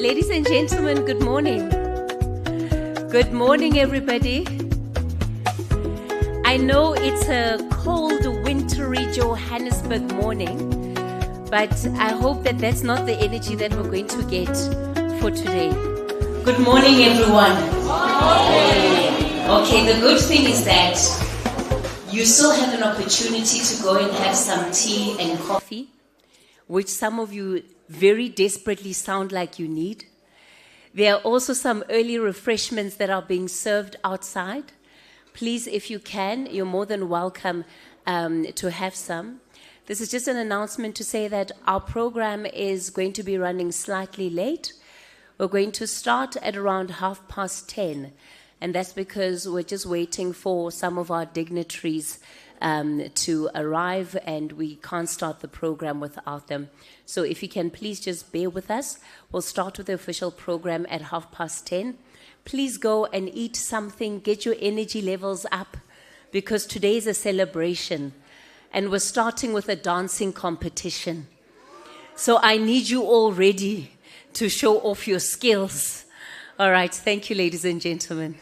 Ladies and gentlemen, good morning. Good morning, everybody. I know it's a cold, wintry Johannesburg morning, but I hope that that's not the energy that we're going to get for today. Good morning, everyone. Okay, the good thing is that you still have an opportunity to go and have some tea and coffee, which some of you very desperately sound like you need. There are also some early refreshments that are being served outside. Please, if you can, you're more than welcome to have some. This is just an announcement to say that our program is going to be running slightly late. We're going to start at around 10:30, and that's because we're just waiting for some of our dignitaries to arrive, and we can't start the program without them. So if you can please just bear with us. We'll start with the official program at 10:30. Please go and eat something, get your energy levels up, because today is a celebration, and we're starting with a dancing competition. So I need you all ready to show off your skills. All right, thank you, ladies and gentlemen.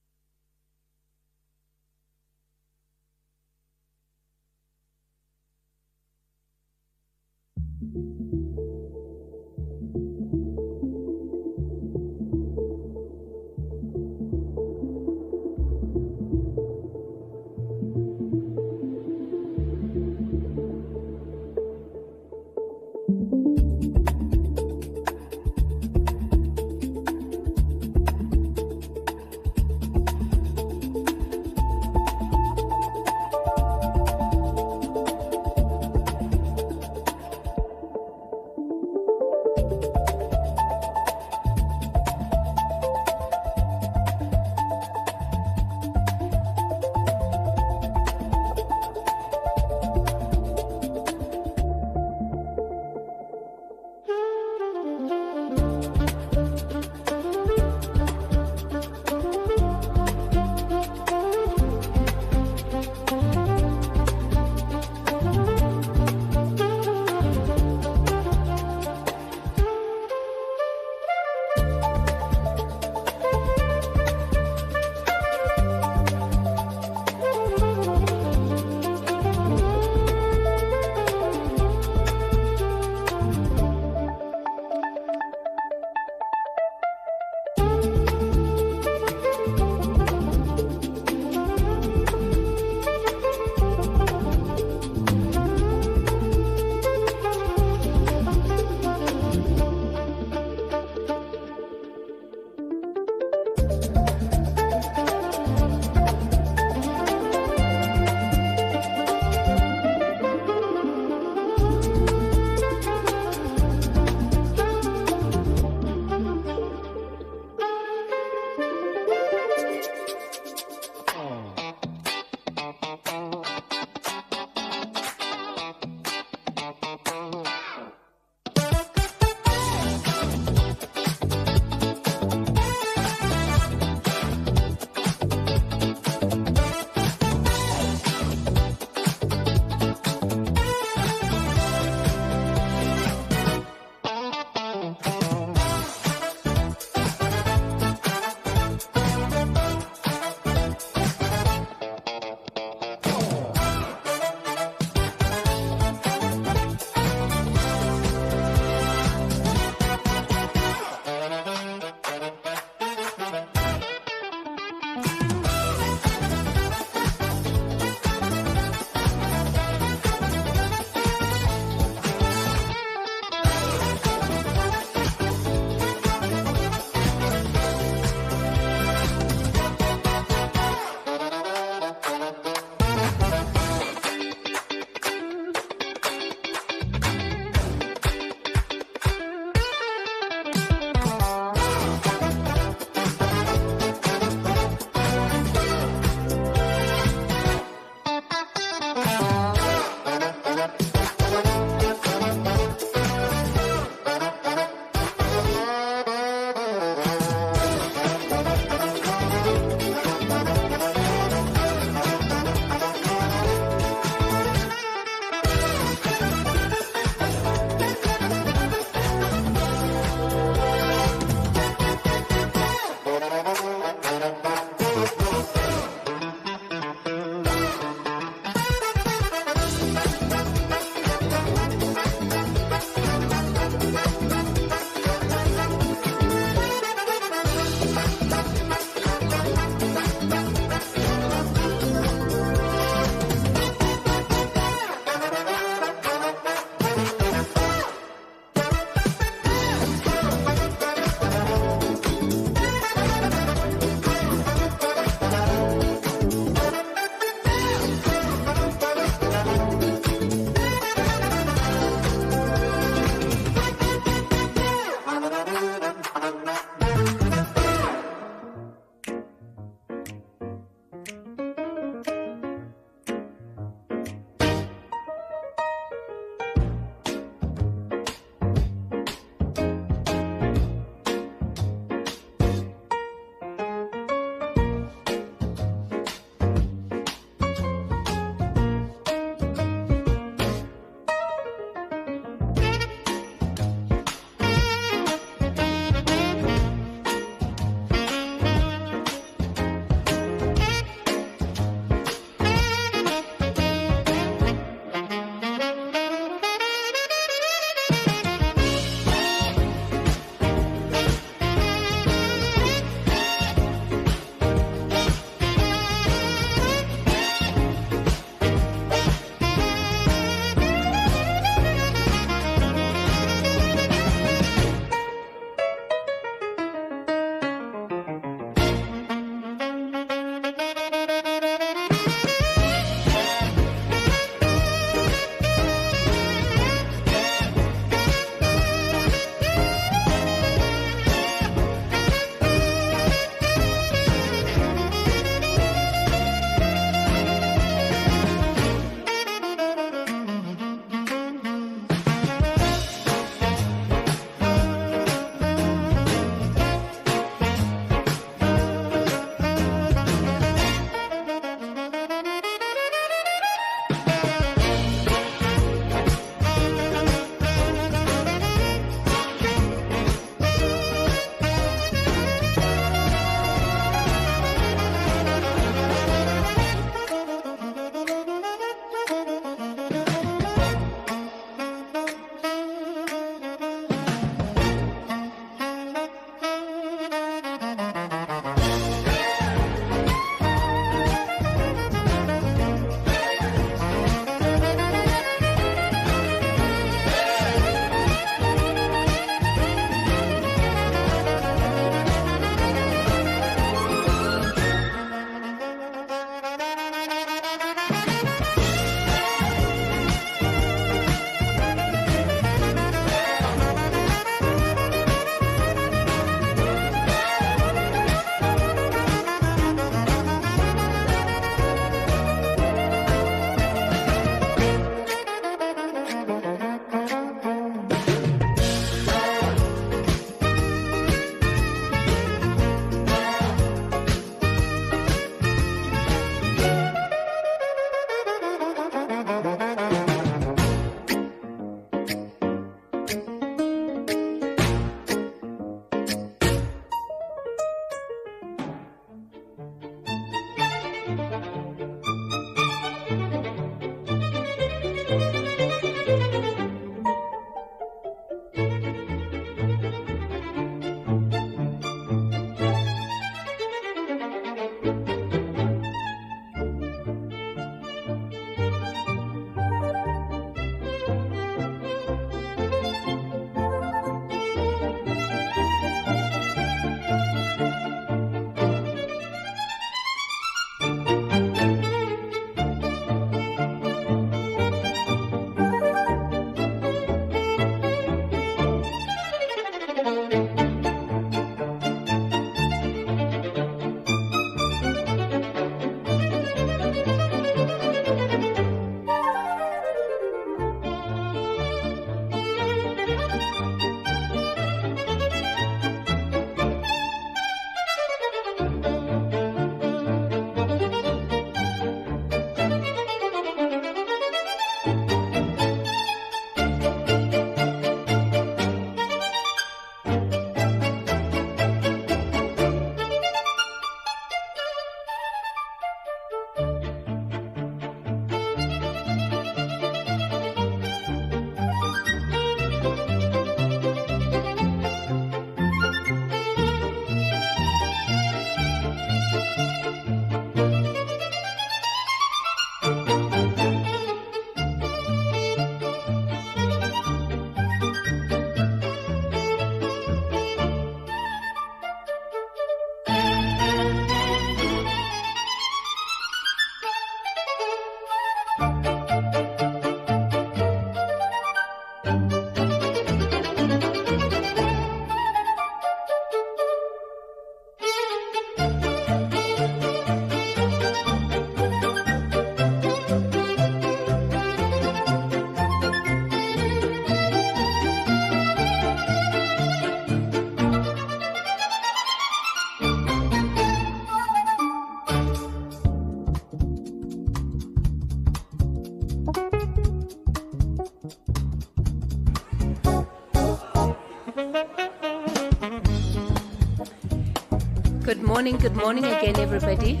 Good morning again, everybody.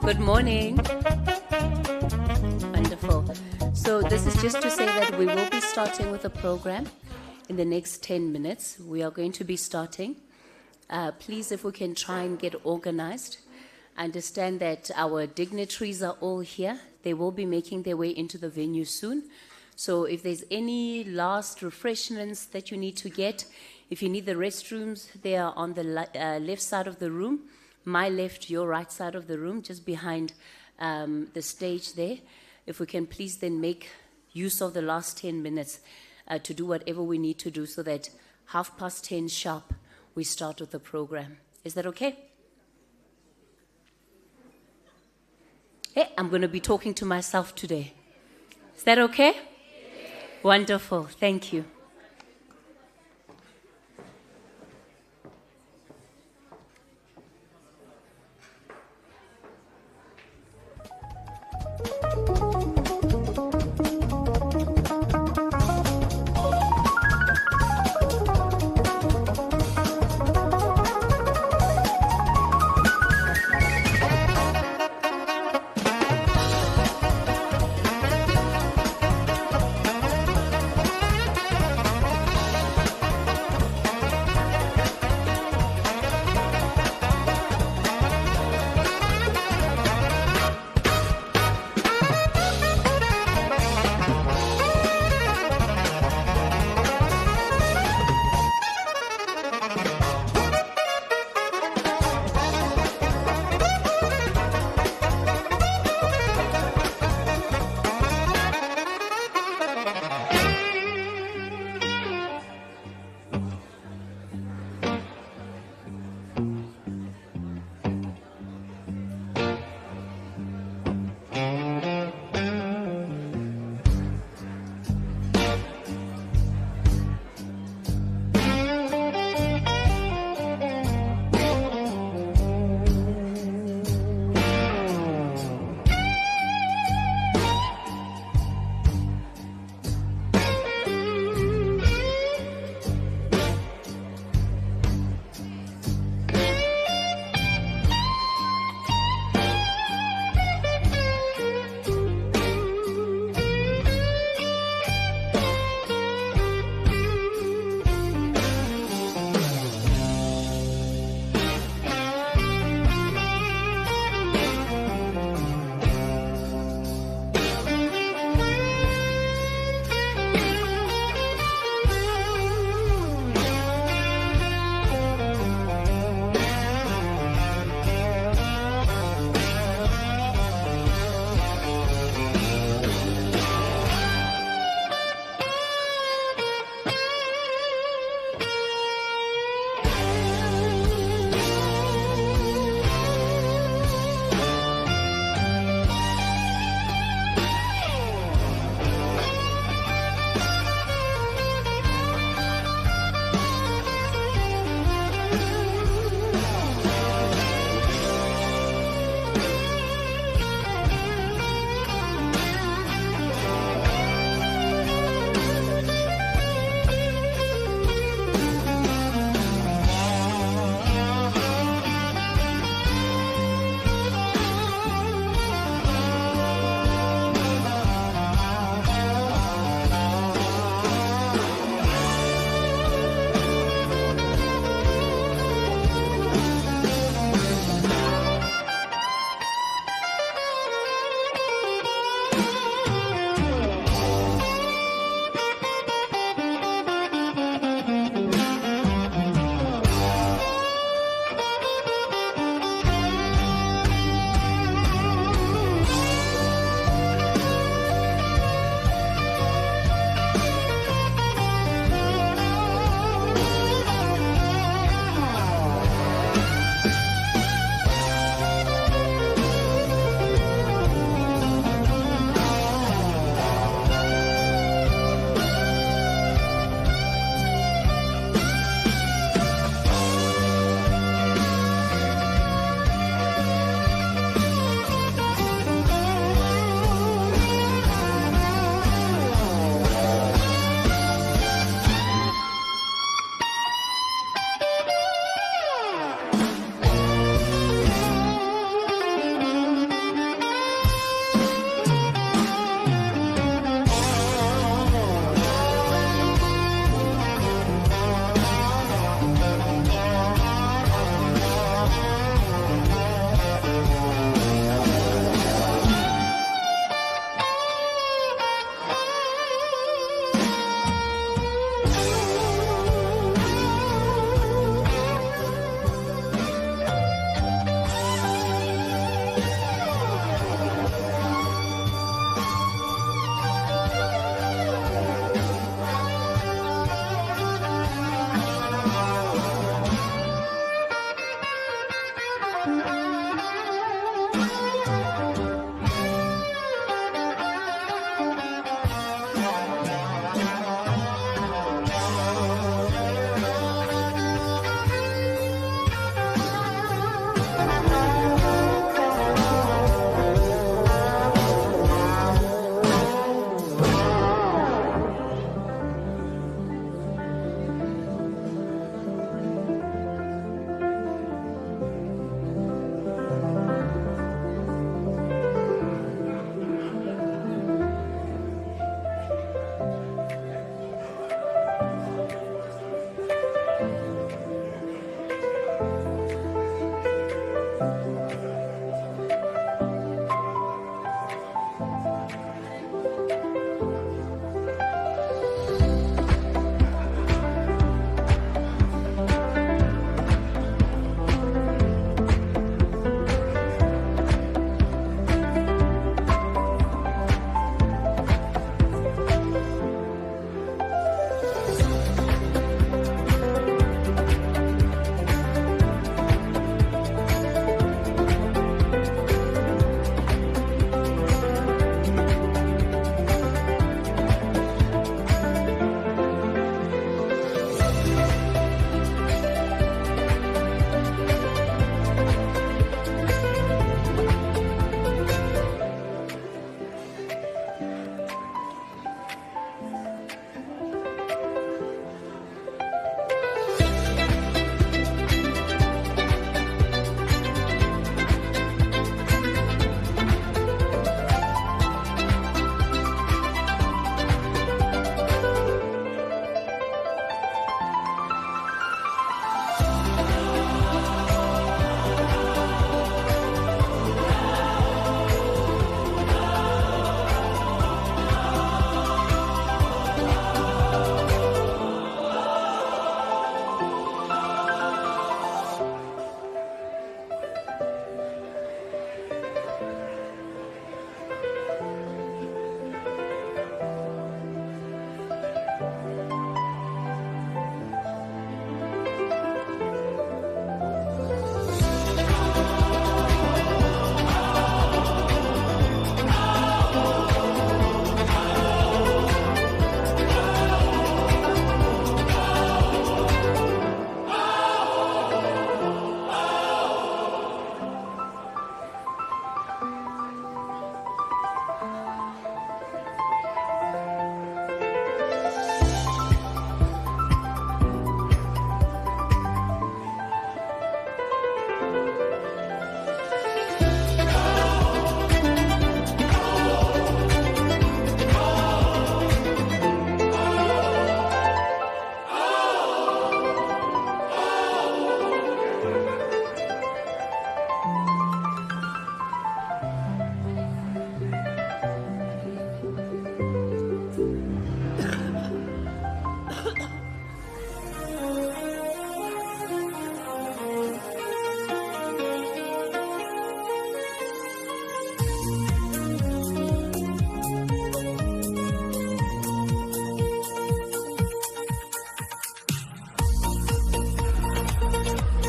Good morning. Wonderful. So this is just to say that we will be starting with the program in the next 10 minutes. We are going to be starting. Please, if we can try and get organized. Understand that our dignitaries are all here. They will be making their way into the venue soon. So if there's any last refreshments that you need to get, if you need the restrooms, they are on the left side of the room. My left, your right side of the room, just behind the stage there. If we can please then make use of the last 10 minutes to do whatever we need to do so that 10:30 sharp, we start with the program. Is that okay? Hey, I'm going to be talking to myself today. Is that okay? Yes. Wonderful. Thank you.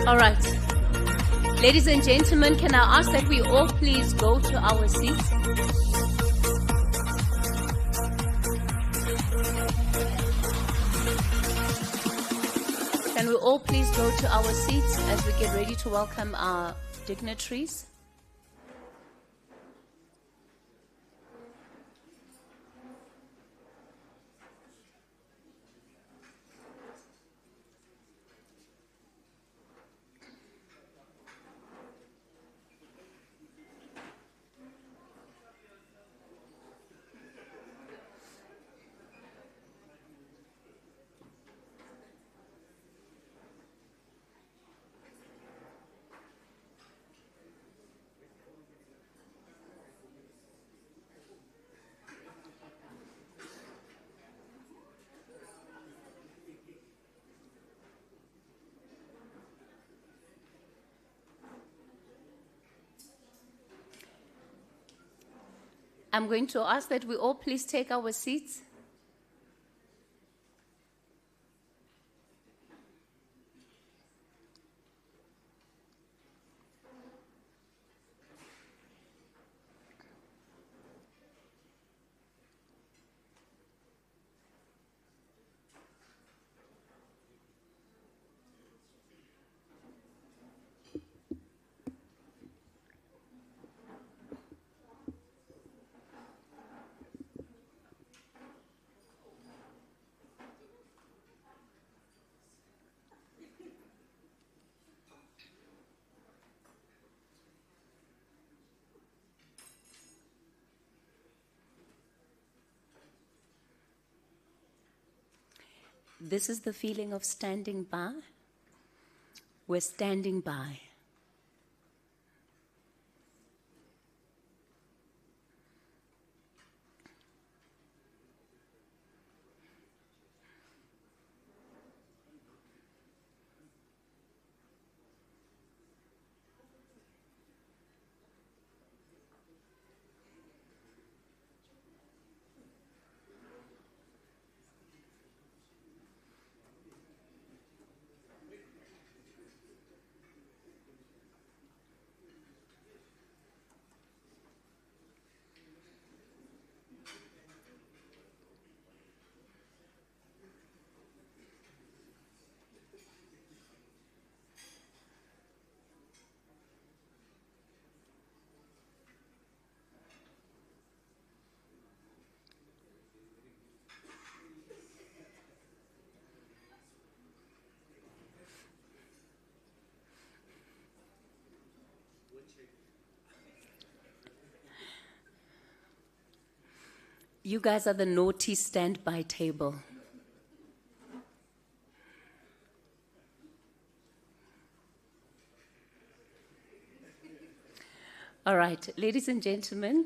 All right. Ladies and gentlemen, can I ask that we all please go to our seats? Can we all please go to our seats as we get ready to welcome our dignitaries? I'm going to ask that we all please take our seats. This is the feeling of standing by. We're standing by. You guys are the naughty standby table. All right, ladies and gentlemen,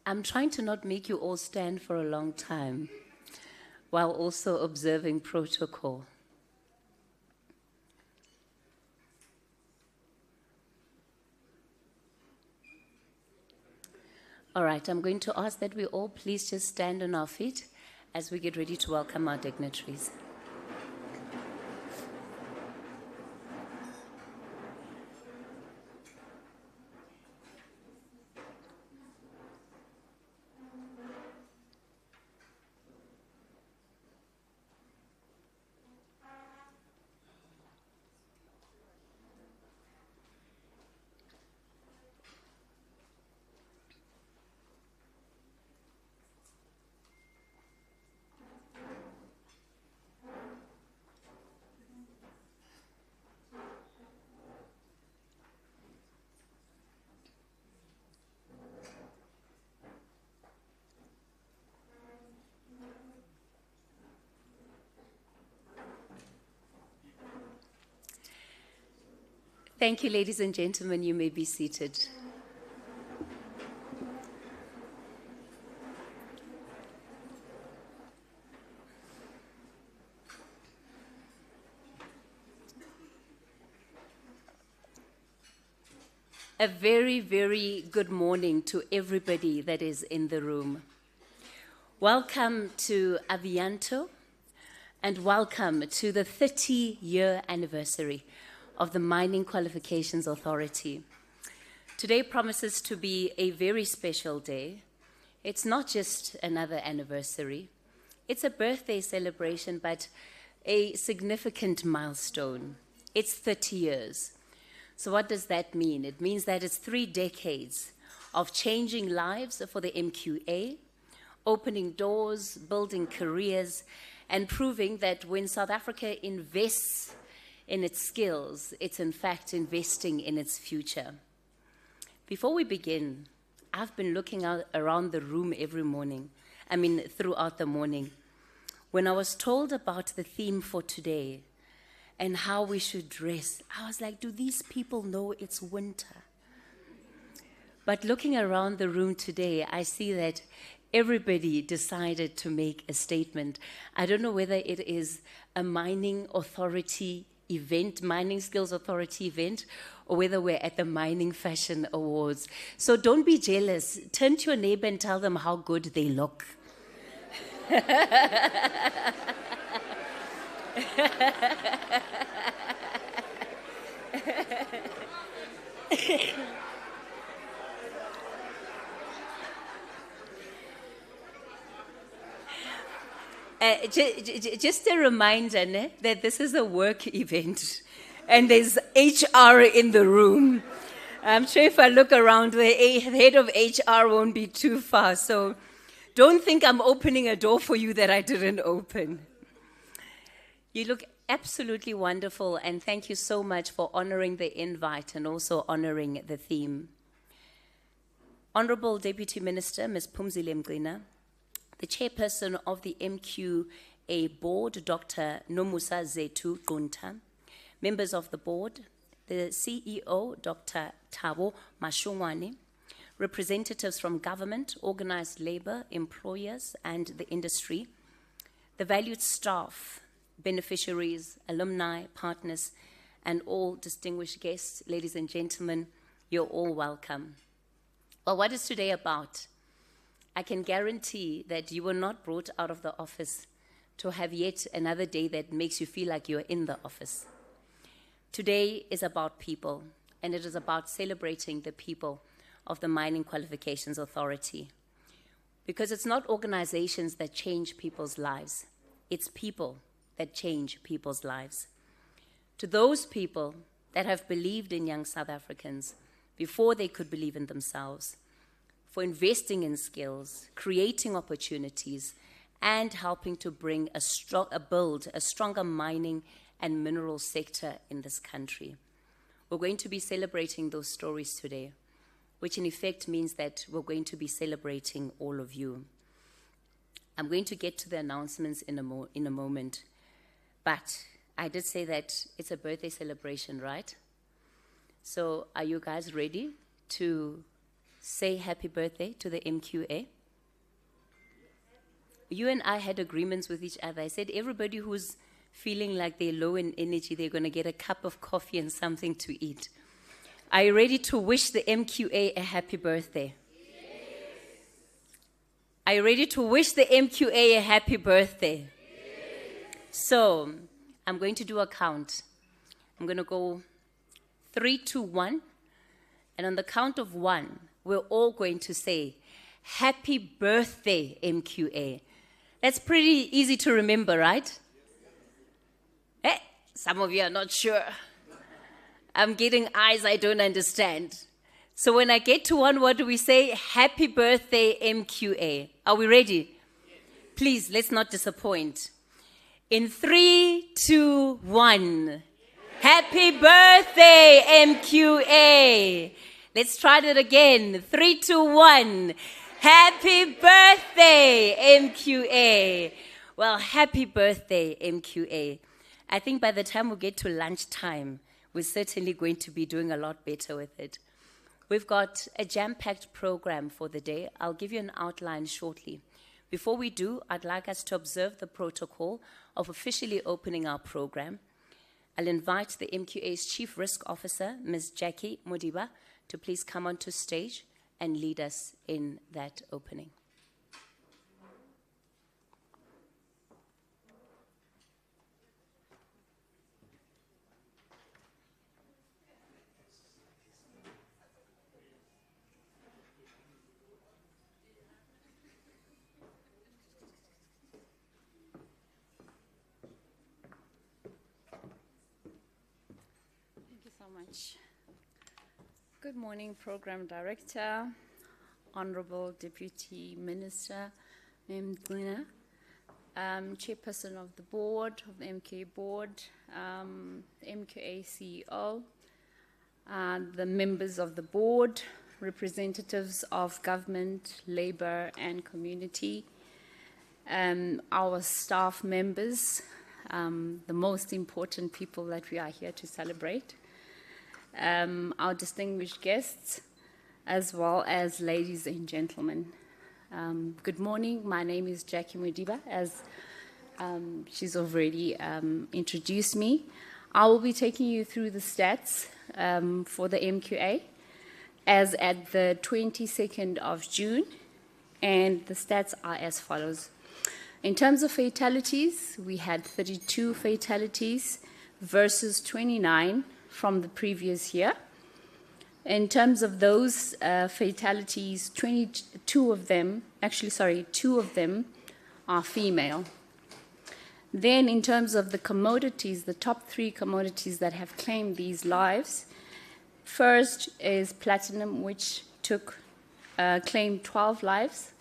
I'm trying to not make you all stand for a long time while also observing protocol. All right, I'm going to ask that we all please just stand on our feet as we get ready to welcome our dignitaries. Thank you, ladies and gentlemen. You may be seated. A very, very good morning to everybody that is in the room. Welcome to Avianto, and welcome to the 30-year anniversary of the Mining Qualifications Authority. Today promises to be a very special day. It's not just another anniversary. It's a birthday celebration, but a significant milestone. It's 30 years. So what does that mean? It means that it's 3 decades of changing lives for the MQA, opening doors, building careers, and proving that when South Africa invests in its skills, it's in fact investing in its future. Before we begin, I've been looking out around the room throughout the morning. When I was told about the theme for today and how we should dress, I was like, do these people know it's winter? But looking around the room today, I see that everybody decided to make a statement. I don't know whether it is a mining authority event, Mining Skills Authority event, or whether we're at the Mining Fashion Awards. So don't be jealous. Turn to your neighbor and tell them how good they look. Just a reminder that this is a work event and there's HR in the room. I'm sure if I look around, the head of HR won't be too far. So don't think I'm opening a door for you that I didn't open. You look absolutely wonderful, and thank you so much for honoring the invite and also honoring the theme. Honorable Deputy Minister, Ms. Phumzile Mgcina, the chairperson of the MQA board, Dr. Nomusa Zethu Qunta, members of the board, the CEO, Dr. Thabo Mashongwane, representatives from government, organized labor, employers, and the industry, the valued staff, beneficiaries, alumni, partners, and all distinguished guests, ladies and gentlemen, you're all welcome. Well, what is today about? I can guarantee that you were not brought out of the office to have yet another day that makes you feel like you're in the office. Today is about people, and it is about celebrating the people of the Mining Qualifications Authority. Because it's not organizations that change people's lives, it's people that change people's lives. To those people that have believed in young South Africans before they could believe in themselves, for investing in skills, creating opportunities, and helping to build a stronger mining and mineral sector in this country. We're going to be celebrating those stories today, which in effect means that we're going to be celebrating all of you. I'm going to get to the announcements in a moment, but I did say that it's a birthday celebration, right? So are you guys ready to say happy birthday to the MQA? You and I had agreements with each other. I said everybody who's feeling like they're low in energy, they're going to get a cup of coffee and something to eat. Are you ready to wish the MQA a happy birthday? Yes. Are you ready to wish the MQA a happy birthday? Yes. So I'm going to do a count. I'm going to go 3, 2, 1. And on the count of 1, we're all going to say, happy birthday, MQA. That's pretty easy to remember, right? Hey, some of you are not sure. I'm getting eyes I don't understand. So when I get to 1, what do we say? Happy birthday, MQA. Are we ready? Please, let's not disappoint. In 3, 2, 1. Happy birthday, MQA. Let's try that again. 3, 2, 1. Happy birthday, MQA. Well, happy birthday, MQA. I think by the time we get to lunchtime, we're certainly going to be doing a lot better with it. We've got a jam-packed program for the day. I'll give you an outline shortly. Before we do, I'd like us to observe the protocol of officially opening our program. I'll invite the MQA's Chief Risk Officer, Ms. Jackie Modiba, to please come onto stage and lead us in that opening. so much. Good morning, Program Director, Honorable Deputy Minister, MQA, Chairperson of the Board, of the MQA Board, MQA CEO, the members of the Board, representatives of government, labor and community, our staff members, the most important people that we are here to celebrate, our distinguished guests, as well as ladies and gentlemen. Good morning. My name is Jackie Mudiba, as she's already introduced me. I will be taking you through the stats for the MQA as at the 22nd of June, and the stats are as follows. In terms of fatalities, we had 32 fatalities versus 29 from the previous year. In terms of those fatalities, 2 of them are female. Then in terms of the commodities, the top 3 commodities that have claimed these lives, first is platinum, which claimed 12 lives,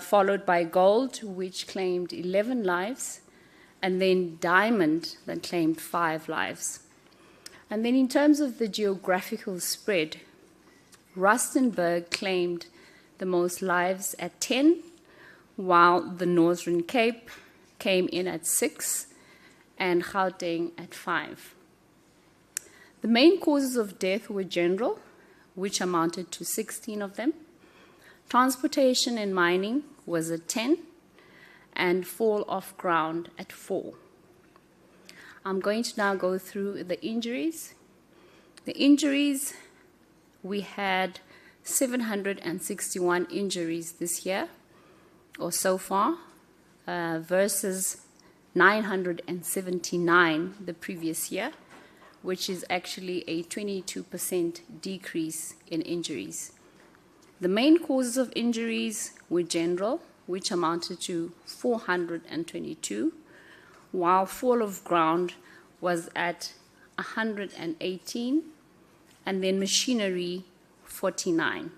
followed by gold, which claimed 11 lives, and then diamond that claimed 5 lives. And then in terms of the geographical spread, Rustenburg claimed the most lives at 10, while the Northern Cape came in at 6, and Gauteng at 5. The main causes of death were general, which amounted to 16 of them. Transportation and mining was at 10, and fall off ground at 4. I'm going to now go through the injuries. The injuries, we had 761 injuries this year, or so far, versus 979 the previous year, which is actually a 22% decrease in injuries. The main causes of injuries were general, which amounted to 422, while fall of ground was at 118, and then machinery, 49.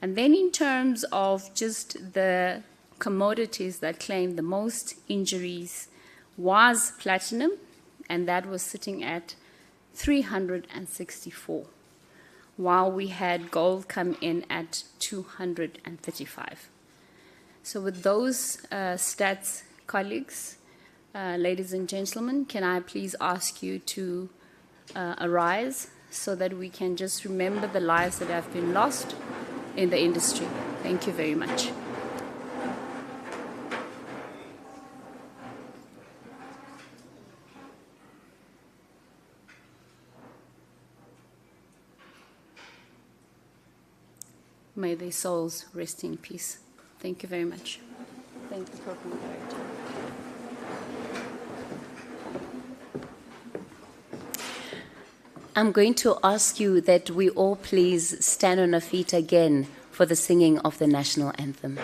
And then in terms of just the commodities that claimed the most injuries was platinum, and that was sitting at 364, while we had gold come in at 235. So with those stats, colleagues, ladies and gentlemen, can I please ask you to arise so that we can just remember the lives that have been lost in the industry. Thank you very much. May their souls rest in peace. Thank you very much. Thank you, Program Director. I'm going to ask you that we all please stand on our feet again for the singing of the national anthem.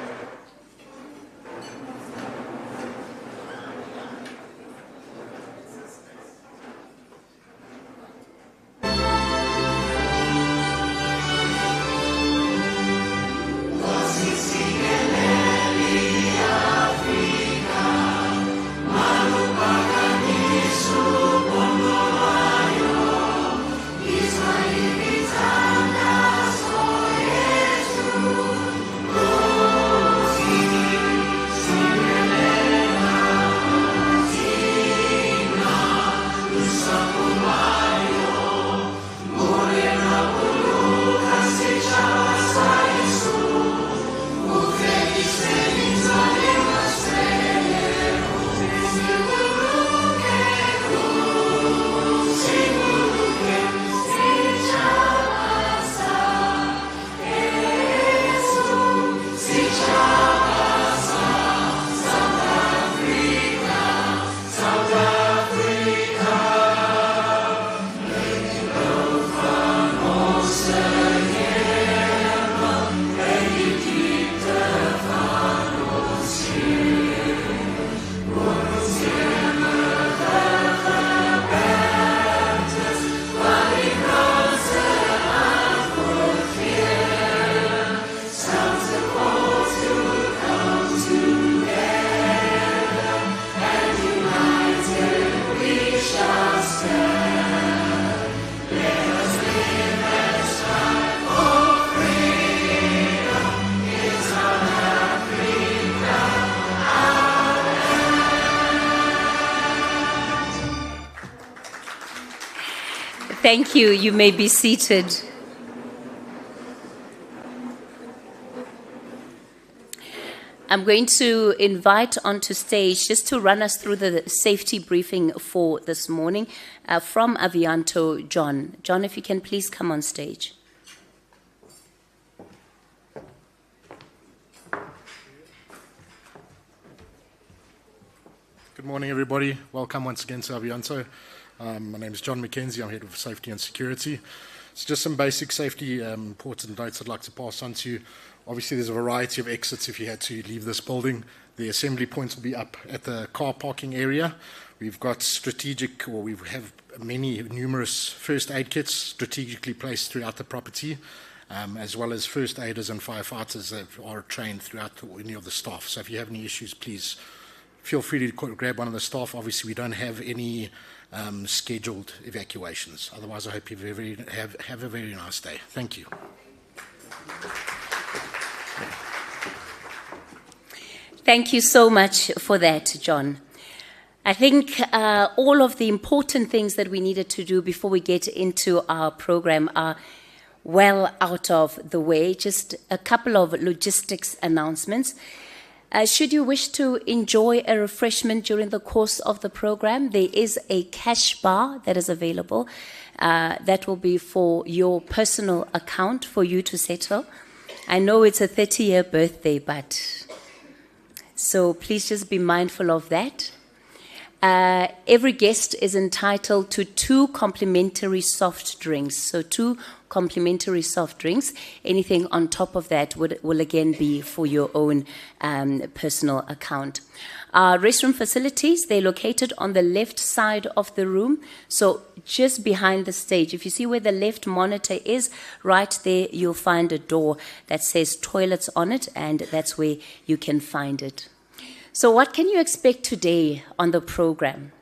Oh Thank you. You may be seated. I'm going to invite onto stage, just to run us through the safety briefing for this morning, from Avianto, John. John, if you can please come on stage. Good morning, everybody. Welcome once again to Avianto. My name is John McKenzie. I'm Head of Safety and Security. It's just some basic safety important notes I'd like to pass on to you. Obviously, there's a variety of exits if you had to leave this building. The assembly points will be up at the car parking area. We've got we have numerous first aid kits strategically placed throughout the property, as well as first aiders and firefighters that are trained throughout any of the staff. So if you have any issues, please feel free to grab one of the staff. Obviously, we don't have any scheduled evacuations. Otherwise, I hope you have a very nice day. Thank you. Thank you so much for that, John. I think all of the important things that we needed to do before we get into our program are well out of the way. Just a couple of logistics announcements. Should you wish to enjoy a refreshment during the course of the program, there is a cash bar that is available. That will be for your personal account for you to settle. I know it's a 30-year birthday, so please just be mindful of that. Every guest is entitled to 2 complimentary soft drinks. So 2 complimentary soft drinks. Anything on top of that will again be for your own personal account. Our restroom facilities, they're located on the left side of the room. So just behind the stage. If you see where the left monitor is, right there you'll find a door that says toilets on it, and that's where you can find it. So what can you expect today on the program?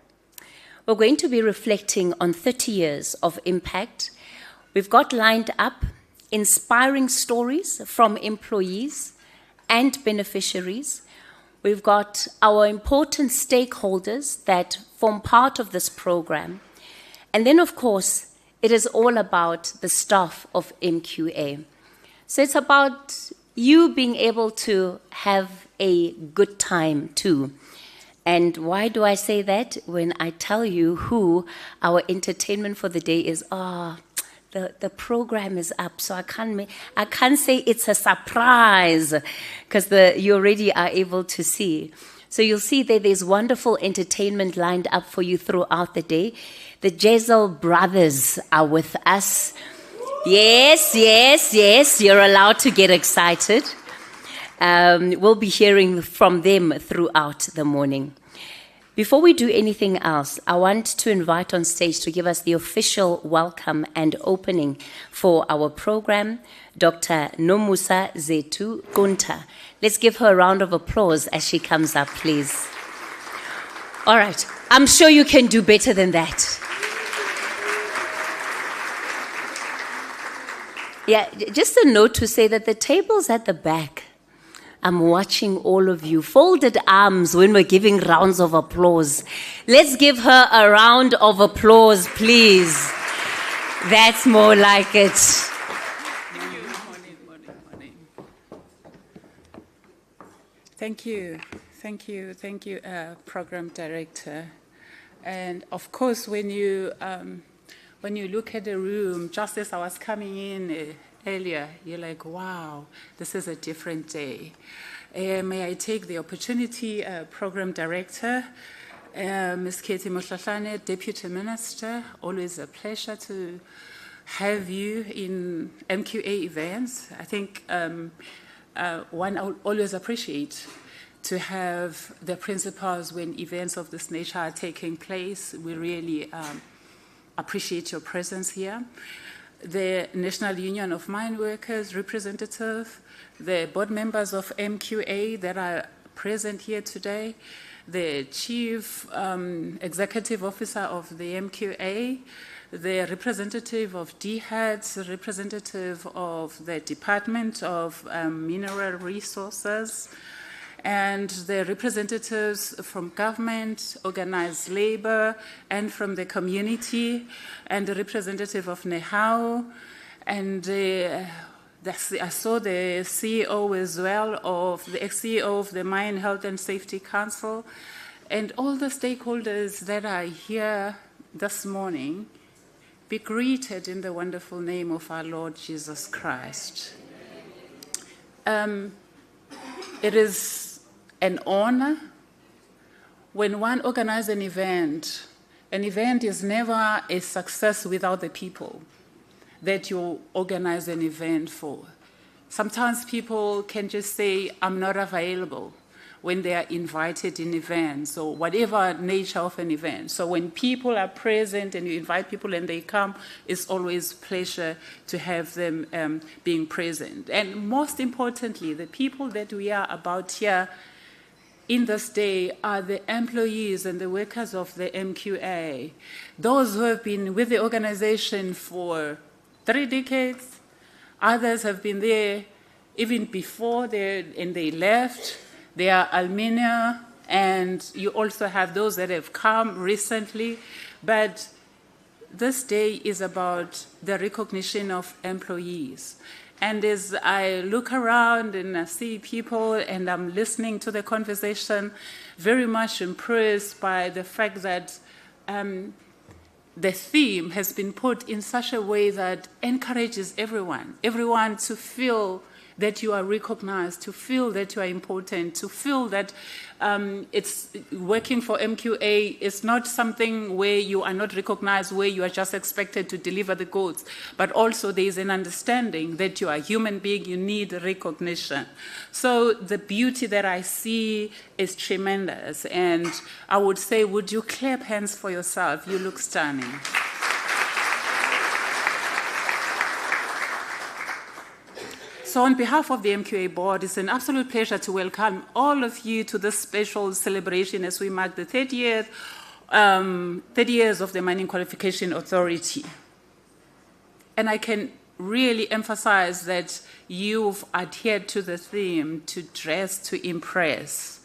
We're going to be reflecting on 30 years of impact. We've got lined up inspiring stories from employees and beneficiaries. We've got our important stakeholders that form part of this program. And then, of course, it is all about the staff of MQA. So it's about you being able to have a good time too. And why do I say that? When I tell you who our entertainment for the day is, the program is up, so I can't say it's a surprise, because you already are able to see. So you'll see that there's wonderful entertainment lined up for you throughout the day. The Jezel brothers are with us. Yes, you're allowed to get excited. We'll be hearing from them throughout the morning. Before we do anything else, I want to invite on stage to give us the official welcome and opening for our program, Dr. Nomusa Zetu Gunta. Let's give her a round of applause as she comes up, please. All right, I'm sure you can do better than that. Yeah, just a note to say that the table's at the back. I'm watching all of you. Folded arms when we're giving rounds of applause. Let's give her a round of applause, please. That's more like it. Thank you, Program Director. And of course, when you look at the room, just as I was coming in earlier, you're like, wow, this is a different day. May I take the opportunity, Program Director, Ms. Katie Moshlahlane, Deputy Minister, always a pleasure to have you in MQA events. I think one I always appreciate to have the principals when events of this nature are taking place. We really appreciate your presence here. The National Union of Mine Workers representative, the board members of MQA that are present here today, the Chief Executive Officer of the MQA, the representative of DHEAD, representative of the Department of Mineral Resources, and the representatives from government, organized labor, and from the community, and the representative of NEHAO, and I saw the CEO as well, of the ex-CEO of the Mine Health and Safety Council, and all the stakeholders that are here this morning. Be greeted in the wonderful name of our Lord Jesus Christ. It is an honor when one organizes an event. An event is never a success without the people that you organize an event for. Sometimes people can just say, I'm not available, when they are invited in events or whatever nature of an event. So when people are present and you invite people and they come, it's always a pleasure to have them being present. And most importantly, the people that we are about here in this day are the employees and the workers of the MQA, those who have been with the organization for 3 decades. Others have been there even before they left. They are alumni, and you also have those that have come recently. But this day is about the recognition of employees. And as I look around and I see people and I'm listening to the conversation, very much impressed by the fact that the theme has been put in such a way that encourages everyone to feel that you are recognized, to feel that you are important, to feel that it's working for MQA is not something where you are not recognized, where you are just expected to deliver the goods, but also there is an understanding that you are a human being, you need recognition. So the beauty that I see is tremendous, and I would say, would you clap hands for yourself? You look stunning. So on behalf of the MQA board, it's an absolute pleasure to welcome all of you to this special celebration as we mark the 30 years of the Mining Qualification Authority. And I can really emphasize that you've adhered to the theme, to dress to impress.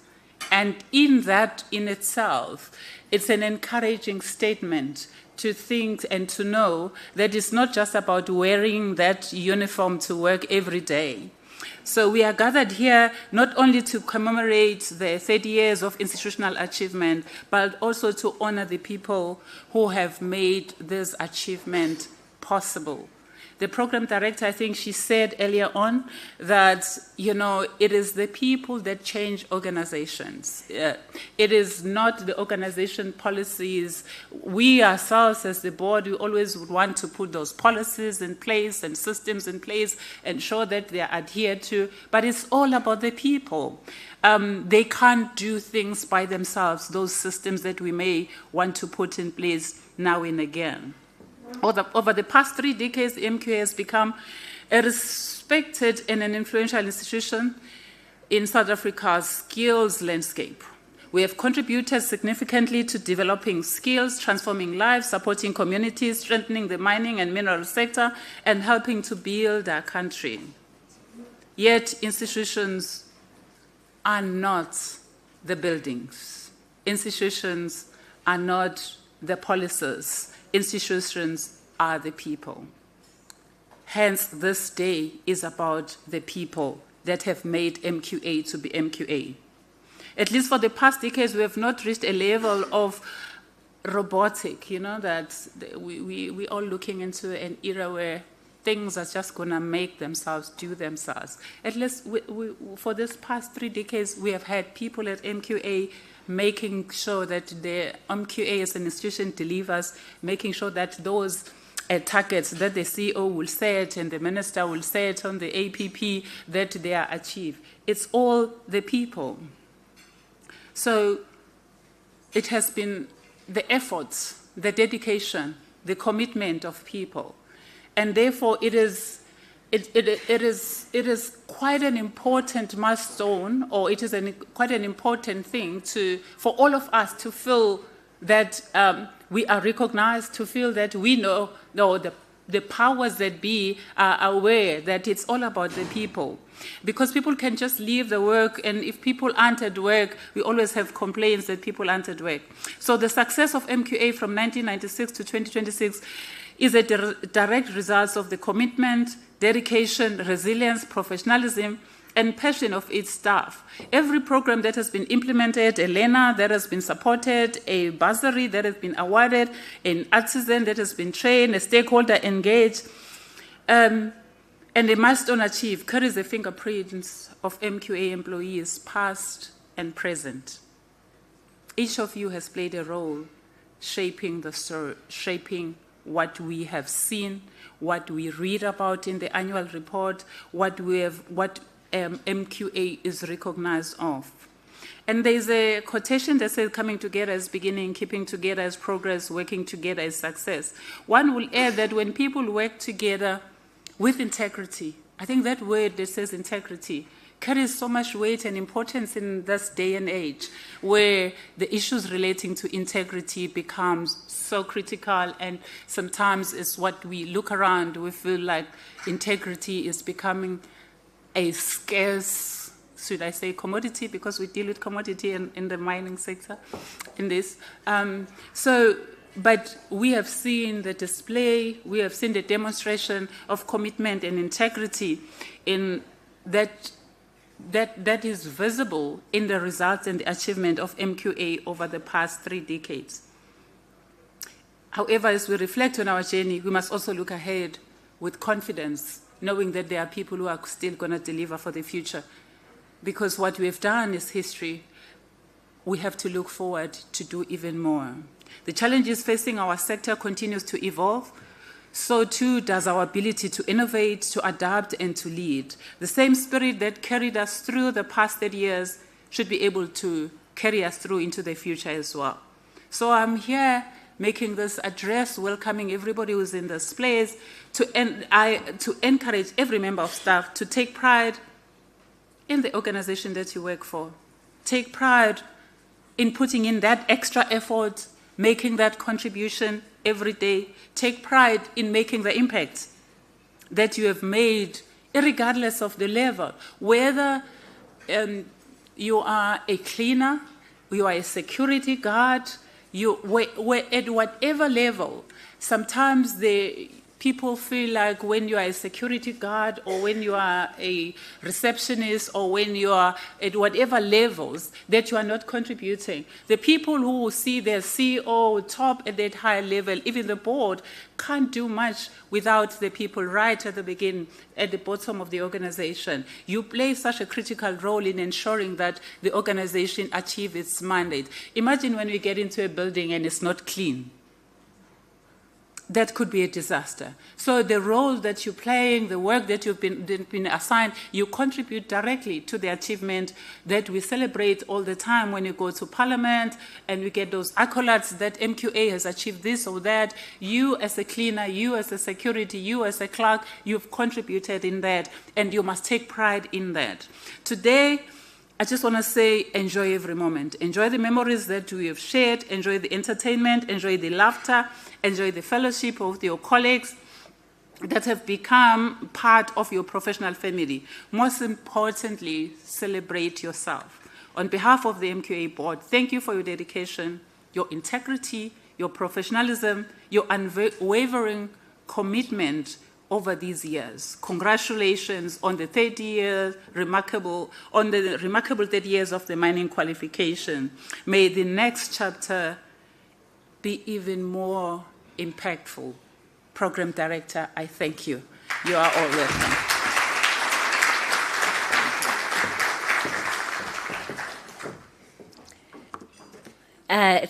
And in that in itself, it's an encouraging statement to think and to know that it's not just about wearing that uniform to work every day. So we are gathered here not only to commemorate the 30 years of institutional achievement, but also to honor the people who have made this achievement possible. The program director, I think she said earlier on that, it is the people that change organizations. It is not the organization policies. We ourselves as the board, we always would want to put those policies in place and systems in place, ensure that they are adhered to, but it's all about the people. They can't do things by themselves, those systems that we may want to put in place now and again. Over the past 3 decades, the MQA has become a respected and an influential institution in South Africa's skills landscape. We have contributed significantly to developing skills, transforming lives, supporting communities, strengthening the mining and mineral sector, and helping to build our country. Yet institutions are not the buildings. Institutions are not the policies. Institutions are the people. Hence, this day is about the people that have made MQA to be MQA. At least for the past decades, we have not reached a level of robotic, that we're all looking into an era where things are just going to make themselves do themselves. At least for this past 3 decades, we have had people at MQA making sure that the MQA as an institution delivers, making sure that those targets that the CEO will set and the minister will set on the APP, that they are achieved. It's all the people. So it has been the efforts, the dedication, the commitment of people. And therefore it is quite an important milestone, or it is quite an important thing for all of us to feel that we are recognized, to feel that we know the powers that be are aware that it's all about the people. because people can just leave the work, and if people aren't at work, we always have complaints that people aren't at work. So the success of MQA from 1996 to 2026 is a direct result of the commitment, dedication, resilience, professionalism, and passion of its staff. Every program that has been implemented, a learner that has been supported, a bursary that has been awarded, an artisan that has been trained, a stakeholder engaged, and a milestone achieved carries the fingerprints of MQA employees, past and present. Each of you has played a role shaping the story, shaping what we have seen, what we read about in the annual report, what MQA is recognized of. And there's a quotation that says, coming together is beginning, keeping together is progress, working together is success. One will add that when people work together with integrity, I think that word that says integrity carries so much weight and importance in this day and age, where the issues relating to integrity becomes so critical, and sometimes it's what we look around, we feel like integrity is becoming a scarce, should I say commodity, because we deal with commodity in the mining sector in this. But we have seen the display, we have seen the demonstration of commitment and integrity in that is visible in the results and the achievement of MQA over the past 3 decades. However, as we reflect on our journey, we must also look ahead with confidence, knowing that there are people who are still going to deliver for the future. Because what we have done is history. We have to look forward to do even more. The challenges facing our sector continues to evolve. So too does our ability to innovate, to adapt, and to lead. The same spirit that carried us through the past 30 years should be able to carry us through into the future as well. So I'm here making this address, welcoming everybody who's in this place, to encourage every member of staff to take pride in the organization that you work for. Take pride in putting in that extra effort, making that contribution every day. Take pride in making the impact that you have made, regardless of the level. Whether you are a cleaner, you are a security guard, we're at whatever level. Sometimes people feel like when you are a security guard or when you are a receptionist or when you are at whatever levels that you are not contributing. The people who see their CEO top at that high level, even the board, can't do much without the people right at the beginning, at the bottom of the organization. You play such a critical role in ensuring that the organization achieves its mandate. Imagine when we get into a building and it's not clean. That could be a disaster. So the role that you're playing, the work that you've been assigned, you contribute directly to the achievement that we celebrate all the time when you go to Parliament and we get those accolades that MQA has achieved this or that. You as a cleaner, you as a security, you as a clerk, you've contributed in that, and you must take pride in that. Today, I just want to say, enjoy every moment. Enjoy the memories that we have shared. Enjoy the entertainment. Enjoy the laughter. Enjoy the fellowship of your colleagues that have become part of your professional family. Most importantly, celebrate yourself. On behalf of the MQA board, thank you for your dedication, your integrity, your professionalism, your unwavering commitment over these years. Congratulations on the 30 years, remarkable 30 years of the mining qualification. May the next chapter be even more impactful. Program Director, I thank you. You are all welcome.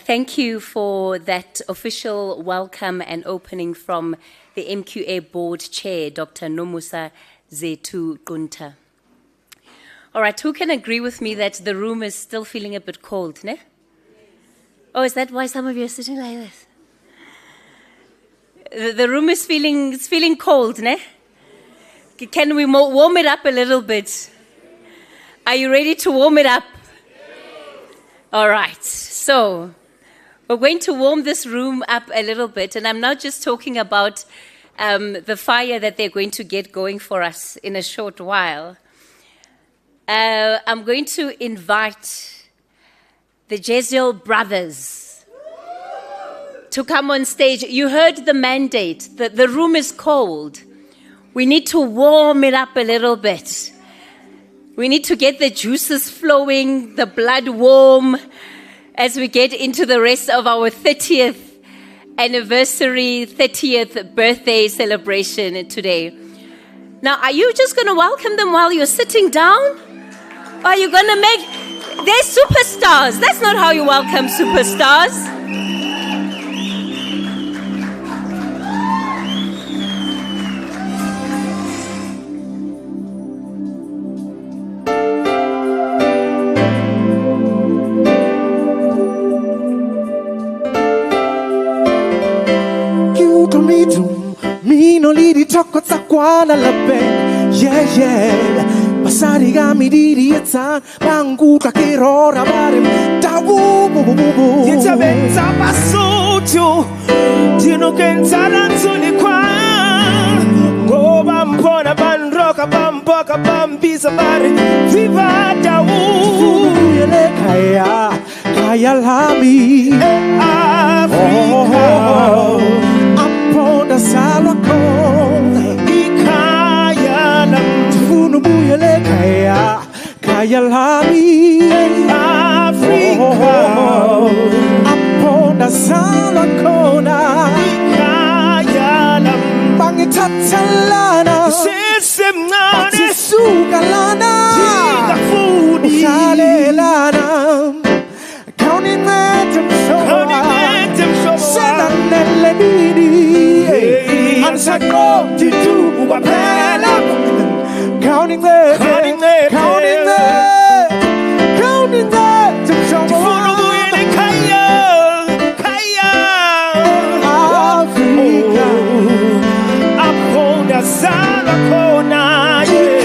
Thank you for that official welcome and opening from the MQA Board Chair, Dr. Nomusa Zetu Gunta. All right, who can agree with me that the room is still feeling a bit cold, ne? Oh, is that why some of you are sitting like this? The room is feeling cold, ne? Can we warm it up a little bit? Are you ready to warm it up? All right, so we're going to warm this room up a little bit, and I'm not just talking about the fire that they're going to get going for us in a short while. I'm going to invite the Jeziel brothers to come on stage. You heard the mandate. The room is cold. We need to warm it up a little bit. We need to get the juices flowing, the blood warm, as we get into the rest of our 30th anniversary, 30th birthday celebration today. Now, are you just going to welcome them while you're sitting down? Or are you going to make... They're superstars. That's not how you welcome superstars. Lidi toko takwana la ben, yeah. Pasari gami didi etan, bangu kakirora barim, tawu bu. Yeta benta basoto, tino kentala tuli kwa. Go bampona bandroka bamboka bambisa bari, viva tawu. Yele kaya lami, Africa. Aponda salako, ikaya lam. Tufunu buyele kaya lami, Africa. Aponda salako na, Ikaya lam. Bangitatalana, Sesemnane, Tisugalana, Tiga fudi, Ukalelana, counting them show, Selanele didi, Ansako titu wapela, counting them to show. Tifunu buyele kaya. Africa, Aponda sala kona,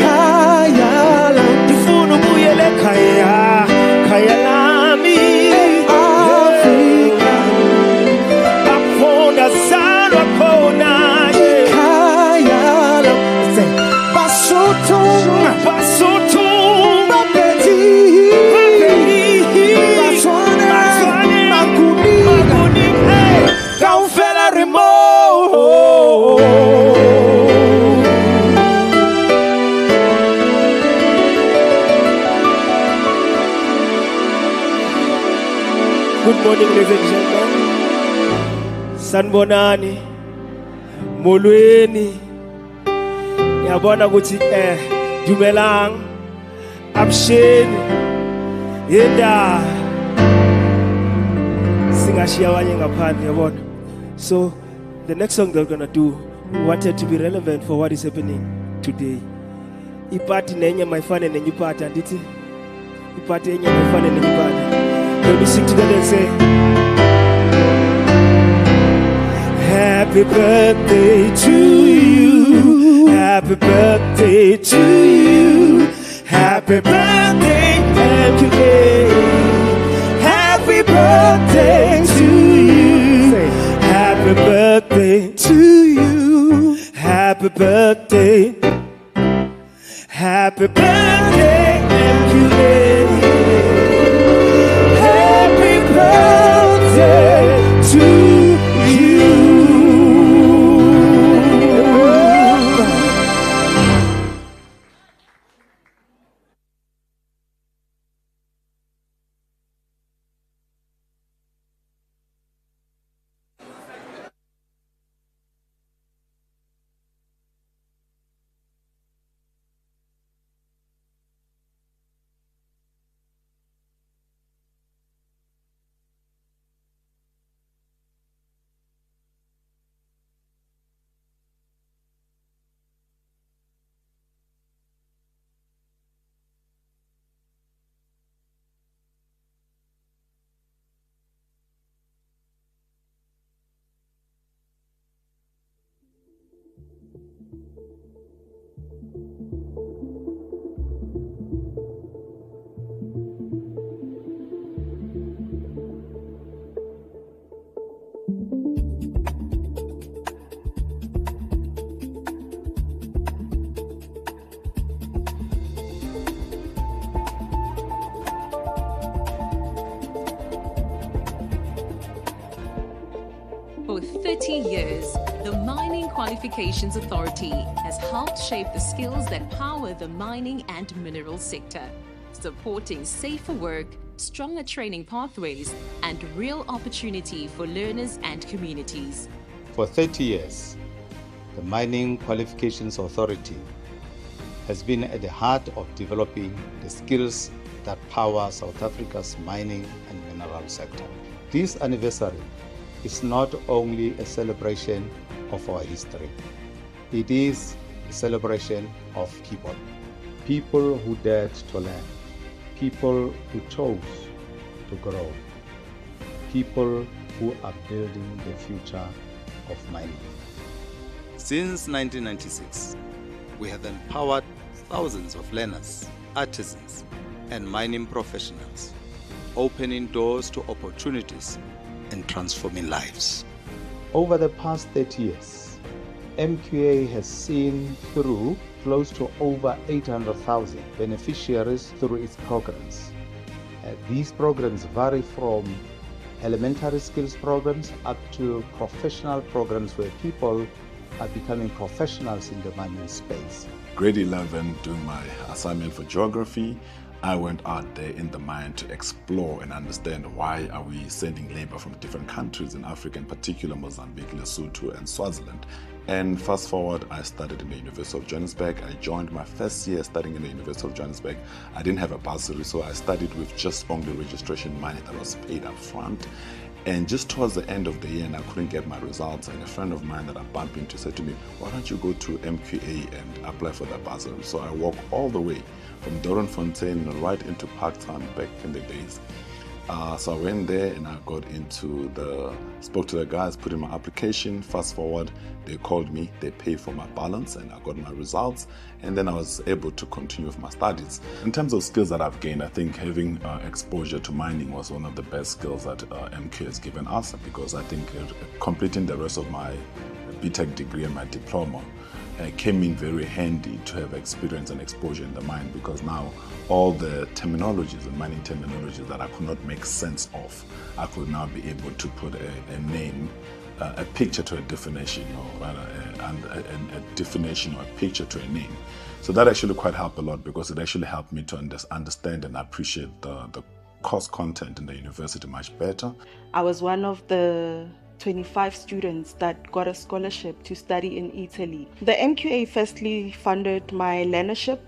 kaya lang, Tifunu buyele kaya lami. Africa, Aponda sala kona, kaya lang. Say, Basutung, Basutung, Babeti, Baswane, Makuni, Kaufela Remo. Good morning, ladies and gentlemen. Sanbonani, molweni. Ngiyabona ukuthi dumelang, absheni, yenda. Singashiya abanye ngaphandle yabona. So the next song they're gonna do, we wanted to be relevant for what is happening today. Ipati nenye maifane nenye ipati anditi. Ipati nenye maifane nenye ipati. Can we sing together and say, Happy birthday to you, happy birthday to you, happy birthday, MQA. Happy birthday to you, say, happy birthday to you, happy birthday, happy birthday, MQA. Happy birthday to you. 30 years, the Mining Qualifications Authority has helped shape the skills that power the mining and mineral sector, supporting safer work, stronger training pathways, and real opportunity for learners and communities. For 30 years, the Mining Qualifications Authority has been at the heart of developing the skills that power South Africa's mining and mineral sector. This anniversary is not only a celebration of our history, it is a celebration of people. People who dared to learn, people who chose to grow, people who are building the future of mining. Since 1996, we have empowered thousands of learners, artisans, and mining professionals, opening doors to opportunities and transforming lives. Over the past 30 years, MQA has seen through close to over 800,000 beneficiaries through its programs. These programs vary from elementary skills programs up to professional programs where people are becoming professionals in the mining space. Grade 11, doing my assignment for geography, I went out there in the mine to explore and understand why are we sending labor from different countries in Africa, in particular Mozambique, Lesotho and Swaziland. And fast forward, I studied in the University of Johannesburg. I joined my first year studying in the University of Johannesburg. I didn't have a bursary, so I studied with just only registration money that was paid up front. And just towards the end of the year, and I couldn't get my results, and a friend of mine that I bumped into said to me, why don't you go to MQA and apply for the bursary? So I walked all the way from Doornfontein right into Parktown back in the days. So I went there and I spoke to the guys, put in my application. Fast forward, they called me, they paid for my balance, and I got my results. And then I was able to continue with my studies. In terms of skills that I've gained, I think having exposure to mining was one of the best skills that MQ has given us, because I think completing the rest of my BTech degree and my diploma came in very handy to have experience and exposure in the mine, because now all the terminologies, the mining terminologies that I could not make sense of, I could now be able to put a name, a picture to a definition, or rather a definition or a picture to a name. So that actually quite helped a lot, because it actually helped me to understand and appreciate the course content in the university much better. I was one of the 25 students that got a scholarship to study in Italy. The MQA firstly funded my learnership,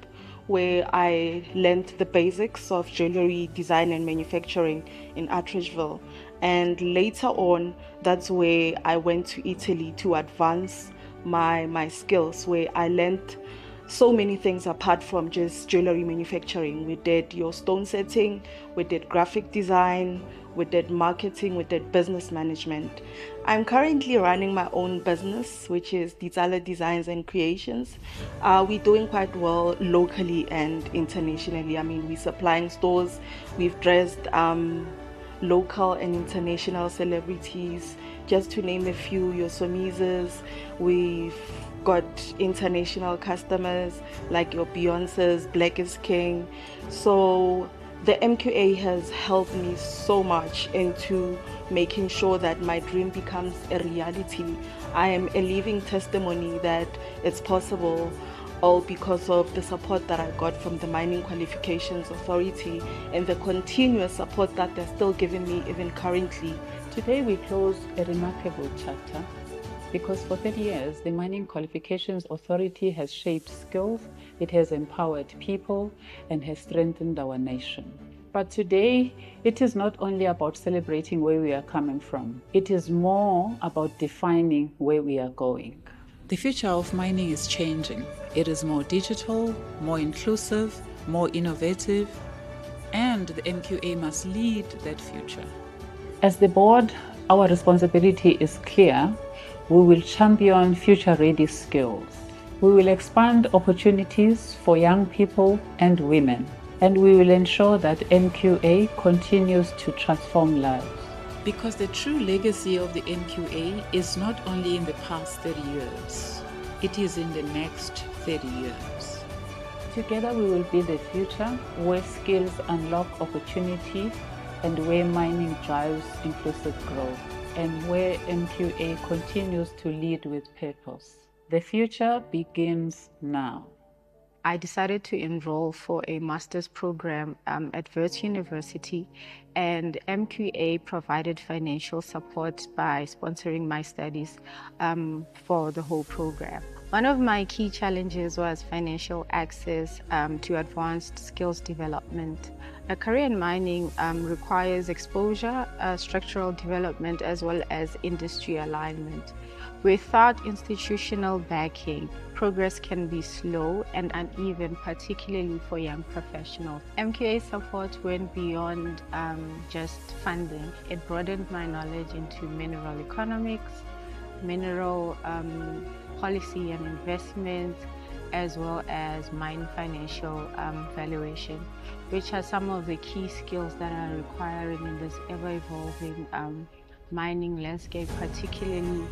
where I learned the basics of jewelry design and manufacturing in Atteridgeville. And later on, that's where I went to Italy to advance my skills, where I learned so many things apart from just jewelry manufacturing. We did your stone setting, we did graphic design, we did marketing, we did business management. I'm currently running my own business, which is Ditsala Designs and Creations. We're doing quite well locally and internationally. I mean, we're supplying stores. We've dressed local and international celebrities, just to name a few, your Somizes. We've got international customers like your Beyonce's, Black is King. So the MQA has helped me so much into making sure that my dream becomes a reality. I am a living testimony that it's possible, all because of the support that I got from the Mining Qualifications Authority and the continuous support that they're still giving me even currently. Today we close a remarkable chapter, because for 30 years the Mining Qualifications Authority has shaped skills, it has empowered people, and has strengthened our nation. But today, it is not only about celebrating where we are coming from. It is more about defining where we are going. The future of mining is changing. It is more digital, more inclusive, more innovative, and the MQA must lead that future. As the board, our responsibility is clear. We will champion future-ready skills. We will expand opportunities for young people and women. And we will ensure that MQA continues to transform lives. Because the true legacy of the MQA is not only in the past 30 years, it is in the next 30 years. Together we will build a future where skills unlock opportunities and where mining drives inclusive growth. and where MQA continues to lead with purpose. The future begins now. I decided to enroll for a master's program at Wits University, and MQA provided financial support by sponsoring my studies for the whole program. One of my key challenges was financial access to advanced skills development. A career in mining requires exposure, structural development, as well as industry alignment. Without institutional backing, progress can be slow and uneven, particularly for young professionals. MQA support went beyond just funding. It broadened my knowledge into mineral economics, mineral policy and investment, as well as mine financial valuation, which are some of the key skills that are required in this ever-evolving mining landscape, particularly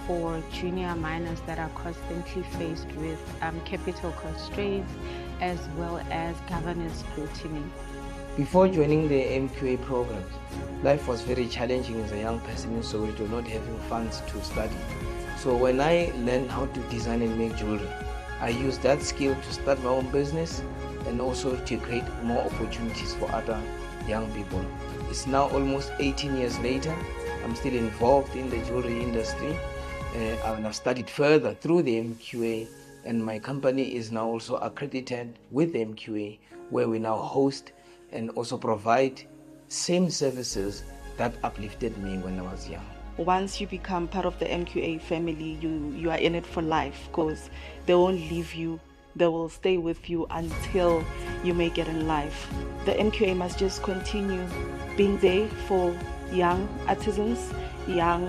for junior miners that are constantly faced with capital constraints as well as governance scrutiny. Before joining the MQA programs, life was very challenging as a young person in Soweto, not having funds to study. So when I learned how to design and make jewelry, I used that skill to start my own business and also to create more opportunities for other young people. It's now almost 18 years later. I'm still involved in the jewelry industry. And I've studied further through the MQA, and my company is now also accredited with the MQA, where we now host and also provide same services that uplifted me when I was young. Once you become part of the MQA family, you are in it for life, because they won't leave you. They will stay with you until you make it in life. The MQA must just continue being there for young artisans, young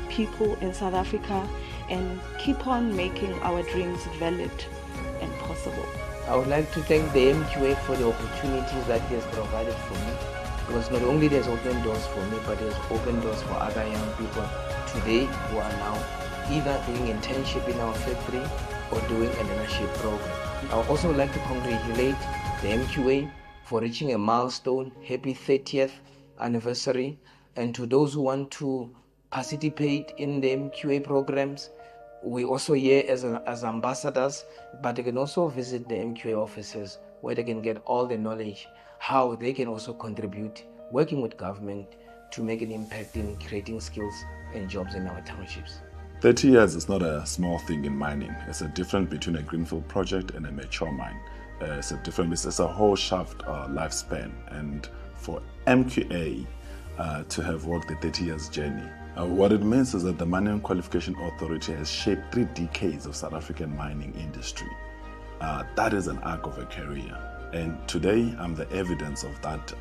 people in South Africa, and keep on making our dreams valid and possible. I would like to thank the MQA for the opportunities that he has provided for me, because not only there's opened doors for me, but there's opened doors for other young people today who are now either doing internship in our factory or doing an internship program. I would also like to congratulate the MQA for reaching a milestone. Happy 30th anniversary. And to those who want to participate in the MQA programs, we also here as ambassadors, but they can also visit the MQA offices where they can get all the knowledge, how they can also contribute, working with government to make an impact in creating skills and jobs in our townships. 30 years is not a small thing in mining. It's a difference between a greenfield project and a mature mine. It's a whole shaft lifespan. And for MQA to have walked the 30 years journey, what it means is that the Mining Qualification Authority has shaped 3 decades of South African mining industry. That is an arc of a career. And today, I'm the evidence of that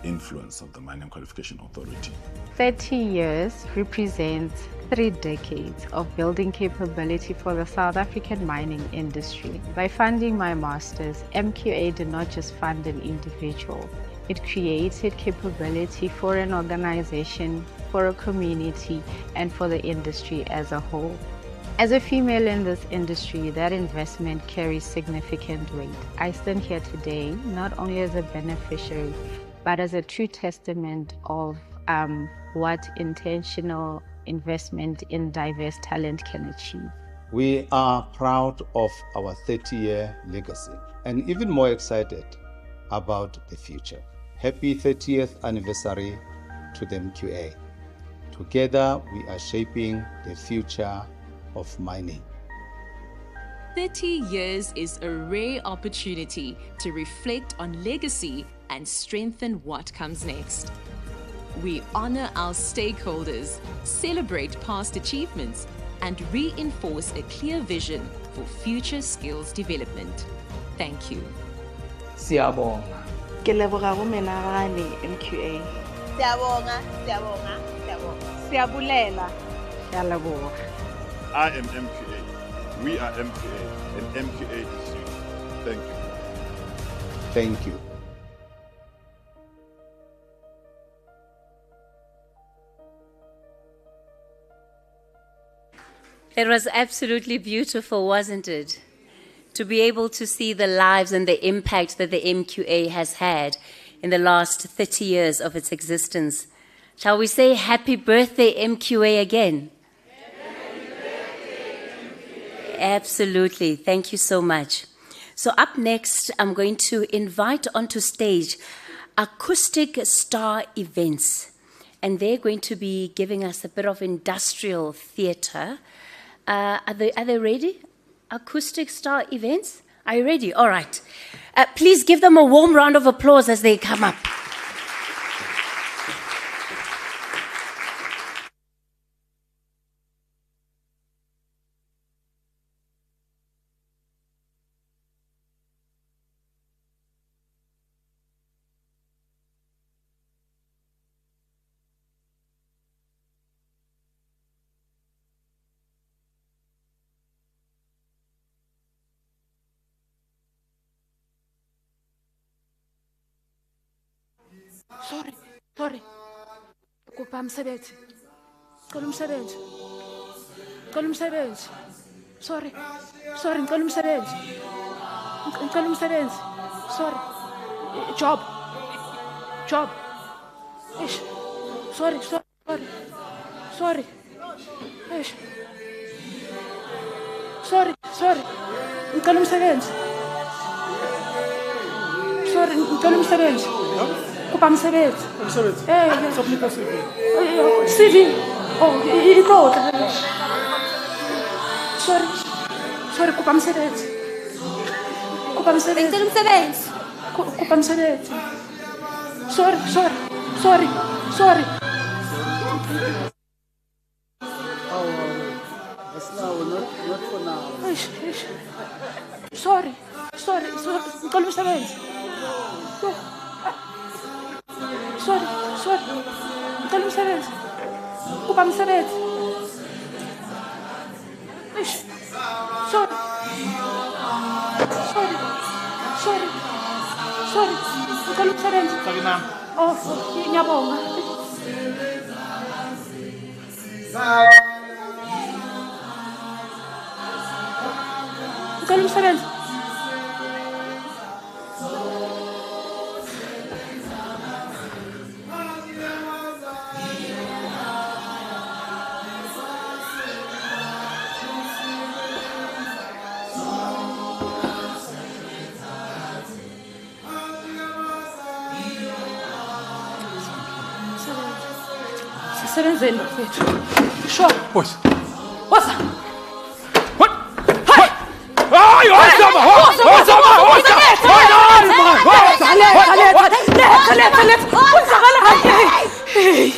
influence of the Mining Qualification Authority. 30 years represents 3 decades of building capability for the South African mining industry. By funding my master's, MQA did not just fund an individual. It created capability for an organization, for a community, and for the industry as a whole. As a female in this industry, that investment carries significant weight. I stand here today not only as a beneficiary, but as a true testament of what intentional investment in diverse talent can achieve. We are proud of our 30-year legacy and even more excited about the future. Happy 30th anniversary to the MQA. Together, we are shaping the future of mining. 30 years is a rare opportunity to reflect on legacy and strengthen what comes next. We honor our stakeholders, celebrate past achievements, and reinforce a clear vision for future skills development. Thank you. Siyabonga. Ke leboga go menagane MQA. Siyabonga, siyabonga, siyabonga. Siyabulela. Siyaleboga. I am MQA. We are MQA. And MQA is you. Thank you. Thank you. It was absolutely beautiful, wasn't it? To be able to see the lives and the impact that the MQA has had in the last 30 years of its existence. Shall we say happy birthday MQA again? Absolutely. Thank you so much. So up next, I'm going to invite onto stage Acoustic Star Events. And they're going to be giving us a bit of industrial theatre. Are they ready? Acoustic Star Events? Are you ready? All right. Please give them a warm round of applause as they come up. Sorry. Kupa msebenzi. Ngicela umsebenzi. Sorry, ngicela umsebenzi. Sorry. Job. Ish. Sorry. Ish. Sorry. Ngicela umsebenzi. Ngicela umsebenzi. Kupa msebenzi. Submit CV. CV. Oh, itlotla. Sorry, kupa msebenzi. Ngicela umsebenzi. Kupa msebenzi. Sorry. That's now, not for now. Ish. Sorry. Ngicela umsebenzi. Sorry. Ngicela umsebenzi. Kupa msebenzi. Ish. Sorry. Ngicela umsebenzi. Oh, ngiyabonga. Ngicela umsebenzi. Sisebenzeni bafethu. Sure. Boys. What's What? Hey!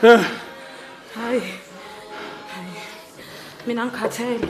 Hey! Hayi. Mina ngikhathele.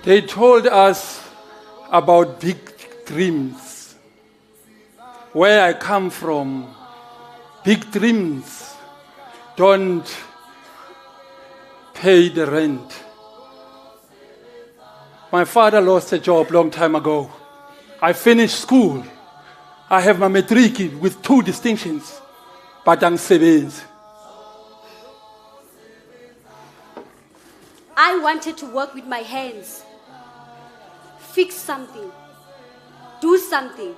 They told us about big dreams. Where I come from, big dreams don't pay the rent. My father lost a job long time ago. I finished school. I have my matric with 2 distinctions, but I'm angisebenzi. I wanted to work with my hands. Fix something. Do something.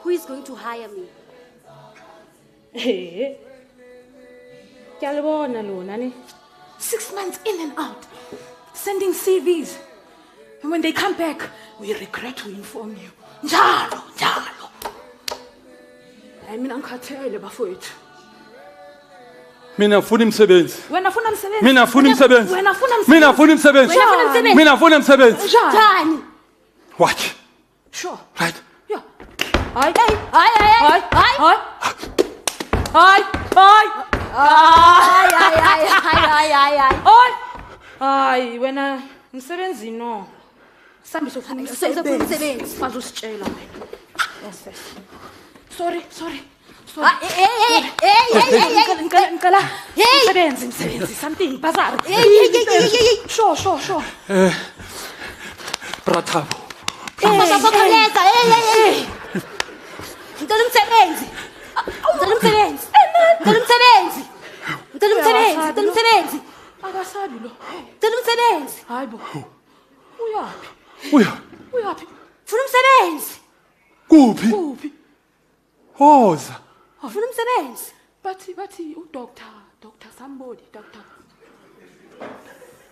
Who is going to hire me? Kyalibona lona ni. 6 months in and out, sending CVs. And when they come back, we regret to inform you. Njalo. Hayi mina ngikhathele bafowethu. Mina ngifuna umsebenzi. Wena ufuna umsebenzi? Mina ngifuna umsebenzi. Wena ufuna umsebenzi? Mina ngifuna umsebenzi. Wena ufuna umsebenzi? Mina ngifuna umsebenzi. Njani? Watch. Sure. Right. Yeah. Hi. Hayi wena msebenzi no. Sambi sofuna umsebenzi. Bazositshela wena. Yes. Sorry. Ngicela. Msebenzi something bazar. Sure. Brathabo. Basakhuleka. Ngicela umsebenzi. Akasabi lo. Ngicela umsebenzi. Hayibo. Uyaphi? Uyaphi? Funa umsebenzi. Kuphi? Hoza. Funa umsebenzi. Bathi Dr. somebody,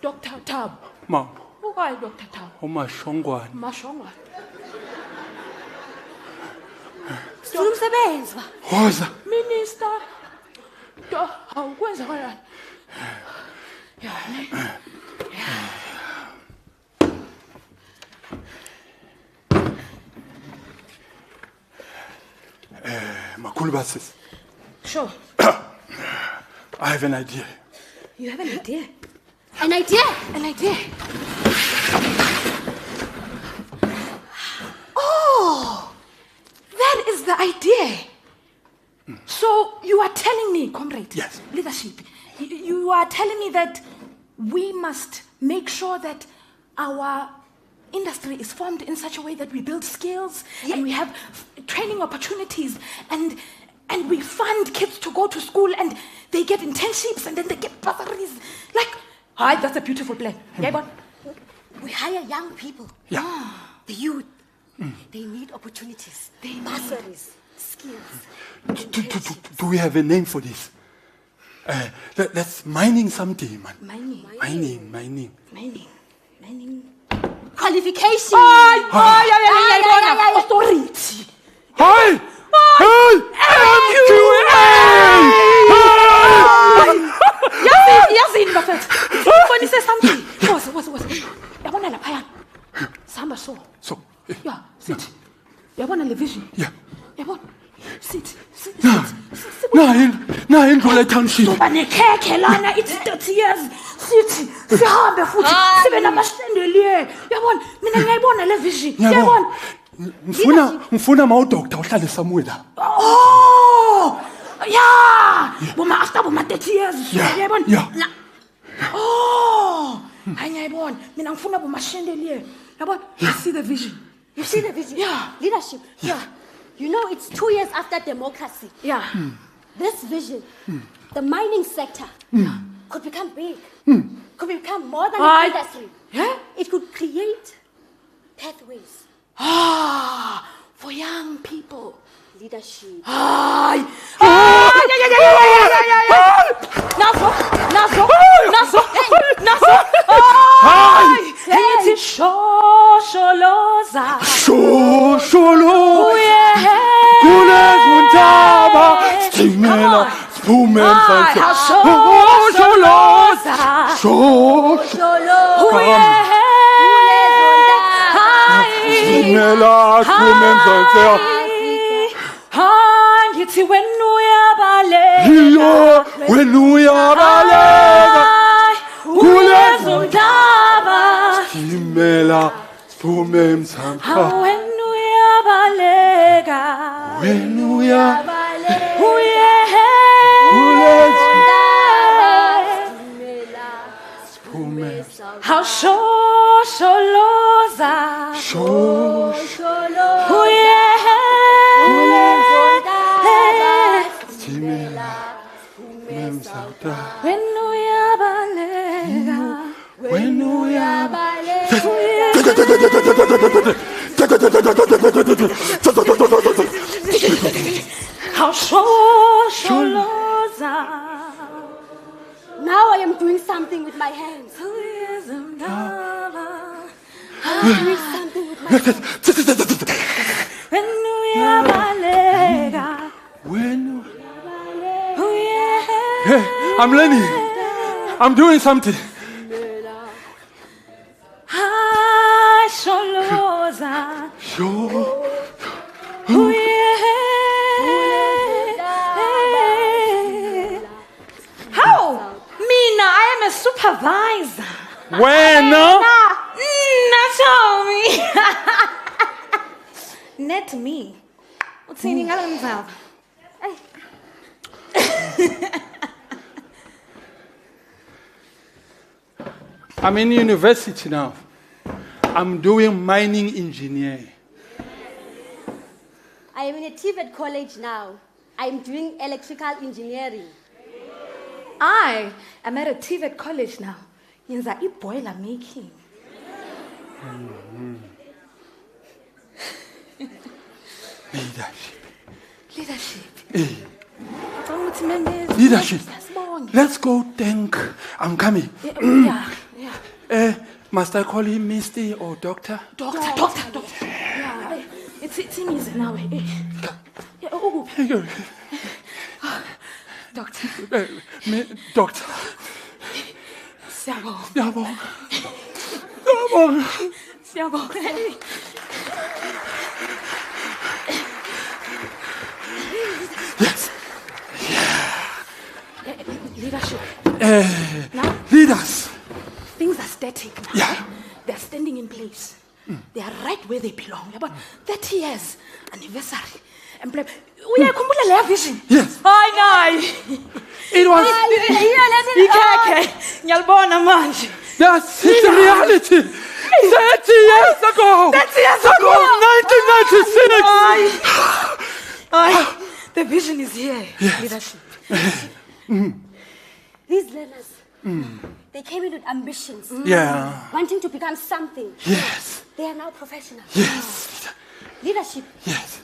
Dr. Tab. Mama. Ukayi Dr. Tab. Umashongwane. Mashongwane. Funa umsebenzi ba. Hoza. Minister. Awukwenza kanjani? Makhulu basis. Sure. I have an idea. You have an idea? An idea? Oh, that is the idea. So you are telling me, comrade, yes, leadership, you are telling me that we must make sure that our industry is formed in such a way that we build skills and we have training opportunities and we fund kids to go to school and they get internships and then they get bursaries. Hi, that's a beautiful plan. We hire young people. Yeah. The youth. They need opportunities. They need bursaries, skills. Do we have a name for this? That's mining something, man. Mining. Qualification. Authority. Hi! Yazini bafethu. Ngibonise something. What's? Yabona lapha. Samba so. Yeah, sit. Yabona le vision. Yeah. Yabona. Sit. Na indlula township. Soba nekhekhe lana it's 30 years. Sithi sihambe futhi sibe namashendeliye. Yabona mina ngiyayibona le vision. Yabona. Ngifuna mawudoctor uhlale somewhere. Oh! Yeah! Boma after 30 years. Yabona? Yeah. Oh! Ngiyayibona. Mina ngifuna bomashendeliye. Yabona? You see the vision. You see the vision? Yeah. Leadership. Yeah. You know, it's 2 years after democracy. Yeah. This vision, the mining sector, could become big. Could become more than an industry. Yeah? It could create pathways. For young people. Leadership. Yeah. Naso. Shosholoza. Kulezuntaba. Stimela. Spumen sanse. Shosholoza. Stimela. Spumen sanse. Ngithi wena uyabaleka. Iyo wena uyabaleka. Kulezuntaba. Stimela. Spumen sanse. Wena uyabaleka. Wena uyabaleka. How shosholoza. How shosholoza. Now I am doing something with my hands. I'm doing something with my hands. Hey, I'm learning. I'm doing something. How? Mina, I am a supervisor. Wena. Nachomi. Net me. Uthini ngalo mzaba? I'm in university now. I'm doing mining engineering. I am in a TVET college now. I'm doing electrical engineering. I am at a TVET college now. Yenza boiler making. Leadership. Leadership. Let's go thank. I'm coming. Yeah. Must I call him Misty or Doctor? Doctor. Yeah. It's easy now. Doctor. Doctor. Siyabonga. Yes. Leadership. Now? Leaders. Things are static now. Yeah. They're standing in place. They are right where they belong. About 30 years anniversary. Uyakhumbula leya vision? Yes. Hayi. It was. Ngiyalibona manje. That's the reality. 30 years ago. 30 years ago. 1996. The vision is here. Yes. Leadership. These learners, they came in with ambitions. Yeah. Wanting to become something. Yes. They are now professionals. Yes. Leadership. Yes.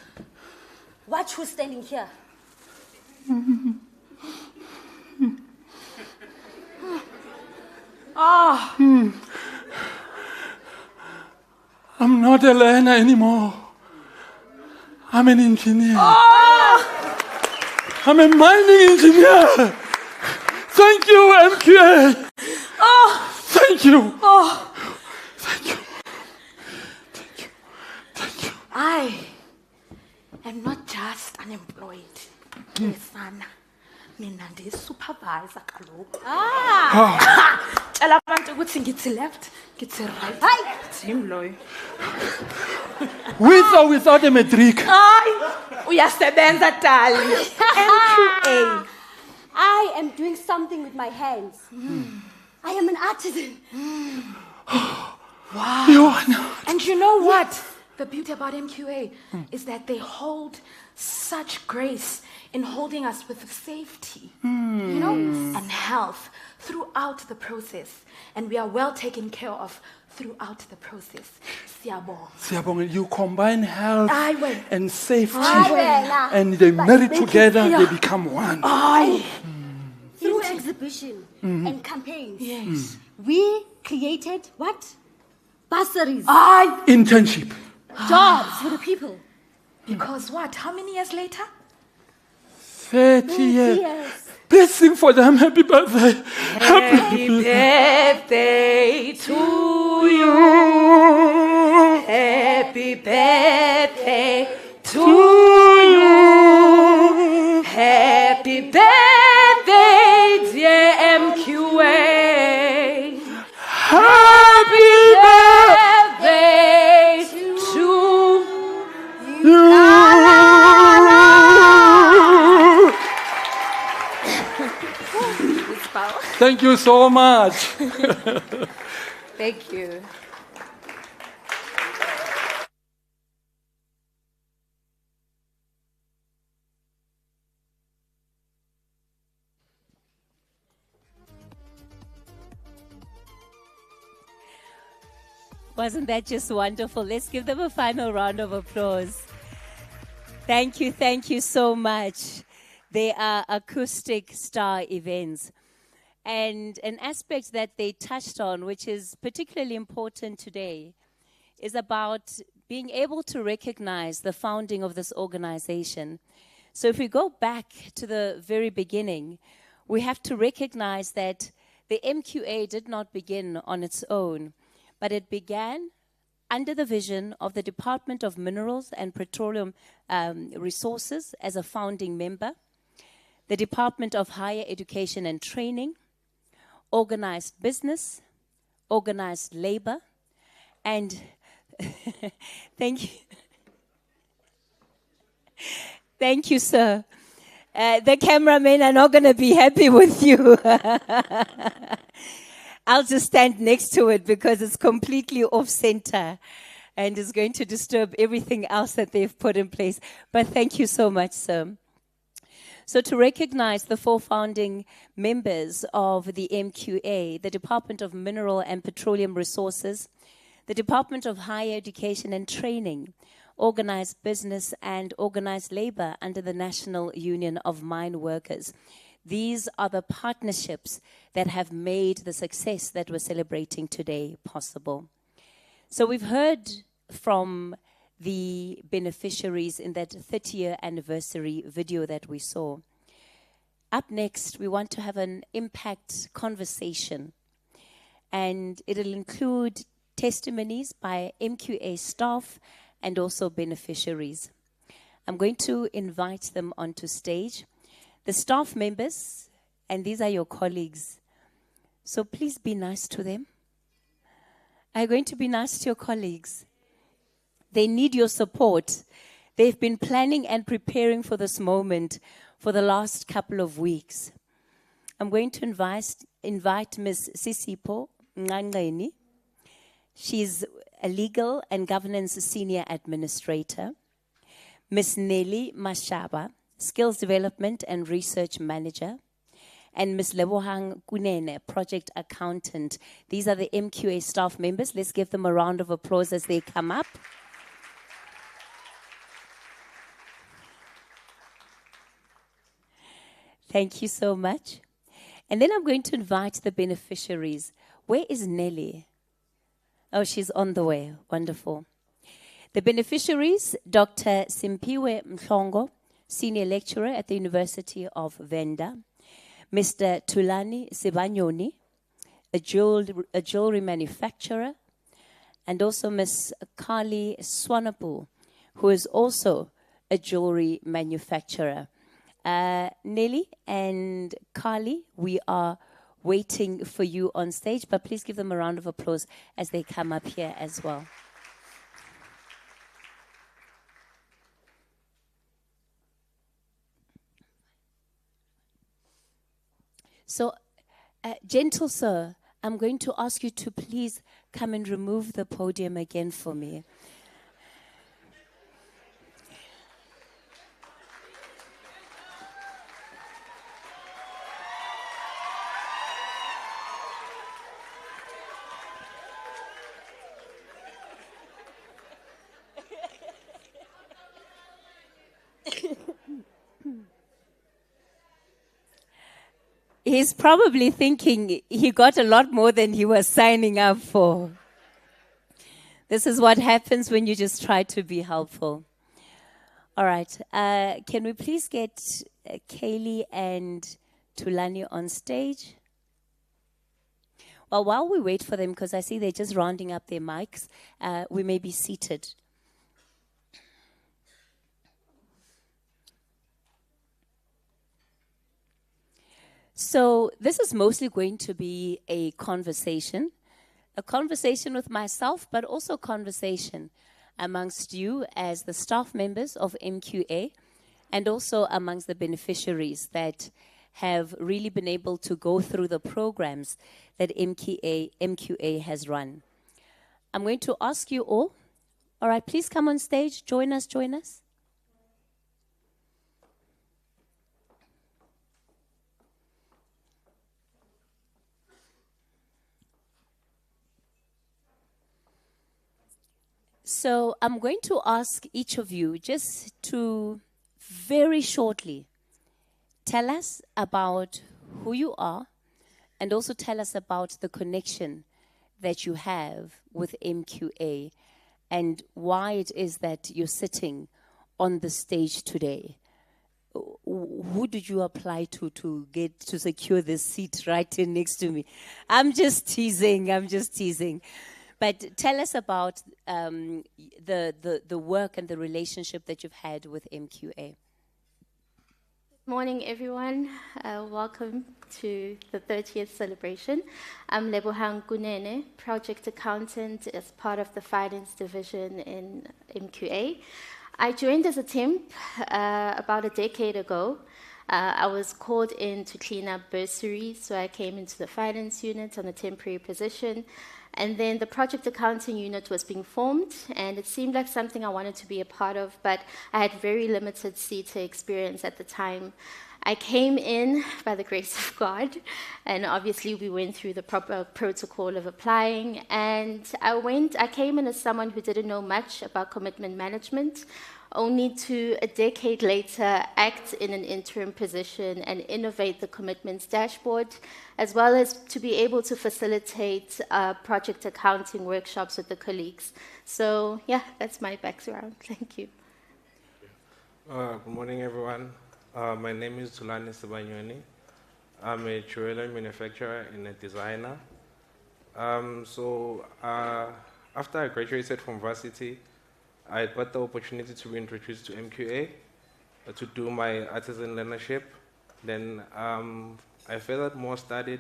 Watch who's standing here. I'm not a learner anymore. I'm an engineer. I'm a mining engineer. Thank you, MQA. Thank you. Thank you. I am not just unemployed. Sana. Mina supervisor kaloku. Tshela abantu ukuthi ngithi left, ngithi right. Hayi. Team loyo. With or without a matric? Uyasebenza dali. MQA. I am doing something with my hands. I am an artisan. Wow. You are not. And you know what? The beauty about MQA is that they hold such grace in holding us with safety, and health throughout the process. And we are well taken care of throughout the process. Siyabonga, you combine health and safety, Aye. and they marry together, they become one. Through exhibition and campaigns, we created what? Bursaries. Internship. Jobs for the people. Because what? How many years later? 30 years. Please sing for them. Happy birthday. Happy birthday to you. Happy birthday to you. Happy birthday, dear MQA. Happy birthday to you. Thank you so much. Thank you. Wasn't that just wonderful? Let's give them a final round of applause. Thank you so much. They are acoustic star events. And an aspect that they touched on, which is particularly important today, is about being able to recognize the founding of this organization. So if we go back to the very beginning, we have to recognize that the MQA did not begin on its own, but it began under the vision of the Department of Minerals and Petroleum Resources as a founding member, the Department of Higher Education and Training, Organized Business, organized labor, and thank you. Thank you, sir. The cameramen are not going to be happy with you. I'll just stand next to it because it's completely off-center and is going to disturb everything else that they've put in place. But thank you so much, sir. So to recognize the 4 founding members of the MQA, the Department of Mineral and Petroleum Resources, the Department of Higher Education and Training, Organized Business and Organized Labor under the National Union of Mine Workers. These are the partnerships that have made the success that we're celebrating today possible. So we've heard from the beneficiaries in that 30-year anniversary video that we saw. Up next, we want to have an impact conversation, and it'll include testimonies by MQA staff and also beneficiaries. I'm going to invite them onto stage. The staff members, and these are your colleagues, so please be nice to them. Are you going to be nice to your colleagues? They need your support. They've been planning and preparing for this moment for the last couple of weeks. I'm going to invite Ms. Sisipo Ngangeni. She's a legal and governance senior administrator. Ms. Nelly Mashaba, skills development and research manager. And Ms. Lebohang Kunene, project accountant. These are the MQA staff members. Let's give them a round of applause as they come up. Thank you so much. And then I'm going to invite the beneficiaries. Where is Nelly? Oh, she's on the way. Wonderful. The beneficiaries, Dr. Simpiwe Mhlongo, senior lecturer at the University of Venda. Mr. Tulani Sibanyoni, a jewelry manufacturer. And also Ms. Kali Swanapu, who is also a jewelry manufacturer. Nelly and Kali, we are waiting for you on stage, but please give them a round of applause as they come up here as well. So, gentle sir, I'm going to ask you to please come and remove the podium again for me. He's probably thinking he got a lot more than he was signing up for. This is what happens when you just try to be helpful. All right. Can we please get Kaylee and Tulani on stage? Well, while we wait for them, because I see they're just rounding up their mics, we may be seated. So this is mostly going to be a conversation with myself, but also a conversation amongst you as the staff members of MQA and also amongst the beneficiaries that have really been able to go through the programs that MQA has run. I'm going to ask you all right, please come on stage, join us. So I'm going to ask each of you just to very shortly tell us about who you are and also tell us about the connection that you have with MQA and why it is that you're sitting on the stage today. Who did you apply to get to secure this seat right in next to me? I'm just teasing. But tell us about the work and the relationship that you've had with MQA. Morning, everyone. Welcome to the 30th celebration. I'm Lebohang Kunene, project accountant as part of the finance division in MQA. I joined as a temp about a decade ago. I was called in to clean up bursaries, so I came into the finance unit on a temporary position. And then the project accounting unit was being formed, and it seemed like something I wanted to be a part of, but I had very limited CETA experience at the time. I came in by the grace of God, and obviously we went through the proper protocol of applying, and I came in as someone who didn't know much about commitment management, only to a decade later act in an interim position and innovate the commitments dashboard, as well as to be able to facilitate project accounting workshops with the colleagues. So yeah, that's my background. Thank you. Good morning, everyone. My name is Zulani Sibanyoni. I'm a jewelry manufacturer and a designer. After I graduated from varsity, I got the opportunity to be introduced to MQA to do my artisan learnership. Then I further more studied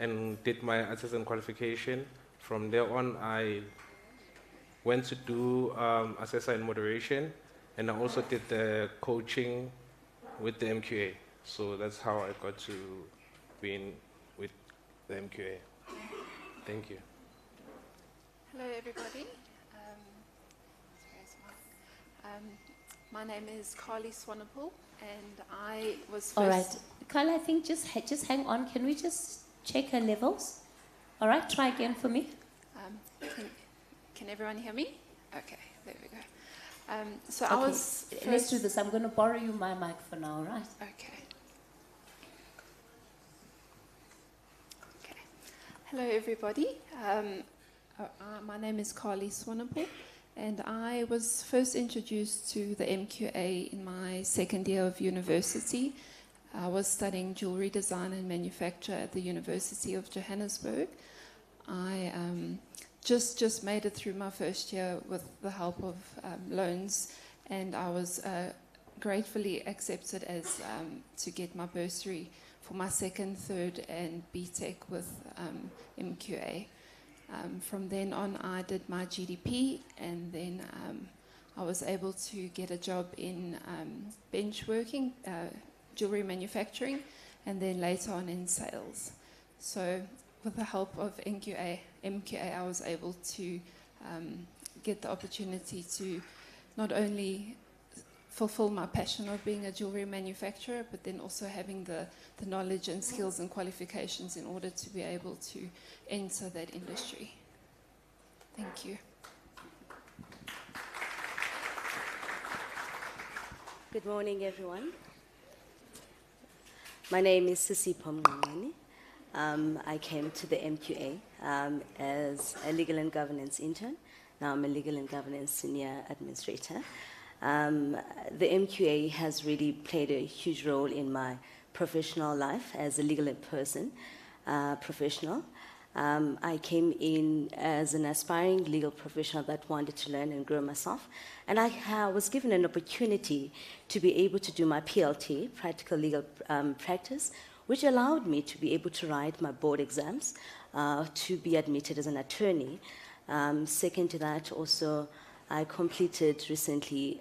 and did my artisan qualification. From there on, I went to do assessor in moderation, and I also did the coaching with the MQA. So that's how I got to be in with the MQA. Thank you. Hello, everybody. My name is Carly Swanepoel, and I was first... All right. Carla, I think just hang on. Can we just check her levels? All right, try again for me. Can everyone hear me? Okay, there we go. So Okay, I was first... let's do this. I'm going to borrow you my mic for now, all right? Okay. Hello, everybody. My name is Carly Swanepoel, and I was first introduced to the MQA in my second year of university. I was studying jewelry design and manufacture at the University of Johannesburg. I just made it through my first year with the help of loans, and I was gratefully accepted as to get my bursary for my second, third, and BTech with MQA. From then on, I did my GDP, and then I was able to get a job in bench working, jewelry manufacturing, and then later on in sales. So with the help of MQA, I was able to get the opportunity to not only fulfill my passion of being a jewelry manufacturer, but then also having the knowledge and skills and qualifications in order to be able to enter that industry. Thank you. Good morning, everyone. My name is Sisi Pomngani. I came to the MQA as a legal and governance intern. Now I'm a legal and governance senior administrator. The MQA has really played a huge role in my professional life as a legal person, professional. I came in as an aspiring legal professional that wanted to learn and grow myself, and I was given an opportunity to be able to do my PLT, practical legal practice, which allowed me to be able to write my board exams, to be admitted as an attorney. Second to that, also, I completed recently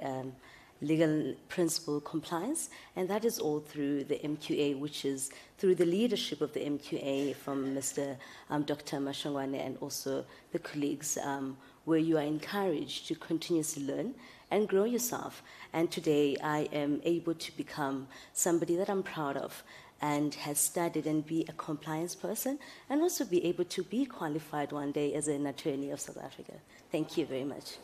legal principle compliance, and that is all through the MQA, which is through the leadership of the MQA from Mr. Dr. Mashangwane and also the colleagues, where you are encouraged to continuously learn and grow yourself. And today I am able to become somebody that I'm proud of and has studied and be a compliance person, and also be able to be qualified one day as an attorney of South Africa. Thank you very much.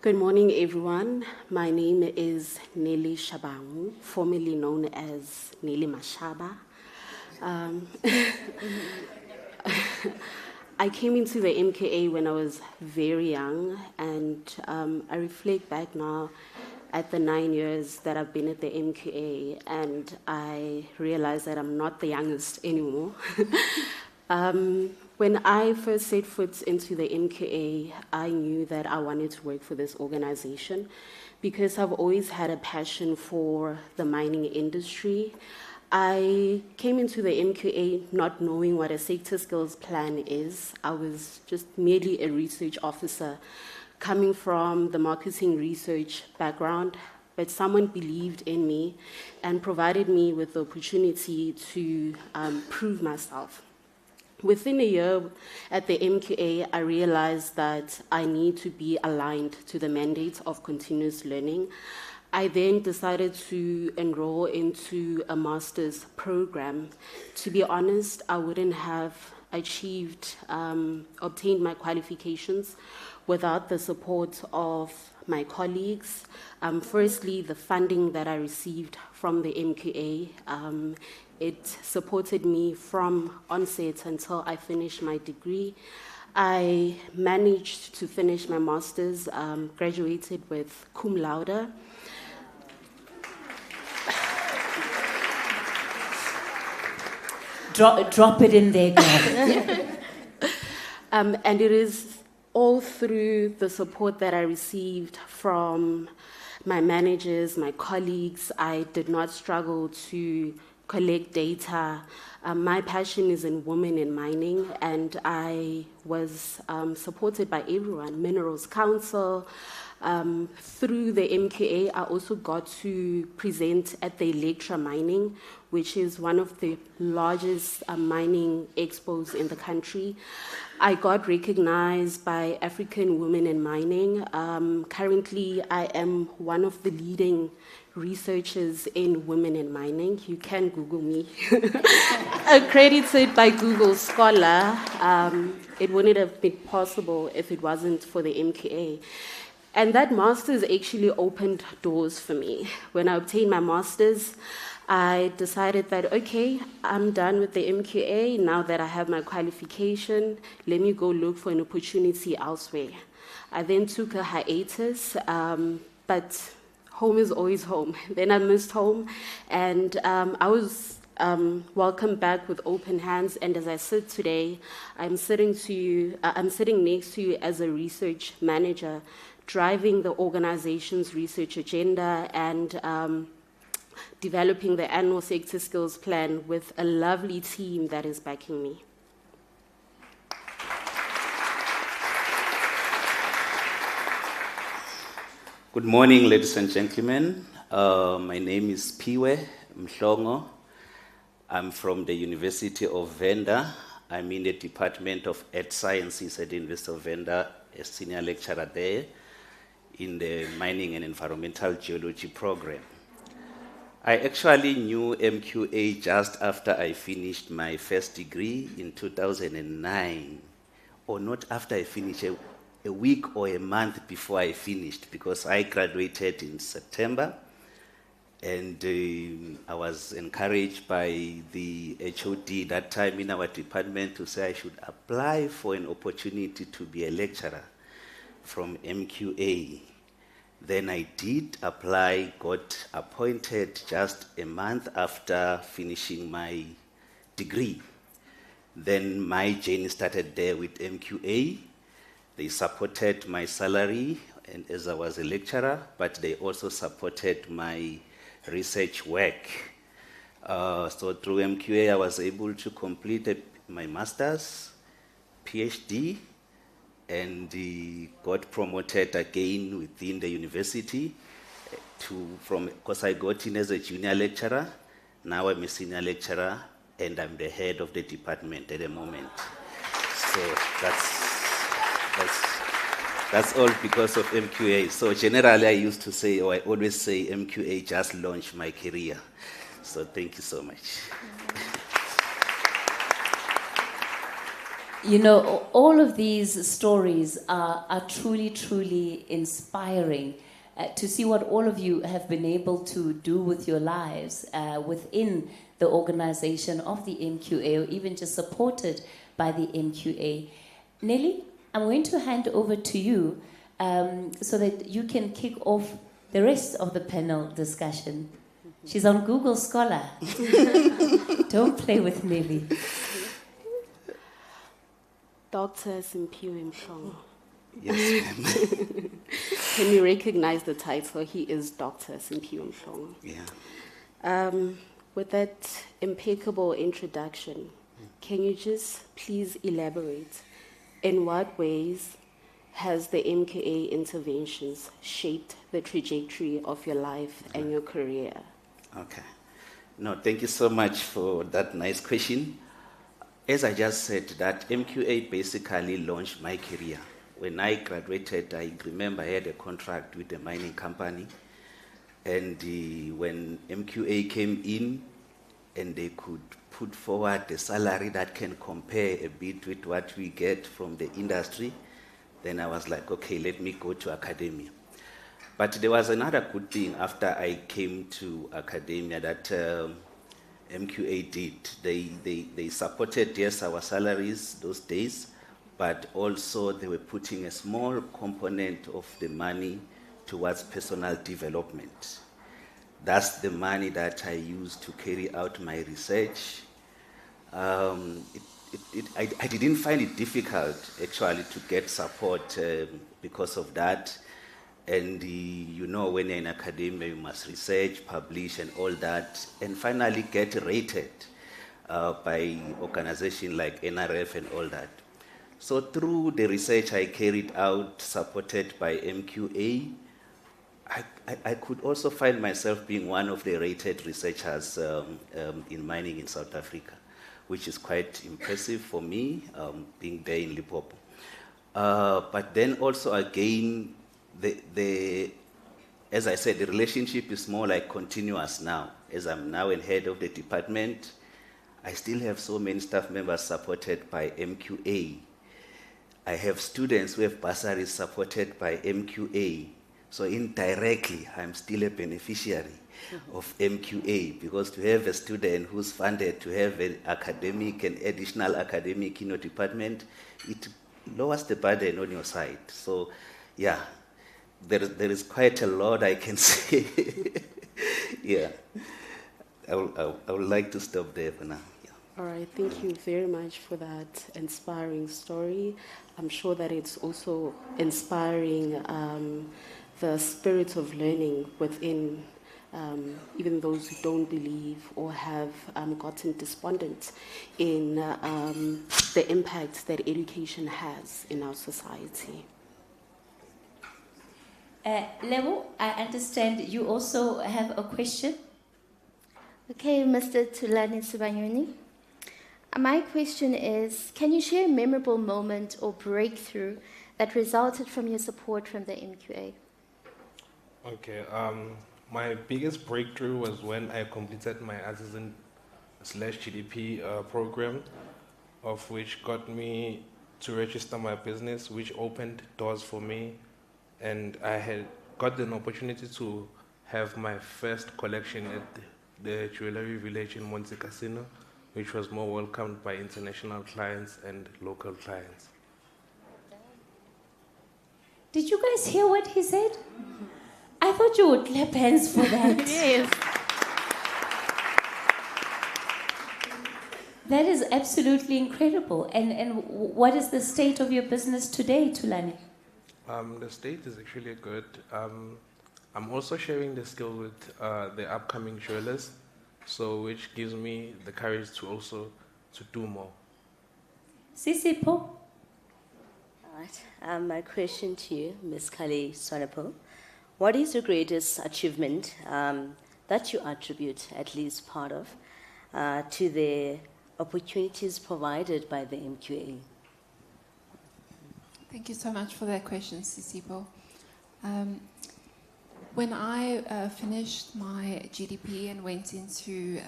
Good morning, everyone. My name is Nelly Shabangu, formerly known as Nelly Mashaba. I came into the MKA when I was very young, and I reflect back now at the 9 years that I've been at the MQA, and I realize that I'm not the youngest anymore. When I first set foot into the MQA, I knew that I wanted to work for this organization because I've always had a passion for the mining industry. I came into the MQA not knowing what a sector skills plan is. I was just merely a research officer coming from the marketing research background, but someone believed in me and provided me with the opportunity to prove myself. Within a year at the MQA, I realized that I need to be aligned to the mandate of continuous learning. I then decided to enroll into a master's program. To be honest, I wouldn't have obtained my qualifications without the support of my colleagues. Firstly, the funding that I received from the MQA, it supported me from onset until I finished my degree. I managed to finish my master's, graduated with cum laude. Drop it in there, girl. And it is all through the support that I received from my managers, my colleagues. I did not struggle to collect data. My passion is in women in mining, and I was supported by everyone, Minerals Council. Through the MQA, I also got to present at the Electra Mining, which is one of the largest mining expos in the country. I got recognized by African Women in Mining. Currently, I am one of the leading researchers in women in mining. You can Google me. Accredited by Google Scholar. It wouldn't have been possible if it wasn't for the MQA. And that master's actually opened doors for me. When I obtained my master's, I decided that, okay, I'm done with the MQA. Now that I have my qualification, let me go look for an opportunity elsewhere. I then took a hiatus, but home is always home. Then I missed home, and I was welcomed back with open hands. And as I sit today, I'm sitting next to you as a research manager, driving the organization's research agenda and developing the annual sector skills plan with a lovely team that is backing me. Good morning, ladies and gentlemen. My name is Piwe Mhlongo. I'm from the University of Venda. I'm in the Department of Earth Sciences at the University of Venda, a senior lecturer there in the Mining and Environmental Geology program. I actually knew MQA just after I finished my first degree in 2009, or not after I finished, a week or a month before I finished, because I graduated in September, and I was encouraged by the HOD that time in our department to say I should apply for an opportunity to be a lecturer from MQA. Then I did apply, got appointed just a month after finishing my degree. Then my journey started there with MQA. They supported my salary and as I was a lecturer, but they also supported my research work. So through MQA, I was able to complete my master's, PhD, and got promoted again within the university because I got in as a junior lecturer. Now I'm a senior lecturer and I'm the head of the department at the moment. So that's all because of MQA. So generally I used to say, or I always say, MQA just launched my career. So thank you so much. You know, all of these stories are truly, truly inspiring to see what all of you have been able to do with your lives within the organization of the MQA, or even just supported by the MQA. Nelly, I'm going to hand over to you so that you can kick off the rest of the panel discussion. She's on Google Scholar. Don't play with Nelly. Dr. Simpiwe Mhlongo. Yes, ma'am. Can you recognize the title? He is Dr. Simpiwe Mhlongo. Yeah. With that impeccable introduction, can you just please elaborate in what ways has the MQA interventions shaped the trajectory of your life and your career? Okay. No, thank you so much for that nice question. As I just said, that MQA basically launched my career. When I graduated, I remember I had a contract with a mining company. And when MQA came in and they could put forward a salary that can compare a bit with what we get from the industry, then I was like, okay, let me go to academia. But there was another good thing after I came to academia that MQA did. They supported, yes, our salaries those days, but also they were putting a small component of the money towards personal development. That's the money that I used to carry out my research. I didn't find it difficult, actually, to get support because of that. And you know, when you're in academia, you must research, publish, and all that, and finally get rated by organizations like NRF and all that. So through the research I carried out, supported by MQA, I could also find myself being one of the rated researchers in mining in South Africa, which is quite impressive for me, being there in Limpopo. But then also again, as I said, the relationship is more like continuous now. As I'm now in head of the department, I still have so many staff members supported by MQA. I have students who have bursaries supported by MQA. So indirectly, I'm still a beneficiary of MQA, because to have a student who's funded to have an academic and additional academic in your department, it lowers the burden on your side. So yeah, there is quite a lot I can say. Yeah, I would like to stop there for now. Yeah. All right, thank you very much for that inspiring story. I'm sure that it's also inspiring the spirit of learning within even those who don't believe or have gotten despondent in the impact that education has in our society. Lebo, I understand you also have a question. Okay, Mr. Tulani Subanyoni. My question is, can you share a memorable moment or breakthrough that resulted from your support from the MQA? Okay, my biggest breakthrough was when I completed my artisan/GDP program, of which got me to register my business, which opened doors for me, and I had got an opportunity to have my first collection at the Jewelry Village in Monte Cassino, which was more welcomed by international clients and local clients. Did you guys hear what he said? I thought you would clap hands for that. Yes. That is absolutely incredible. And what is the state of your business today, Tulani? The state is actually good. I'm also sharing the skill with the upcoming jewelers, so which gives me the courage to also to do more. Sisipo? All right. My question to you, Ms. Kali Swanepoel. What is your greatest achievement that you attribute, at least part of, to the opportunities provided by the MQA? Thank you so much for that question, Sisipo. When I finished my GDP and went into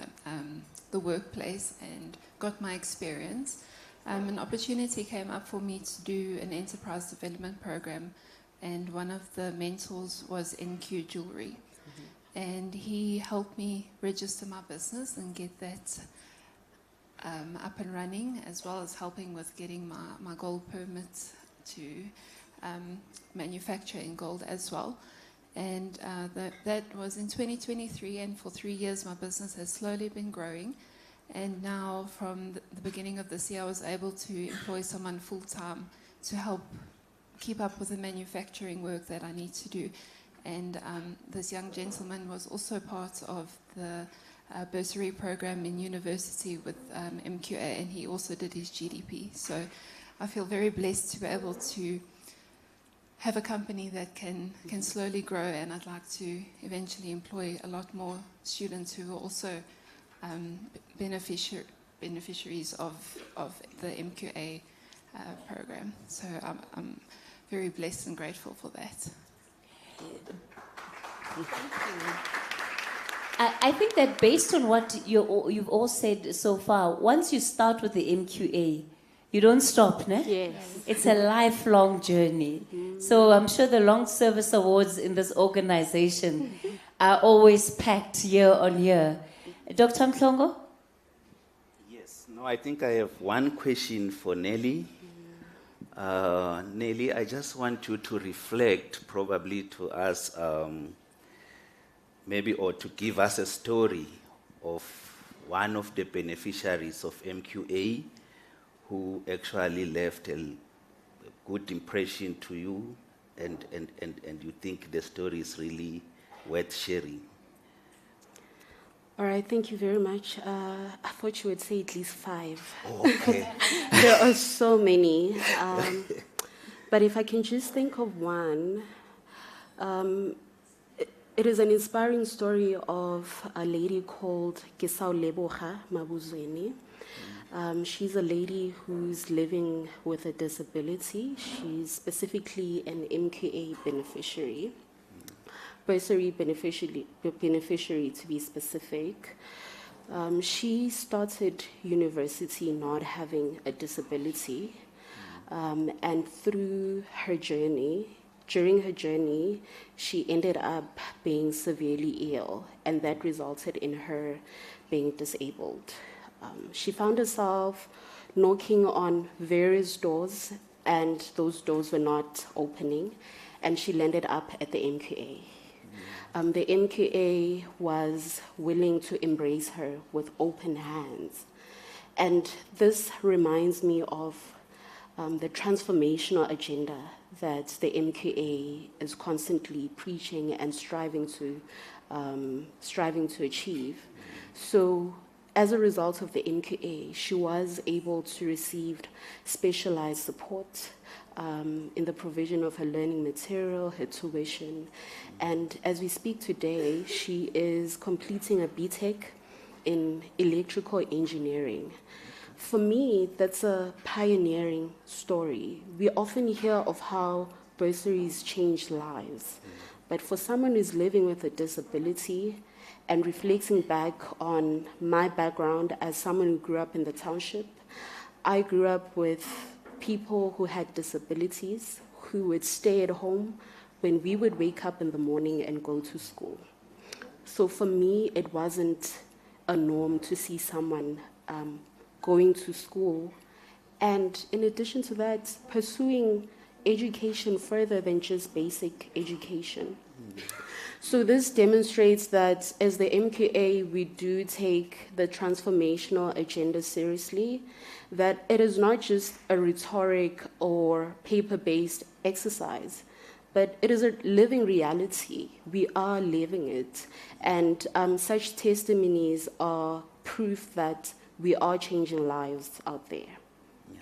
the workplace and got my experience, an opportunity came up for me to do an enterprise development program, and one of the mentors was NQ Jewelry. Mm-hmm. And he helped me register my business and get that up and running, as well as helping with getting my gold permit to manufacture in gold as well. And that was in 2023, and for 3 years my business has slowly been growing. And now, from the beginning of this year, I was able to employ someone full-time to help keep up with the manufacturing work that I need to do. And this young gentleman was also part of the bursary program in university with MQA, and he also did his GDP. So I feel very blessed to be able to have a company that can slowly grow, and I'd like to eventually employ a lot more students who are also beneficiaries of the MQA program. So I'm very blessed and grateful for that. Thank you. I think that based on what you've all said so far, once you start with the MQA, you don't stop, ne? Yes. It's a lifelong journey. So I'm sure the long service awards in this organization are always packed year on year. Dr. Mhlongo? Yes. No, I think I have one question for Nelly. Nelly, I just want you to reflect, probably to us, maybe, or to give us a story of one of the beneficiaries of MQA who actually left a good impression to you, and you think the story is really worth sharing. All right, thank you very much. I thought you would say at least 5. Okay. There are so many. But if I can just think of one, it is an inspiring story of a lady called Kesao Leboga Mabuzweni. She's a lady who's living with a disability. She's specifically an MQA beneficiary. Bursary beneficiary to be specific. She started university not having a disability, and through her journey, during her journey, she ended up being severely ill, and that resulted in her being disabled. She found herself knocking on various doors, and those doors were not opening, and she landed up at the MQA. The MQA was willing to embrace her with open hands. And this reminds me of the transformational agenda that the MQA is constantly preaching and striving to achieve. So as a result of the MQA, she was able to receive specialized support in the provision of her learning material, her tuition. And as we speak today, she is completing a BTech in electrical engineering. For me, that's a pioneering story. We often hear of how bursaries change lives. But for someone who's living with a disability and reflecting back on my background as someone who grew up in the township, I grew up with people who had disabilities who would stay at home when we would wake up in the morning and go to school. So for me, it wasn't a norm to see someone going to school, and in addition to that, pursuing education further than just basic education. So this demonstrates that as the MQA, we do take the transformational agenda seriously, that it is not just a rhetoric or paper-based exercise, but it is a living reality. We are living it. And such testimonies are proof that we are changing lives out there. Yeah,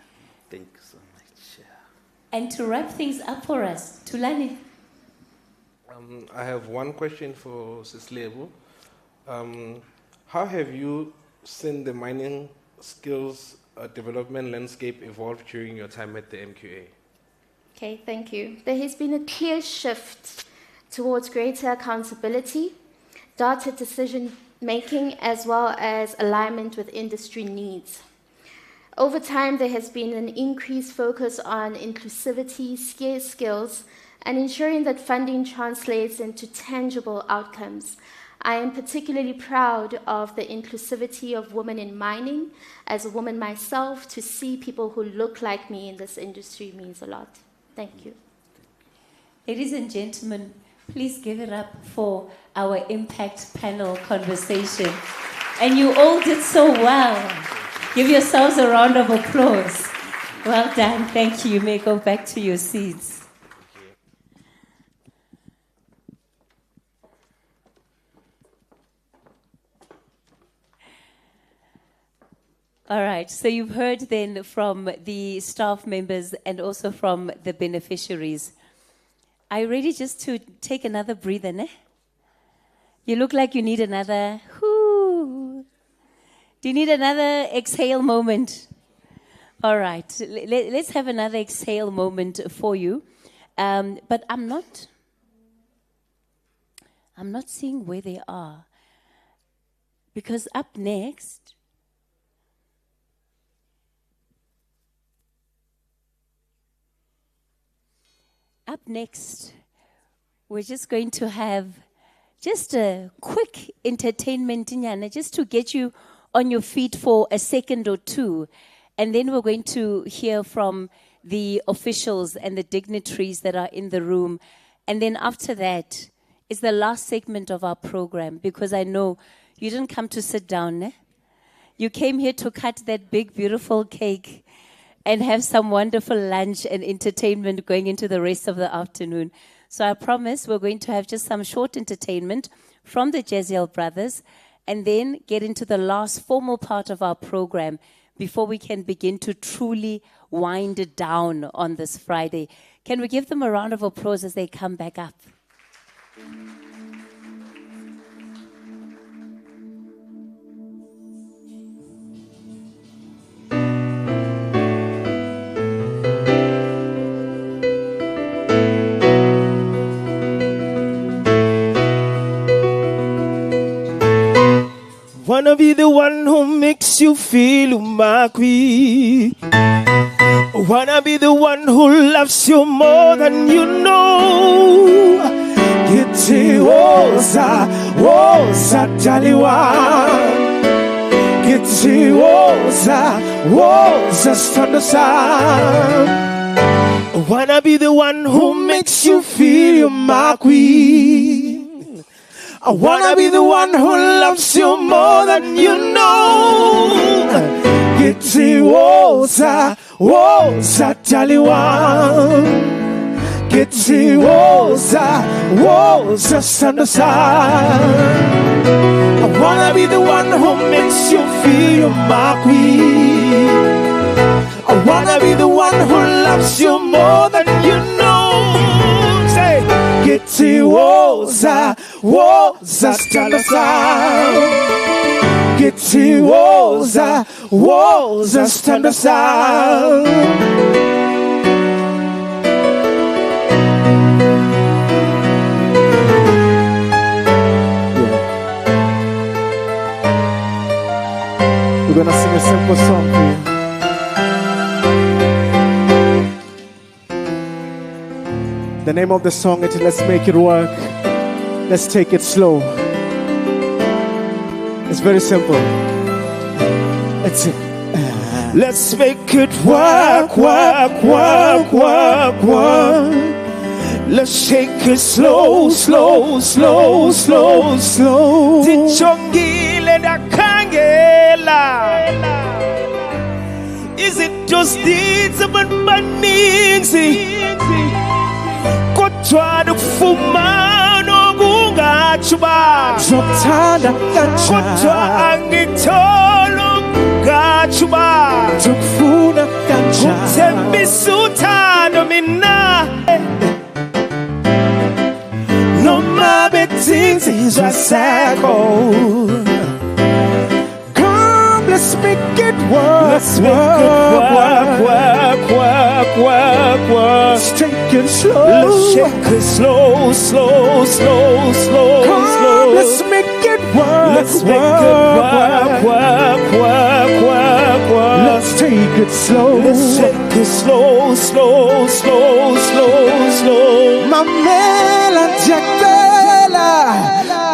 thank you so much. And to wrap things up for us, Tulani. I have one question for Sis Lebo. How have you seen the mining skills development landscape evolve during your time at the MQA? Okay, thank you. There has been a clear shift towards greater accountability, data decision making, as well as alignment with industry needs. Over time, there has been an increased focus on inclusivity, scarce skills, and ensuring that funding translates into tangible outcomes. I am particularly proud of the inclusivity of women in mining. As a woman myself, to see people who look like me in this industry means a lot. Thank you. Ladies and gentlemen, please give it up for our impact panel conversation. And you all did so well. Give yourselves a round of applause. Well done. Thank you. You may go back to your seats. All right. So you've heard then from the staff members and also from the beneficiaries. Are you ready just to take another breather, ne? You look like you need another whoo. Do you need another exhale moment? All right. Let's have another exhale moment for you. But I'm not seeing where they are. Because up next, we're just going to have just a quick entertainment, just to get you on your feet for a second or two. And then we're going to hear from the officials and the dignitaries that are in the room. And then after that is the last segment of our program, because I know you didn't come to sit down. Eh? You came here to cut that big, beautiful cake and have some wonderful lunch and entertainment going into the rest of the afternoon. So I promise we're going to have just some short entertainment from the Jeziel brothers and then get into the last formal part of our program before we can begin to truly wind it down on this Friday. Can we give them a round of applause as they come back up? Wanna be the one who makes you feel my queen. Wanna be the one who loves you more than you know. Giti woza, woza taliwa. Giti woza, woza stand aside. Wanna be the one who makes you feel my queen. I wanna be the one who loves you more than you know. Giti woza, woza taliwa. Giti woza, woza stand aside. I wanna be the one who makes you feel my queen. I wanna be the one who loves you more than you know. Say, Giti woza, woza stand aside. Giti woza, woza stand aside. We're gonna sing a simple song for you. The name of the song is Let's Make It Work. Let's take it slow. It's very simple. It's let's make it work, work, work, work, work. Let's take it slow, slow, slow, slow, slow. Tichongile da kangela. Is it just deeds of banningsi? Kotwa fumano gunga chuba. Zoptada kacha. Kotwa angitolo gachuba. Tukfuna kacha. Tembisuta domina. No mabe things is a circle. Come, let's make it work. Let's make it work, work, work, work, work. Let's take it slow. Let's take it slow, slow, slow, slow, come, slow. Let's make it work. Let's make it work, work, work, work, work. Let's take it slow. Let's take it slow, slow, slow, slow, slow. Mamela Jacquela,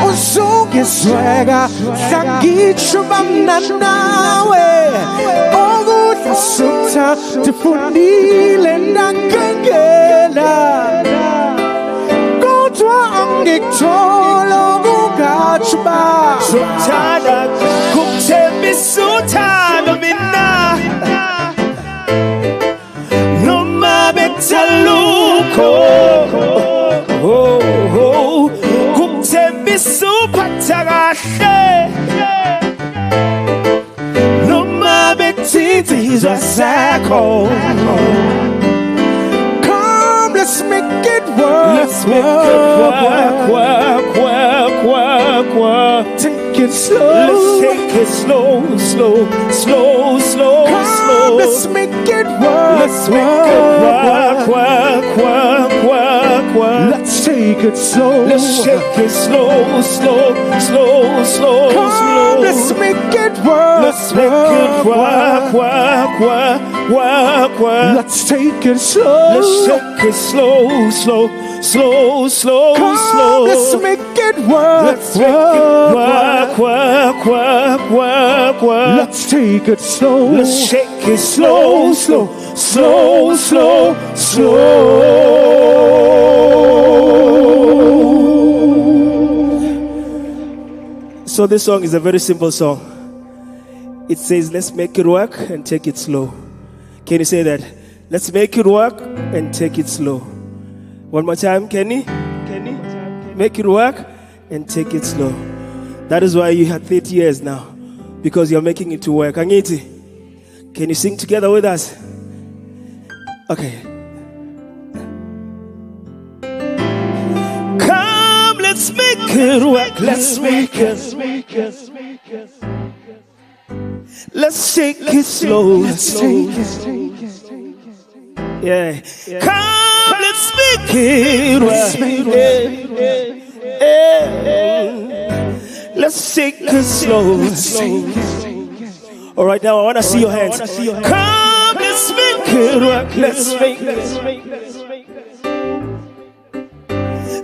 Usuke swagger, Sangichubam Nanawe, Ogu Suta, Tifunile Nakangela, Gotwa Angitolo Gachba, Sutada, besutha mina noma bethalukho kukuthembisa uphatha kahle noma bethinta izwa zakho. Come, let's make it work. Let's make it work. Take it slow. Let's take it slow. Come, let's make it work. Let's make it work. Let's take it slow. Let's take it slow. Come, let's make it work. Let's make it work. Let's take it slow. Let's take it slow. Come, let's make it work. Let's make it work. Let's take it slow. Let's shake it slow. So this song is a very simple song. It says, let's make it work and take it slow. Can you say that? Let's make it work and take it slow. One more time, Kenny. Make it work and take it slow. That is why you had 30 years now, because you're making it to work. Angiti, can you sing together with us? Okay. Come, let's make it work. Let's make it. Let's take it slow. Let's take it. Yeah. Come, let's make it work. Let's take it slow. All right, now I want to see your hands. Come, let's make it work. Let's make it.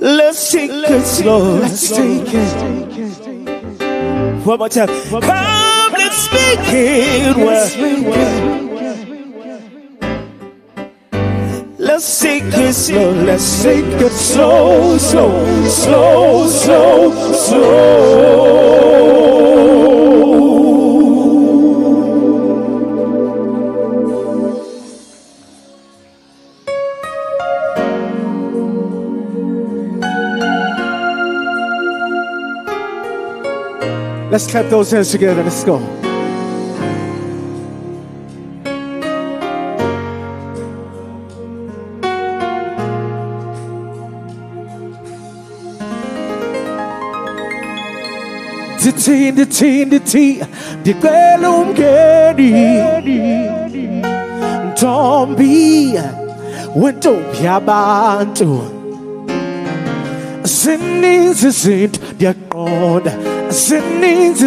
Let's take it slow. Let's take it. One more time. Come, let's make it work. Let's take it slow. Let's take it slow. Let's clap those hands together. Let's go. Ndithini ndicela umngeni ntombi wentombi yabantu zininzi izinto ndiyaqonda zininzi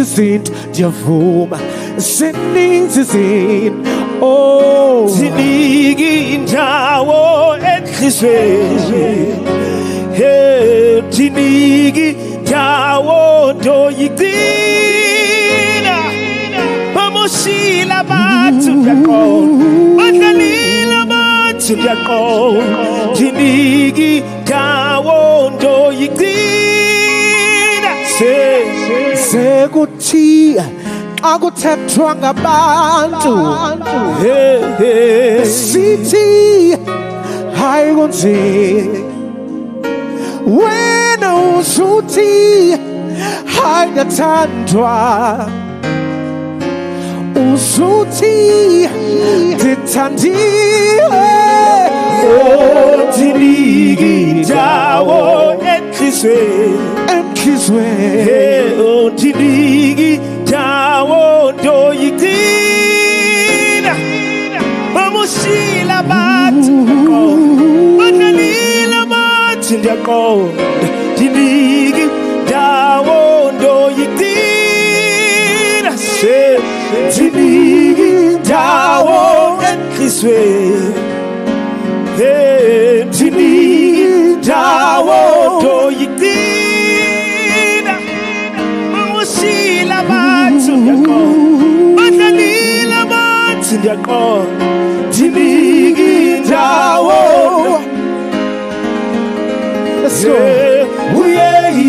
izinto ndiyavuma zininzi izinto oh ziniki indawo enhlizweni hey tinigi tawo doyigcina bamoshila bathu yako badlalila bathu yako tinigi tawo doyigcina sekuthi akuthethwa ngabantu sithi hayi kunzima wena usuthi hayathandwa usuthi ndithandiwe ndiniki indawo enhlizweni ndiniki indawo ndoyigcina bamoshila bathu badlalila bathu ndiyaqonda ndiniki indawo ndoyigcina ndiniki indawo enhlizweni ndiniki indawo ndoyigcina bamoshila bathu badlalila bathu ndiyaqonda ndiniki indawo. Let's go.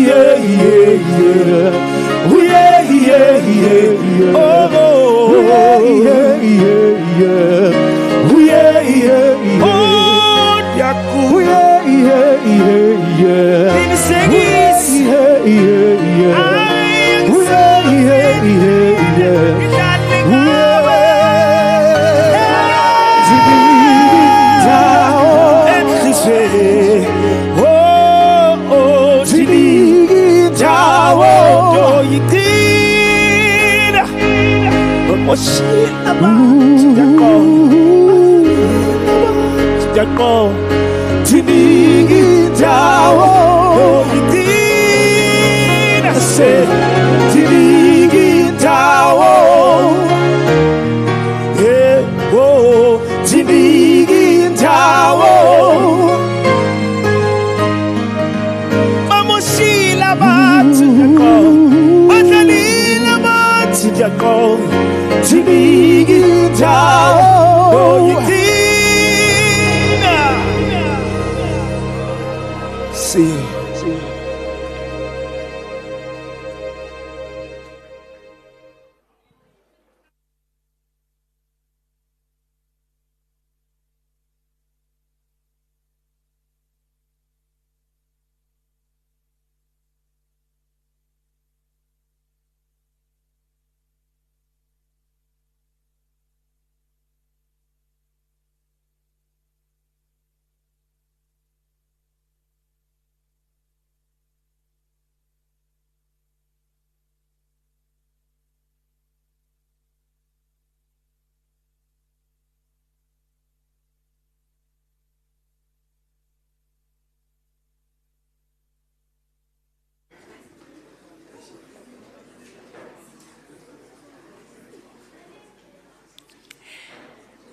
Yeah. yeah. Ooh, yeah, yeah, yeah. Oh, yeah, yeah, yeah. Ooh, yeah, yeah, yeah. Oh, Yaku. Ooh, yeah, yeah, yeah, yeah. In the segis. Yeah, yeah, yeah. Ooh, yeah, yeah, yeah, yeah. Ooh, yeah.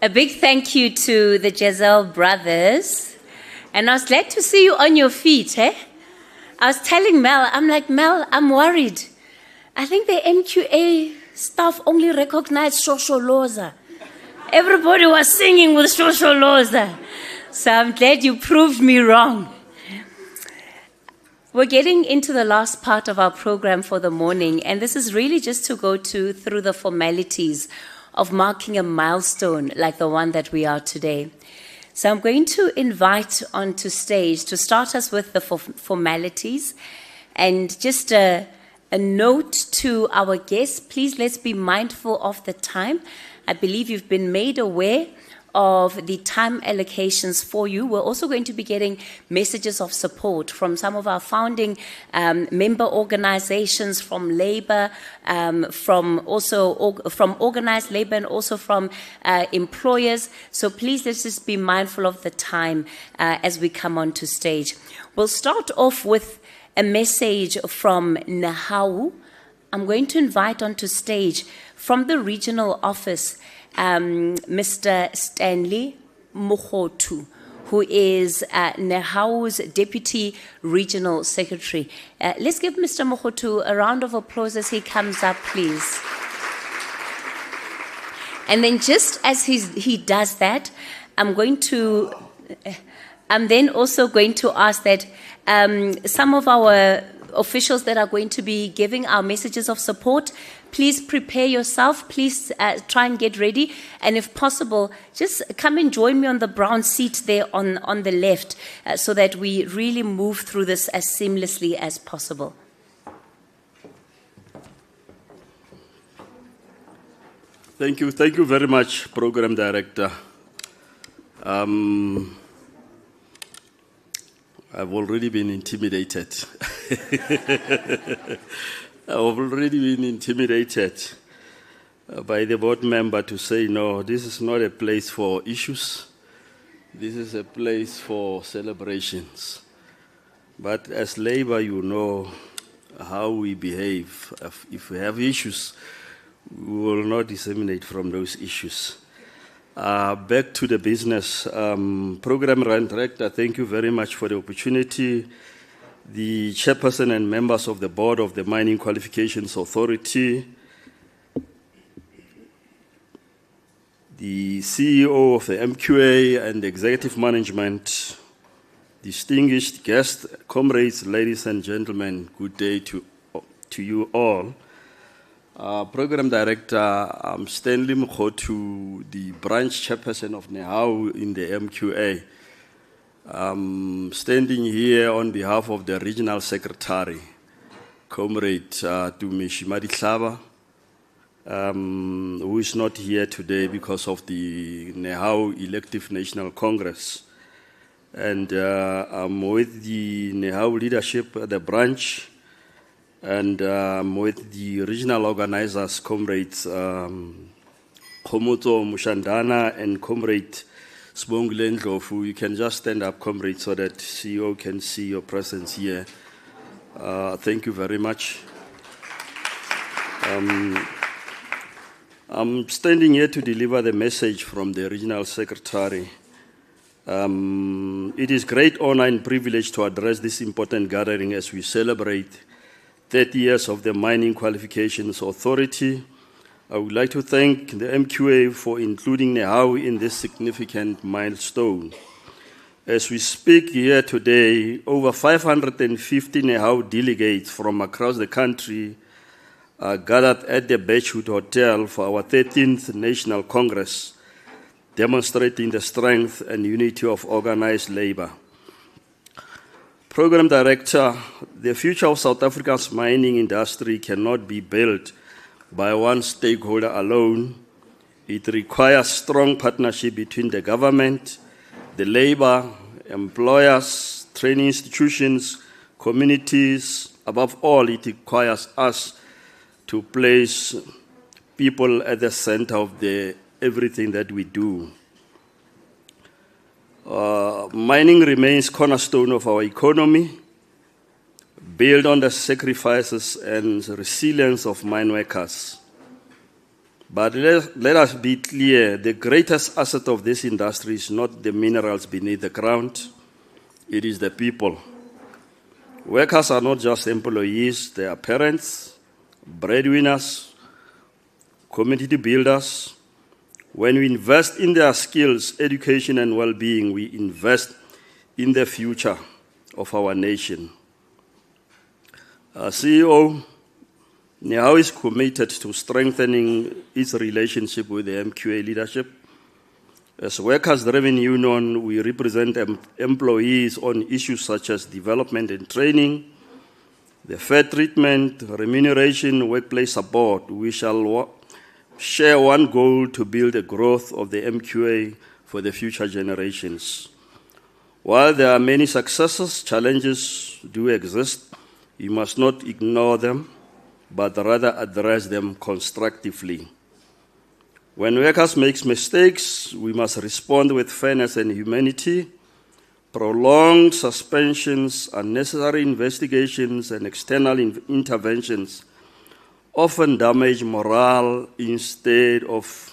A big thank you to the Giselle brothers. And I was glad to see you on your feet, eh? I was telling Mel, I'm like, Mel, I'm worried. I think the MQA staff only recognized Shosholoza. Everybody was singing with Shosholoza. So I'm glad you proved me wrong. We're getting into the last part of our program for the morning, and this is really just to go through the formalities of marking a milestone like the one that we are today. So I'm going to invite onto stage to start us with the formalities, and just a note to our guests, please let's be mindful of the time. I believe you've been made aware of the time allocations for you. We're also going to be getting messages of support from some of our founding member organizations, from labor, from organized labor, and also from employers. So please let's just be mindful of the time as we come onto stage. We'll start off with a message from Nahau. I'm going to invite onto stage from the regional office Mr. Stanley Mohotu, who is Nehau's Deputy Regional Secretary. Let's give Mr. Mohotu a round of applause as he comes up, please. And then just as he does that, I'm then also going to ask that some of our officials that are going to be giving our messages of support, please prepare yourself. Please try and get ready. And if possible, just come and join me on the brown seat there on the left so that we really move through this as seamlessly as possible. Thank you very much, Program Director. I've already been intimidated. I've already been intimidated by the board member to say, no, this is not a place for issues. This is a place for celebrations. But as labor, you know how we behave. If we have issues, we will not disseminate from those issues. Back to the business. Program Director, thank you very much for the opportunity. The chairperson and members of the board of the Mining Qualifications Authority, the CEO of the MQA and the executive management, distinguished guests, comrades, ladies and gentlemen, good day to you all. Program Director Stanley Mkhotu, the branch chairperson of NEHAU in the MQA. Standing here on behalf of the regional secretary, Comrade Tumishi Madihlaba, who is not here today because of the NEHAU Elective National Congress. And I'm with the NEHAU leadership at the branch, and with the regional organizers, Comrades Komoto Mushandana and Comrade Sbongile Ndlovu. You can just stand up, Comrade, so that CEO can see your presence here. Thank you very much. I'm standing here to deliver the message from the regional secretary. It is great honor and privilege to address this important gathering as we celebrate 30 years of the Mining Qualifications Authority. I would like to thank the MQA for including NEHAU in this significant milestone. As we speak here today, over 550 NEHAU delegates from across the country are gathered at the Birchwood Hotel for our 13th National Congress, demonstrating the strength and unity of organized labor. Program Director, the future of South Africa's mining industry cannot be built by one stakeholder alone. It requires strong partnership between the government, the labor, employers, training institutions, communities. Above all, it requires us to place people at the center of everything that we do. Mining remains cornerstone of our economy, built on the sacrifices and resilience of mine workers. But let us be clear, the greatest asset of this industry is not the minerals beneath the ground, it is the people. Workers are not just employees, they are parents, breadwinners, community builders. When we invest in their skills, education, and well-being, we invest in the future of our nation. CEO, NEHAU is committed to strengthening its relationship with the MQA leadership. As workers-driven union, we represent employees on issues such as development and training, the fair treatment, remuneration, workplace support. We shall share one goal to build the growth of the MQA for the future generations. While there are many successes, challenges do exist. You must not ignore them, but rather address them constructively. When workers make mistakes, we must respond with fairness and humanity. Prolonged suspensions, unnecessary investigations, and external interventions often damage morale instead of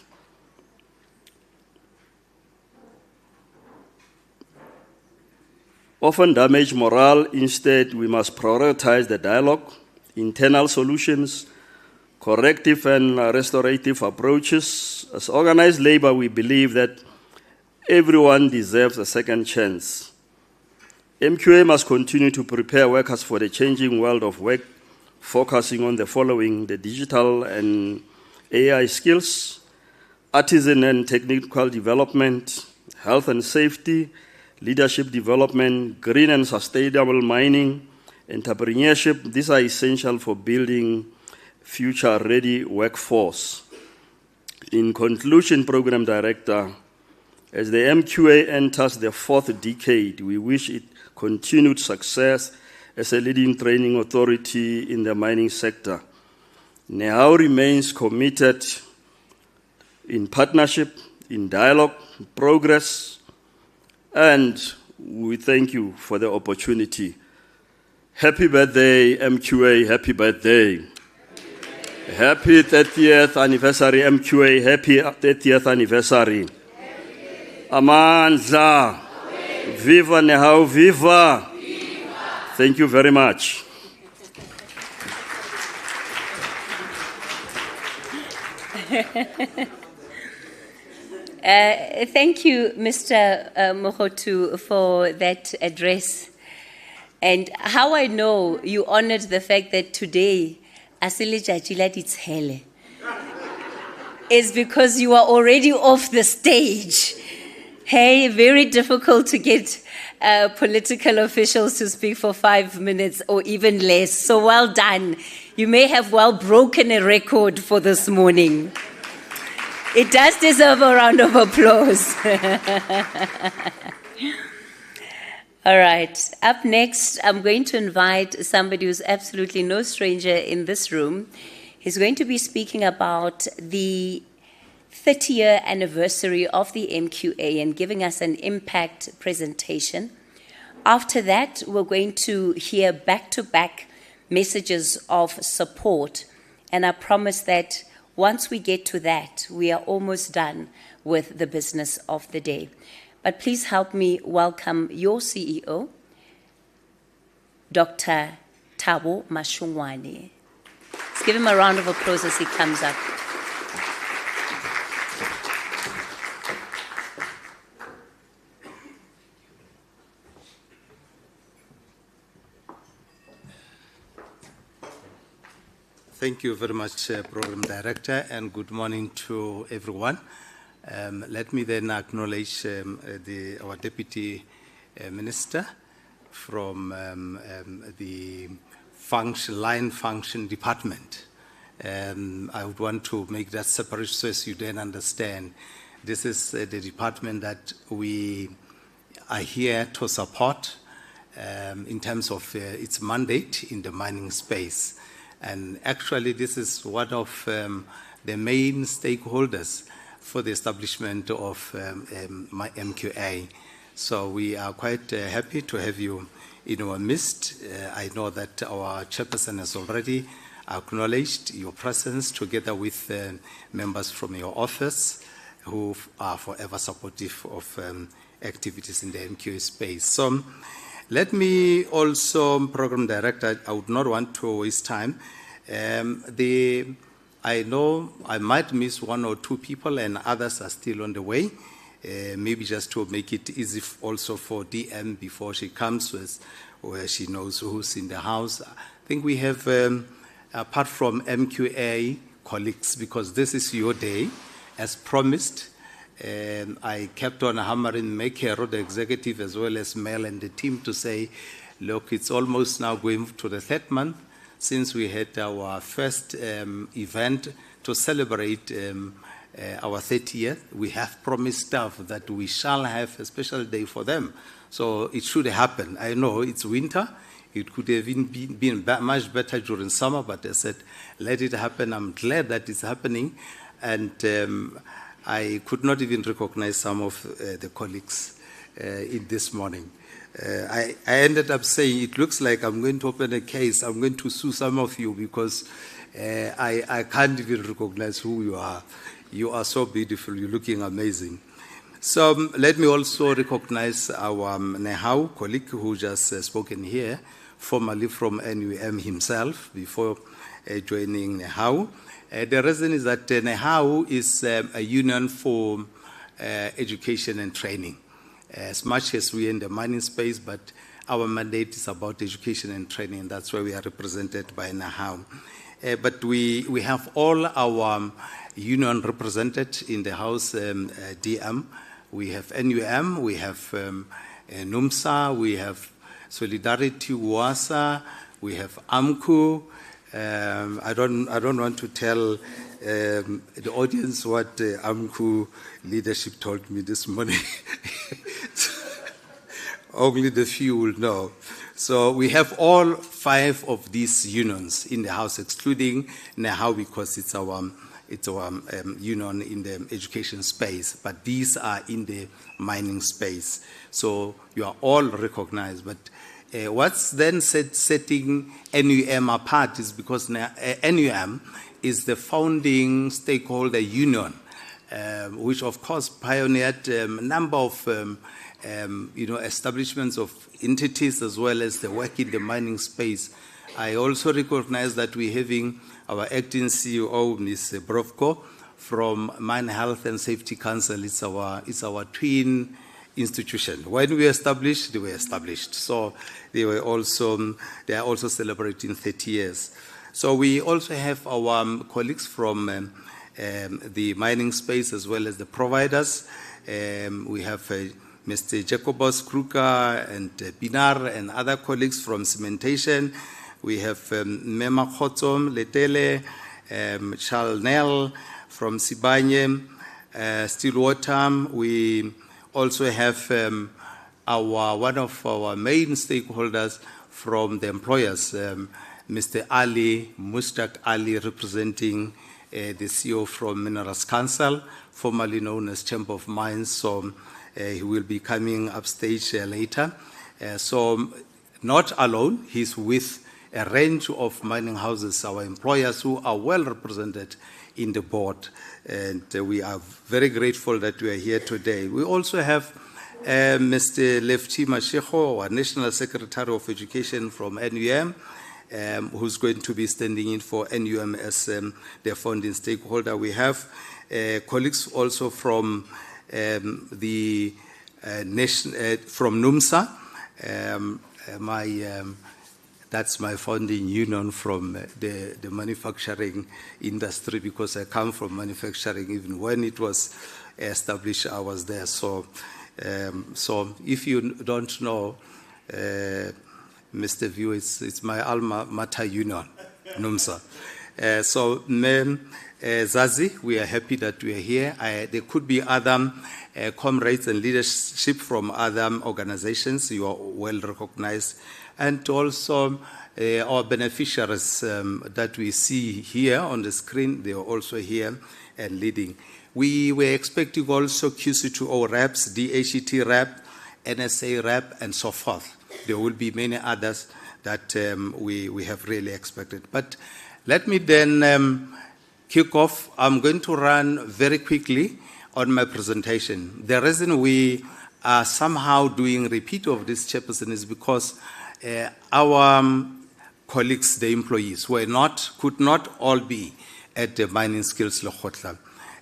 Instead, we must prioritize the dialogue, internal solutions, corrective and restorative approaches. As organized labor, we believe that everyone deserves a second chance. MQA must continue to prepare workers for the changing world of work, focusing on the following: the digital and AI skills, artisan and technical development, health and safety, leadership development, green and sustainable mining, entrepreneurship. These are essential for building future-ready workforce. In conclusion, Program Director, as the MQA enters the fourth decade, we wish it continued success as a leading training authority in the mining sector. NEHAU remains committed in partnership, in dialogue, progress, and we thank you for the opportunity. Happy birthday, MQA, happy birthday. Happy 30th anniversary, MQA, happy 30th anniversary. Amandla, viva NEHAU, viva. Thank you very much. Thank you, Mr. Mohotu, for that address. And how I know you honored the fact that today, Asile Jajilat it's hele, is because you are already off the stage. Hey, very difficult to get political officials to speak for 5 minutes or even less. So well done. You may have well broken a record for this morning. It does deserve a round of applause. All right. Up next, I'm going to invite somebody who's absolutely no stranger in this room. He's going to be speaking about the 30-year anniversary of the MQA and giving us an impact presentation. After that, we're going to hear back-to-back messages of support. And I promise that once we get to that, we are almost done with the business of the day. But please help me welcome your CEO, Dr. Thabo Mashungwane. Let's give him a round of applause as he comes up. Thank you very much, Program Director, and good morning to everyone. Let me then acknowledge our Deputy Minister from the line function department. I would want to make that separation so as you then understand. This is the department that we are here to support in terms of its mandate in the mining space. And actually, this is one of the main stakeholders for the establishment of my MQA. So we are quite happy to have you in our midst. I know that our chairperson has already acknowledged your presence together with members from your office who are forever supportive of activities in the MQA space. So let me also, Program Director, I would not want to waste time. I know I might miss one or two people and others are still on the way. Maybe just to make it easy also for DM before she comes, where she knows who's in the house. I think we have, apart from MQA colleagues, because this is your day, as promised, I kept on hammering Mekero, the executive, as well as Mel and the team, to say, look, it's almost now going to the third month since we had our first event to celebrate our 30th. We have promised staff that we shall have a special day for them. So it should happen. I know it's winter. It could have been much better during summer, but I said, let it happen. I'm glad that it's happening. And I could not even recognize some of the colleagues in this morning. I ended up saying, it looks like I'm going to open a case. I'm going to sue some of you because I can't even recognize who you are. You are so beautiful. You're looking amazing. So let me also recognize our Nehau colleague who just spoken here, formerly from NUM himself before joining Nehau. The reason is that Nehau is a union for education and training. As much as we are in the mining space, but our mandate is about education and training. That's why we are represented by Nehau. But we have all our union represented in the House DM. We have NUM, we have NUMSA, we have Solidarity WASA, we have AMCU. I don't want to tell the audience what AMCU leadership told me this morning. Only the few will know. So we have all 5 of these unions in the House, excluding Nehau because it's our union in the education space, but these are in the mining space. So you are all recognized. But what's then setting NUM apart is because NUM is the founding stakeholder union, which of course pioneered a number of establishments of entities as well as the work in the mining space. I also recognize that we're having our acting CEO, Ms. Brovko, from Mine Health and Safety Council. It's our twin institution. When we established, they were established. So they are also celebrating 30 years. So we also have our colleagues from the mining space as well as the providers. We have Mr. Jacobus Kruka and Pinar and other colleagues from cementation. We have Mema Khotom, Letele, Charles Nell from Sibanye, Stillwater. We also have one of our main stakeholders from the employers, Mr. Ali, Mushtaq Ali, representing the CEO from Minerals Council, formerly known as Chamber of Mines. So he will be coming upstage later. So not alone, he's with a range of mining houses, our employers who are well represented in the board. And we are very grateful that we are here today. We also have Mr. Lefty Mashiko, our National Secretary of Education from NUM, who's going to be standing in for NUM as their funding stakeholder. We have colleagues also from the nation, from NUMSA, that's my founding union from the manufacturing industry, because I come from manufacturing. Even when it was established, I was there. So if you don't know, Mr. View, it's my alma mater union, NUMSA. Zazi, we are happy that we are here. There could be other comrades and leadership from other organizations. You are well recognized. And also our beneficiaries that we see here on the screen, they are also here and leading. We were expecting also QC2O reps, DHET rep, NSA rep, and so forth. There will be many others that we have really expected. But let me then kick off. I'm going to run very quickly on my presentation. The reason we are somehow doing repeat of this, Chairperson, is because our colleagues, the employees, could not all be at the Mining Skills Lekgotla.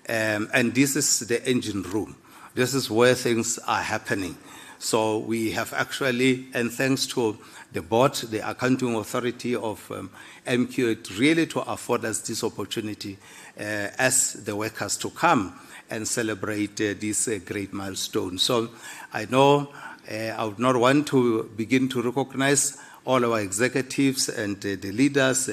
And this is the engine room. This is where things are happening. So we have actually, and thanks to the board, the accounting authority of MQA, really to afford us this opportunity as the workers to come and celebrate this great milestone. So I know I would not want to begin to recognize all our executives and the leaders,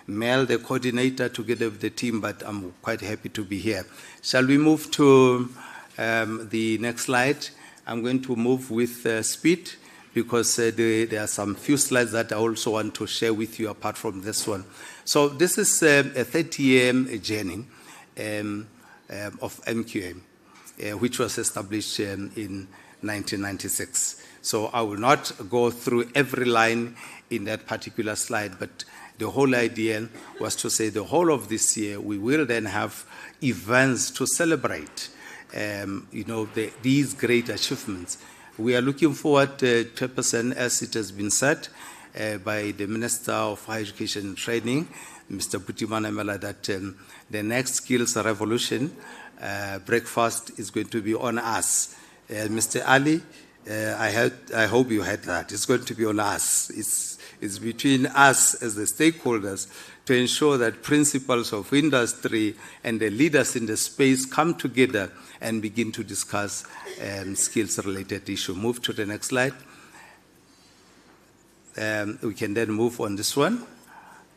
Mel, the coordinator, together with the team, but I'm quite happy to be here. Shall we move to the next slide? I'm going to move with speed because there are some few slides that I also want to share with you apart from this one. So this is a 30-year journey of MQA, which was established in 1996. So I will not go through every line in that particular slide, but the whole idea was to say the whole of this year we will then have events to celebrate these great achievements. We are looking forward, Chairperson, as it has been said by the Minister of Higher Education and Training, Mr. Putimana Mela, that the next skills revolution breakfast is going to be on us. Mr. Ali, I hope you heard that. It's going to be on us. It's between us as the stakeholders to ensure that principals of industry and the leaders in the space come together and begin to discuss skills-related issues. Move to the next slide. We can then move on this one.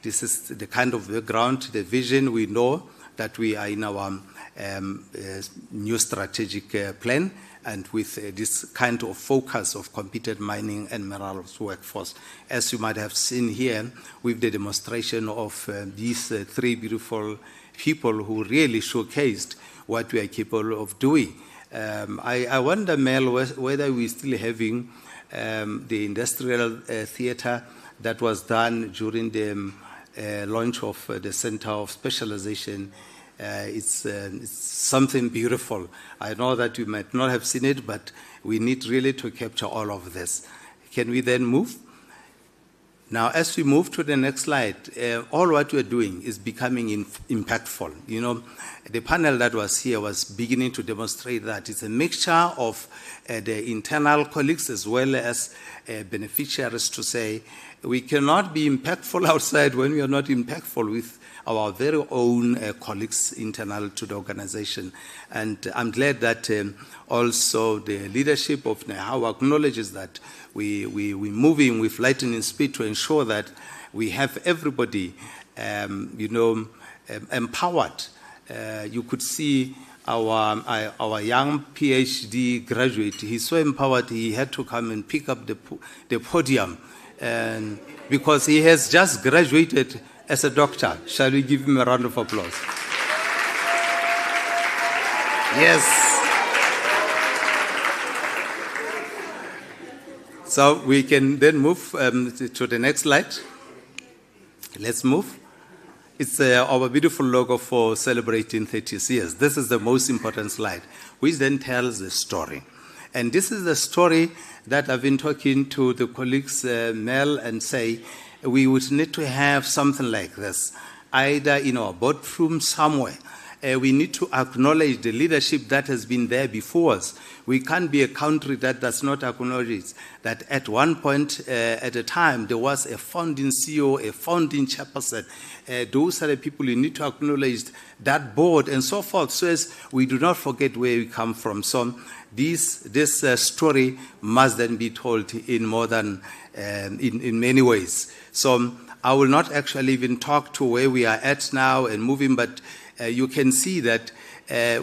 This is the kind of background, the vision. We know that we are in our new strategic plan, and with this kind of focus of competent mining and minerals workforce. As you might have seen here with the demonstration of these three beautiful people who really showcased what we are capable of doing. I wonder, Mel, whether we're still having the industrial theater that was done during the launch of the Center of Specialization. It's something beautiful. I know that you might not have seen it, but we need really to capture all of this. Can we then move? Now, as we move to the next slide, all what we're doing is becoming impactful. You know, the panel that was here was beginning to demonstrate that it's a mixture of the internal colleagues as well as beneficiaries to say, we cannot be impactful outside when we are not impactful with our very own colleagues internal to the organization. And I'm glad that also the leadership of NEHAW acknowledges that we're moving with lightning speed to ensure that we have everybody, empowered. You could see our young PhD graduate. He's so empowered, he had to come and pick up the podium, and because he has just graduated as a doctor. Shall we give him a round of applause? Yes. So we can then move to the next slide. Let's move. It's our beautiful logo for celebrating 30 years. This is the most important slide, which then tells the story. And this is the story that I've been talking to the colleagues, Mel, and say, we would need to have something like this, either in our boardroom somewhere. We need to acknowledge the leadership that has been there before us. We can't be a country that does not acknowledge that at one point at a time there was a founding CEO, a founding chairperson. Those are the people you need to acknowledge, that board and so forth, so as we do not forget where we come from. So this story must then be told in more than in many ways. So I will not actually even talk to where we are at now and moving, but you can see that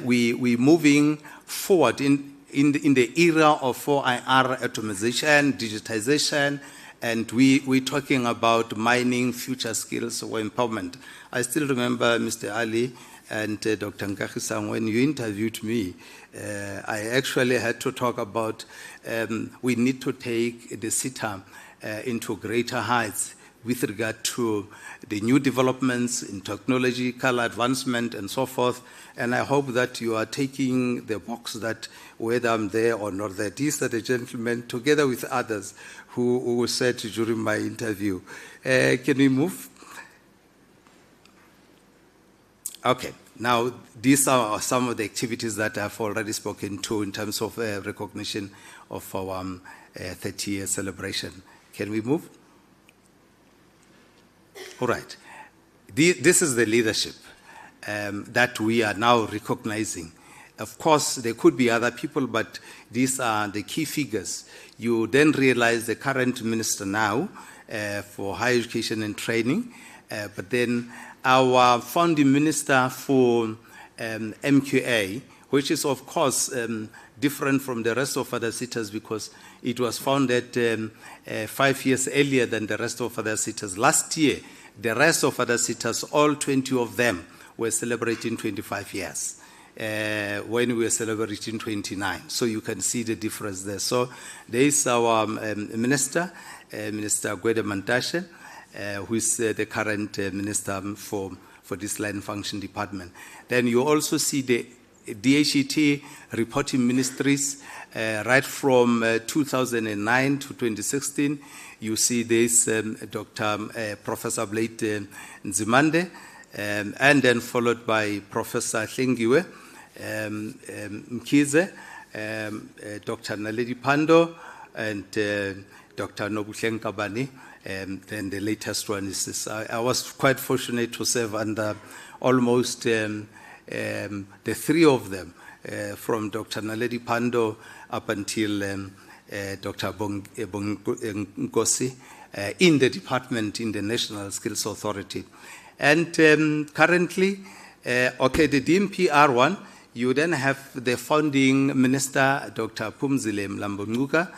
we're moving forward in the era of 4IR automation, digitization, and we're talking about mining future skills or empowerment. I still remember Mr. Ali and Dr. Nkagisang, when you interviewed me, I actually had to talk about we need to take the SITA into greater heights with regard to the new developments in technological advancement and so forth. And I hope that you are taking the box that whether I'm there or not there. These are the gentlemen, together with others, who said during my interview. Can we move? Okay. Now, these are some of the activities that I've already spoken to in terms of recognition of our 30-year celebration. Can we move? All right. This is the leadership that we are now recognizing. Of course, there could be other people, but these are the key figures. You then realize the current minister now for higher education and training, but then our founding minister for MQA, which is, of course, different from the rest of other cities because it was founded 5 years earlier than the rest of other cities. Last year, the rest of other cities, all 20 of them, were celebrating 25 years when we were celebrating 29. So you can see the difference there. So there is our minister, Minister Gwede Mantashe, who is the current minister for this line function department. Then you also see the DHET reporting ministries right from 2009 to 2016. You see this Professor Blade Nzimande, and then followed by Professor Hlengiwe Mkhize, Dr. Naledi Pando, and Dr. Nobuhle Nkabani. Then the latest one is this. I was quite fortunate to serve under almost the three of them, from Dr. Naledi Pando up until Dr. Nkosi, in the department, in the National Skills Authority. And currently, the DMPR one, you then have the founding minister, Dr. Phumzile Mlambo-Ngcuka.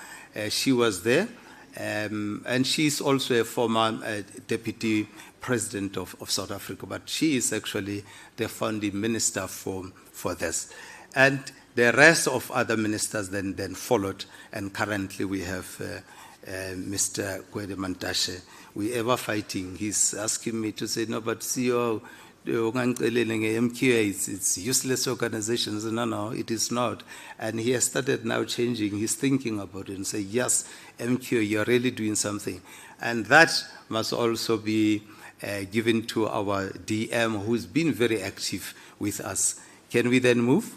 She was there. And she's also a former deputy president of South Africa, but she is actually the founding minister for this. And the rest of other ministers then followed, and currently we have Mr. Gwede Mantashe. We ever fighting. He's asking me to say, no, but CEO, MQA, it's useless organizations. No, it is not. And he has started now changing. He's thinking about it and say, yes, MQA, you're really doing something. And that must also be given to our DM, who's been very active with us. Can we then move?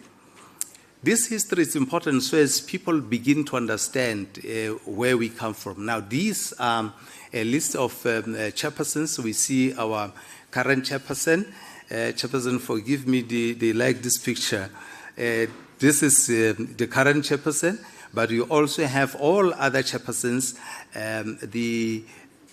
This history is important so as people begin to understand where we come from. Now, these are a list of chairpersons. We see our current chairperson. Chairperson, forgive me, they like this picture. This is the current chairperson, but you also have all other chairpersons,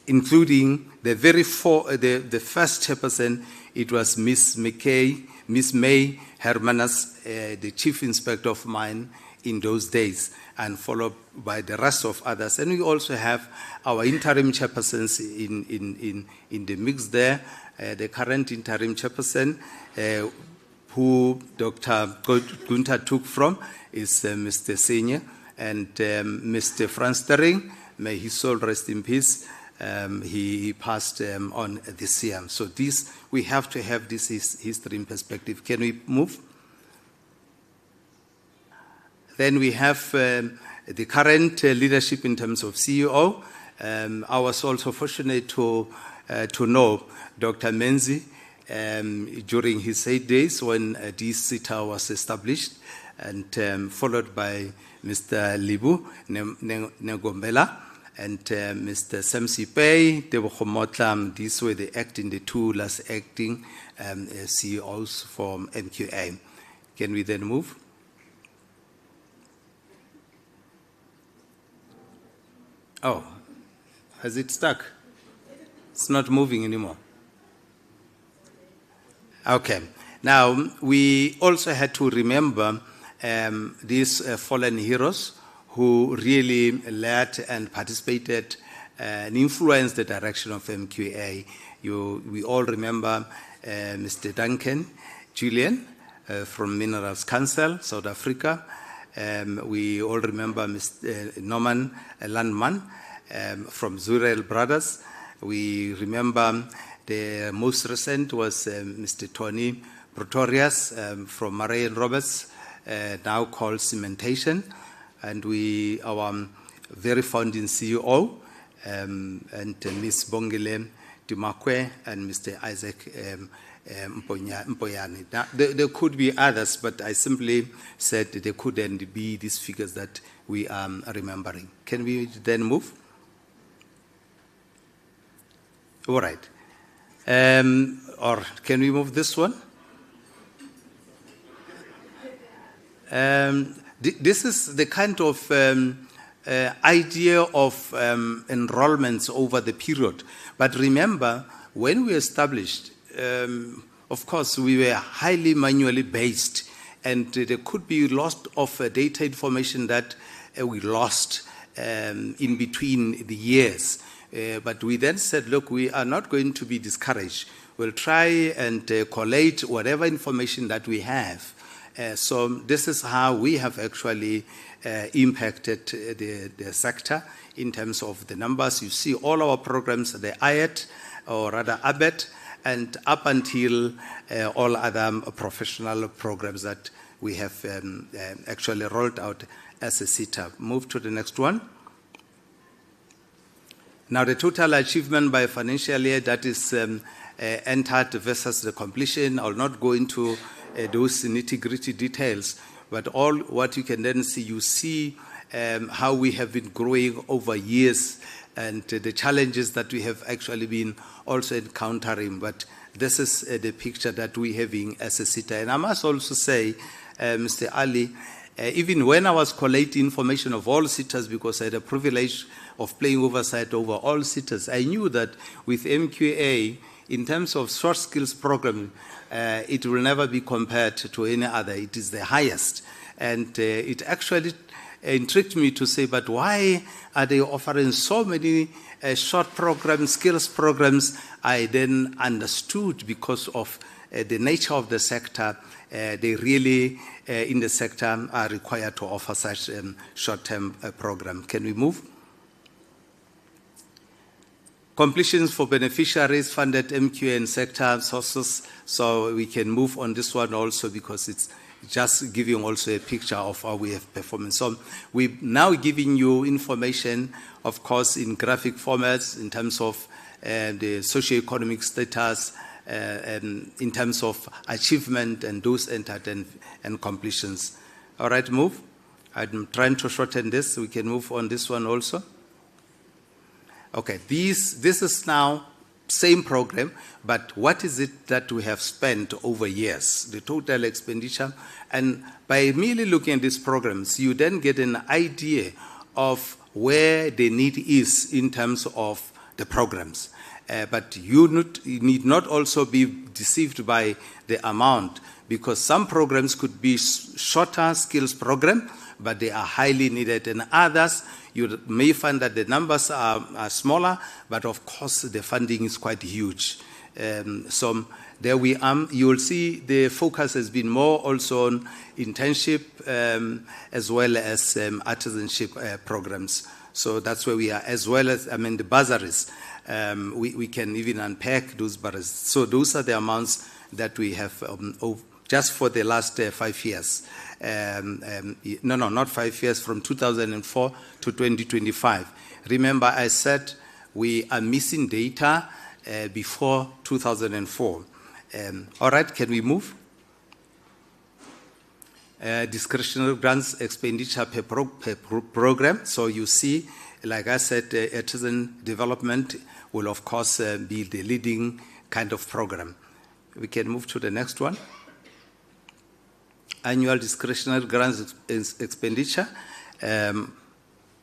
including the the first chairperson. It was Miss May Hermanus, the chief inspector of mine in those days, and followed by the rest of others. And we also have our interim chairpersons in the mix there. The current interim chairperson, who Dr. Gunther took from, is Mr. Senior, and Mr. Franz Stering, may his soul rest in peace. He passed on this year. So this, we have to have this history in perspective. Can we move? Then we have the current leadership in terms of CEO. I was also fortunate to know Dr. Menzi during his 8 days when this CETA was established, and followed by Mr. Libu Negombela and Mr. Samsi Pei, Tebokhomotlam. These were the two last acting CEOs from MQA. Can we then move? Oh, has it stuck? It's not moving anymore. Okay. Now, we also had to remember these fallen heroes who really led and participated and influenced the direction of MQA. We all remember Mr. Duncan Julian from Minerals Council, South Africa. We all remember Mr. Norman Landman from Zurel Brothers. We remember the most recent was Mr. Tony Pretorius from Murray and Roberts, now called Cementation. And our very founding CEO, and Ms. Bongile Dumakwe and Mr. Isaac Mpoyani. Now, there could be others, but I simply said there couldn't be these figures that we are remembering. Can we then move? All right. Or can we move this one? This is the kind of idea of enrollments over the period. But remember, when we established, of course, we were highly manually based, and there could be loss of data information that we lost in between the years. But we then said, look, we are not going to be discouraged. We'll try and collate whatever information that we have. So this is how we have actually impacted the sector in terms of the numbers. You see all our programs, the IET, or rather ABET, and up until all other professional programs that we have actually rolled out as a CETA. Move to the next one. Now, the total achievement by financial year that is entered versus the completion, I'll not go into those nitty-gritty details, but all what you can then see, you see how we have been growing over years and the challenges that we have actually been also encountering. But this is the picture that we're having as a CETA. And I must also say, Mr. Ali, even when I was collating information of all CETAs, because I had a privilege of playing oversight over all CETAs, I knew that with MQA, in terms of short skills program, it will never be compared to any other. It is the highest. And it actually intrigued me to say, but why are they offering so many short programs, skills programs? I then understood because of the nature of the sector, they really, in the sector, are required to offer such short-term program. Can we move? Completions for beneficiaries, funded MQA and sector sources. So we can move on this one also because it's just giving also a picture of how we have performed. So we're now giving you information, of course, in graphic formats in terms of the socioeconomic status, and in terms of achievement and those entered and completions. All right, move. I'm trying to shorten this. We can move on this one also. Okay, this is now same program, but what is it that we have spent over years, the total expenditure? And by merely looking at these programs, you then get an idea of where the need is in terms of the programs. But you need not also be deceived by the amount, because some programs could be shorter skills program, but they are highly needed, and others you may find that the numbers are smaller, but of course the funding is quite huge. So there we are. You will see the focus has been more also on internship as well as artisanship programs. So that's where we are, as well as, the bursaries. We can even unpack those bursaries. So those are the amounts that we have just for the last 5 years. No, not 5 years, from 2004 to 2025. Remember, I said we are missing data before 2004. All right, can we move? Discretionary grants expenditure per program. So you see, like I said, artisan development will of course be the leading kind of program. We can move to the next one. Annual discretionary grants expenditure,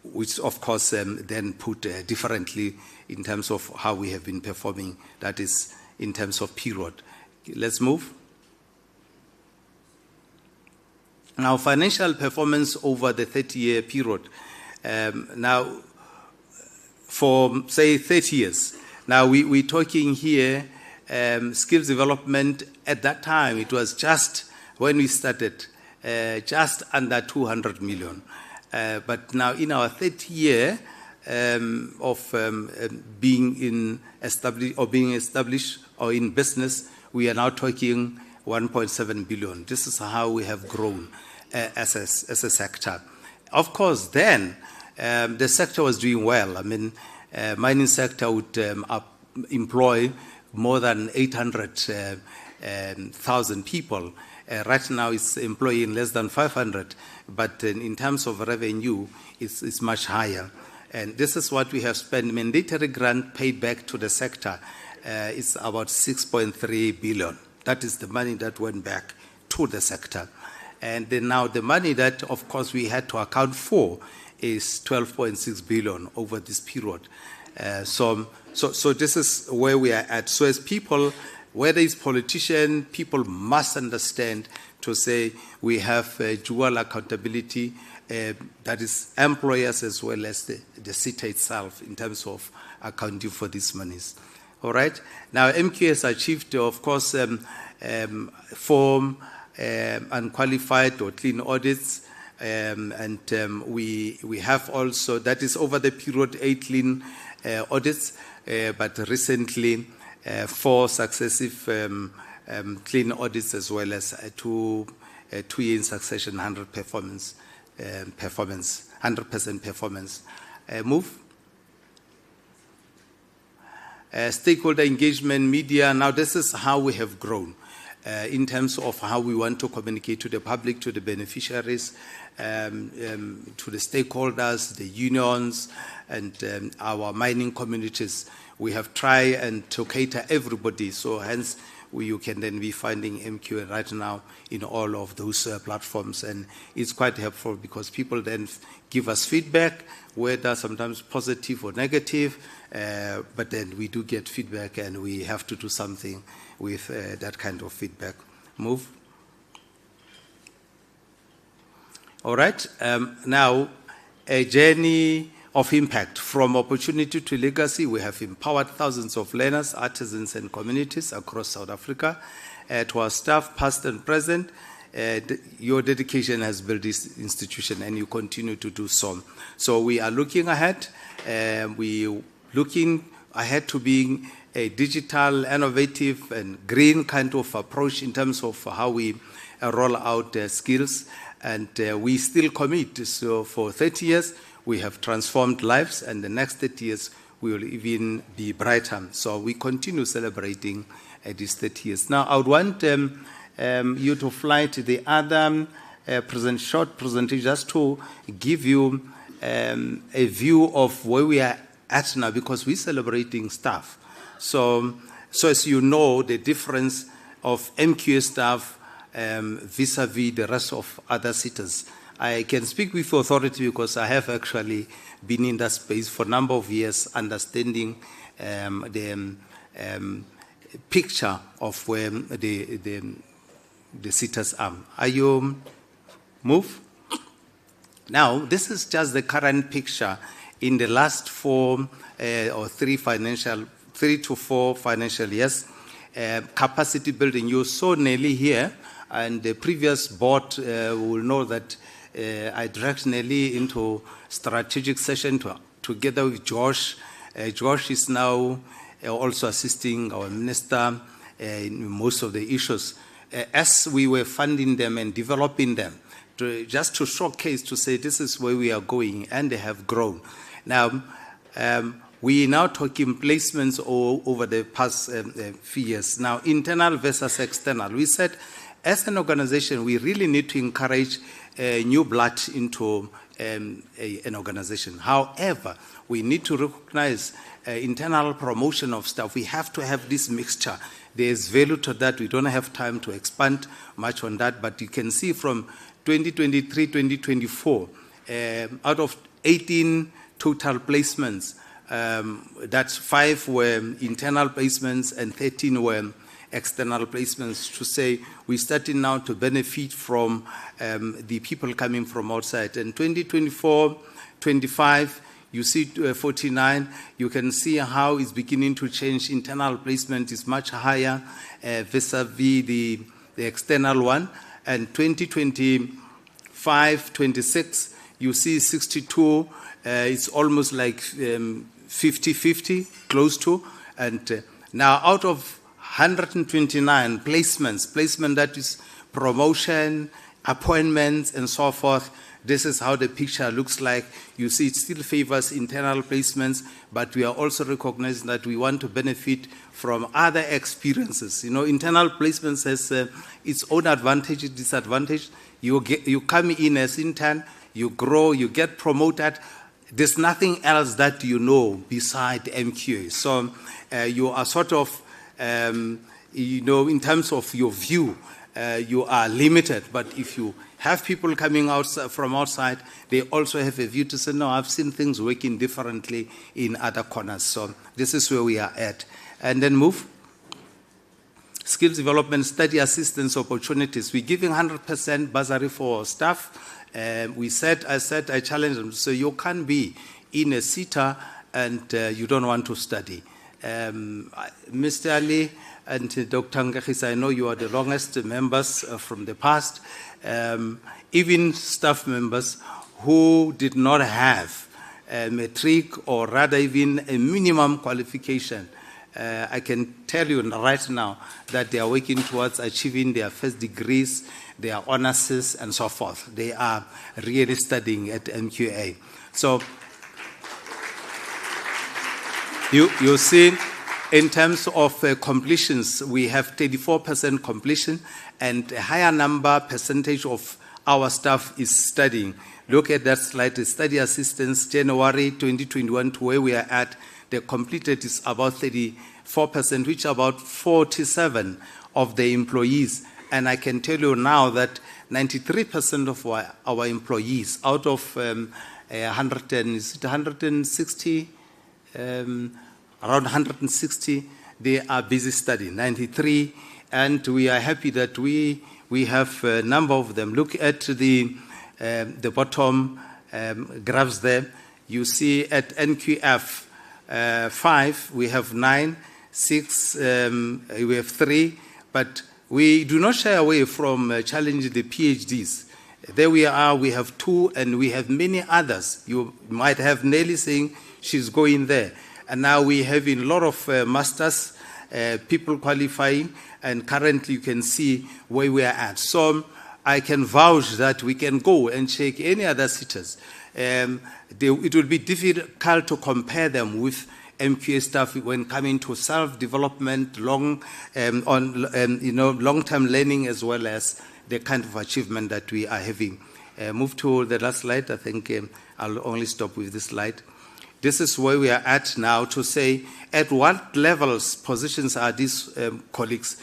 which of course then put differently in terms of how we have been performing, that is in terms of period. Let's move. Now, financial performance over the 30-year period. Now, for say 30 years, now we're talking here skills development. At that time, it was just, when we started, just under 200 million. But now in our 30th year of being established or in business, we are now talking 1.7 billion. This is how we have grown as a sector. Of course, then the sector was doing well. Mining sector would employ more than 800,000 people. Right now, it's employing less than 500, but in terms of revenue, it's much higher. And this is what we have spent. Mandatory grant paid back to the sector is about 6.3 billion. That is the money that went back to the sector. And then now the money that, of course, we had to account for is 12.6 billion over this period. So this is where we are at. So as people, whether it's politicians, people must understand to say we have dual accountability, that is employers as well as the city itself in terms of accounting for these monies. All right. Now, MQA has achieved, of course, form unqualified or clean audits, and we have also, that is over the period, 8 clean audits, but recently 4 successive clean audits, as well as 2 year in succession, 100% performance. Move. Stakeholder engagement, media. Now, this is how we have grown in terms of how we want to communicate to the public, to the beneficiaries, to the stakeholders, the unions, and our mining communities. We have tried and to cater everybody, so hence you can then be finding MQA right now in all of those platforms, and it's quite helpful because people then give us feedback, whether sometimes positive or negative, but then we do get feedback and we have to do something with that kind of feedback. Move. All right, now a journey of impact. From opportunity to legacy, we have empowered thousands of learners, artisans, and communities across South Africa. To our staff, past and present, your dedication has built this institution, and you continue to do so. So we are looking ahead. We looking I had to be a digital, innovative, and green kind of approach in terms of how we roll out skills. And we still commit. So for 30 years, we have transformed lives, and the next 30 years, we will even be brighter. So we continue celebrating these 30 years. Now, I would want you to fly to the other short presentation just to give you a view of where we are at now, because we're celebrating staff. So as you know, the difference of MQA staff vis-a-vis the rest of other cities. I can speak with authority because I have actually been in that space for a number of years, understanding the picture of where the cities are. Are you move? Now, this is just the current picture in the last 3 to 4 financial years. Capacity building, you saw Nelly here, and the previous board will know that I dragged Nelly into strategic session together with Josh. Josh is now also assisting our minister in most of the issues. As we were funding them and developing them, just to showcase, to say this is where we are going, and they have grown. Now, we are now talking placements over the past few years. Now, internal versus external. We said, as an organization, we really need to encourage new blood into an organization. However, we need to recognize internal promotion of staff. We have to have this mixture. There is value to that. We don't have time to expand much on that, but you can see from 2023, 2024, out of 18 total placements, that's 5 were internal placements and 13 were external placements, to say we're starting now to benefit from the people coming from outside. And 2024, 25, you see 49, you can see how it's beginning to change. Internal placement is much higher vis-a-vis the external one. And 2025, 26, you see 62, it's almost like 50-50, close to. And now out of 129 placement that is promotion, appointments, and so forth, this is how the picture looks like. You see it still favors internal placements, but we are also recognizing that we want to benefit from other experiences. You know, internal placements has its own advantage, disadvantage. You come in as intern, you grow, you get promoted. There's nothing else that you know beside MQA. So you are sort of, you know, in terms of your view, you are limited. But if you have people coming outside, from outside, they also have a view to say, no, I've seen things working differently in other corners. So this is where we are at. And then move. Skills development, study assistance opportunities. We're giving 100% bursary for staff. I challenged them. So you can't be in a SETA and you don't want to study. Mr. Ali and Dr. Ngakis, I know you are the longest members from the past. Even staff members who did not have a matric or rather even a minimum qualification, I can tell you right now that they are working towards achieving their first degrees, their honors, and so forth. They are really studying at MQA. So you see, in terms of completions, we have 34% completion, and a higher percentage of our staff is studying. Look at that slide, the study assistance, January 2021 to where we are at, the completed is about 34%, which about 47 of the employees. And I can tell you now that 93% of our employees, out of 160, around 160, they are busy studying, 93. And we are happy that we have a number of them. Look at the bottom graphs there. You see at NQF 5, we have 9, 6, we have 3, but we do not shy away from challenging the PhDs. There we are, we have 2, and we have many others. You might have Nelly saying she's going there. And now we're having a lot of masters, people qualifying, and currently you can see where we are at. So I can vouch that we can go and check any other cities. It will be difficult to compare them with MQA staff when coming to self-development, long-term learning, as well as the kind of achievement that we are having. Move to the last slide. I think I'll only stop with this slide. This is where we are at now to say at what levels, positions are these colleagues,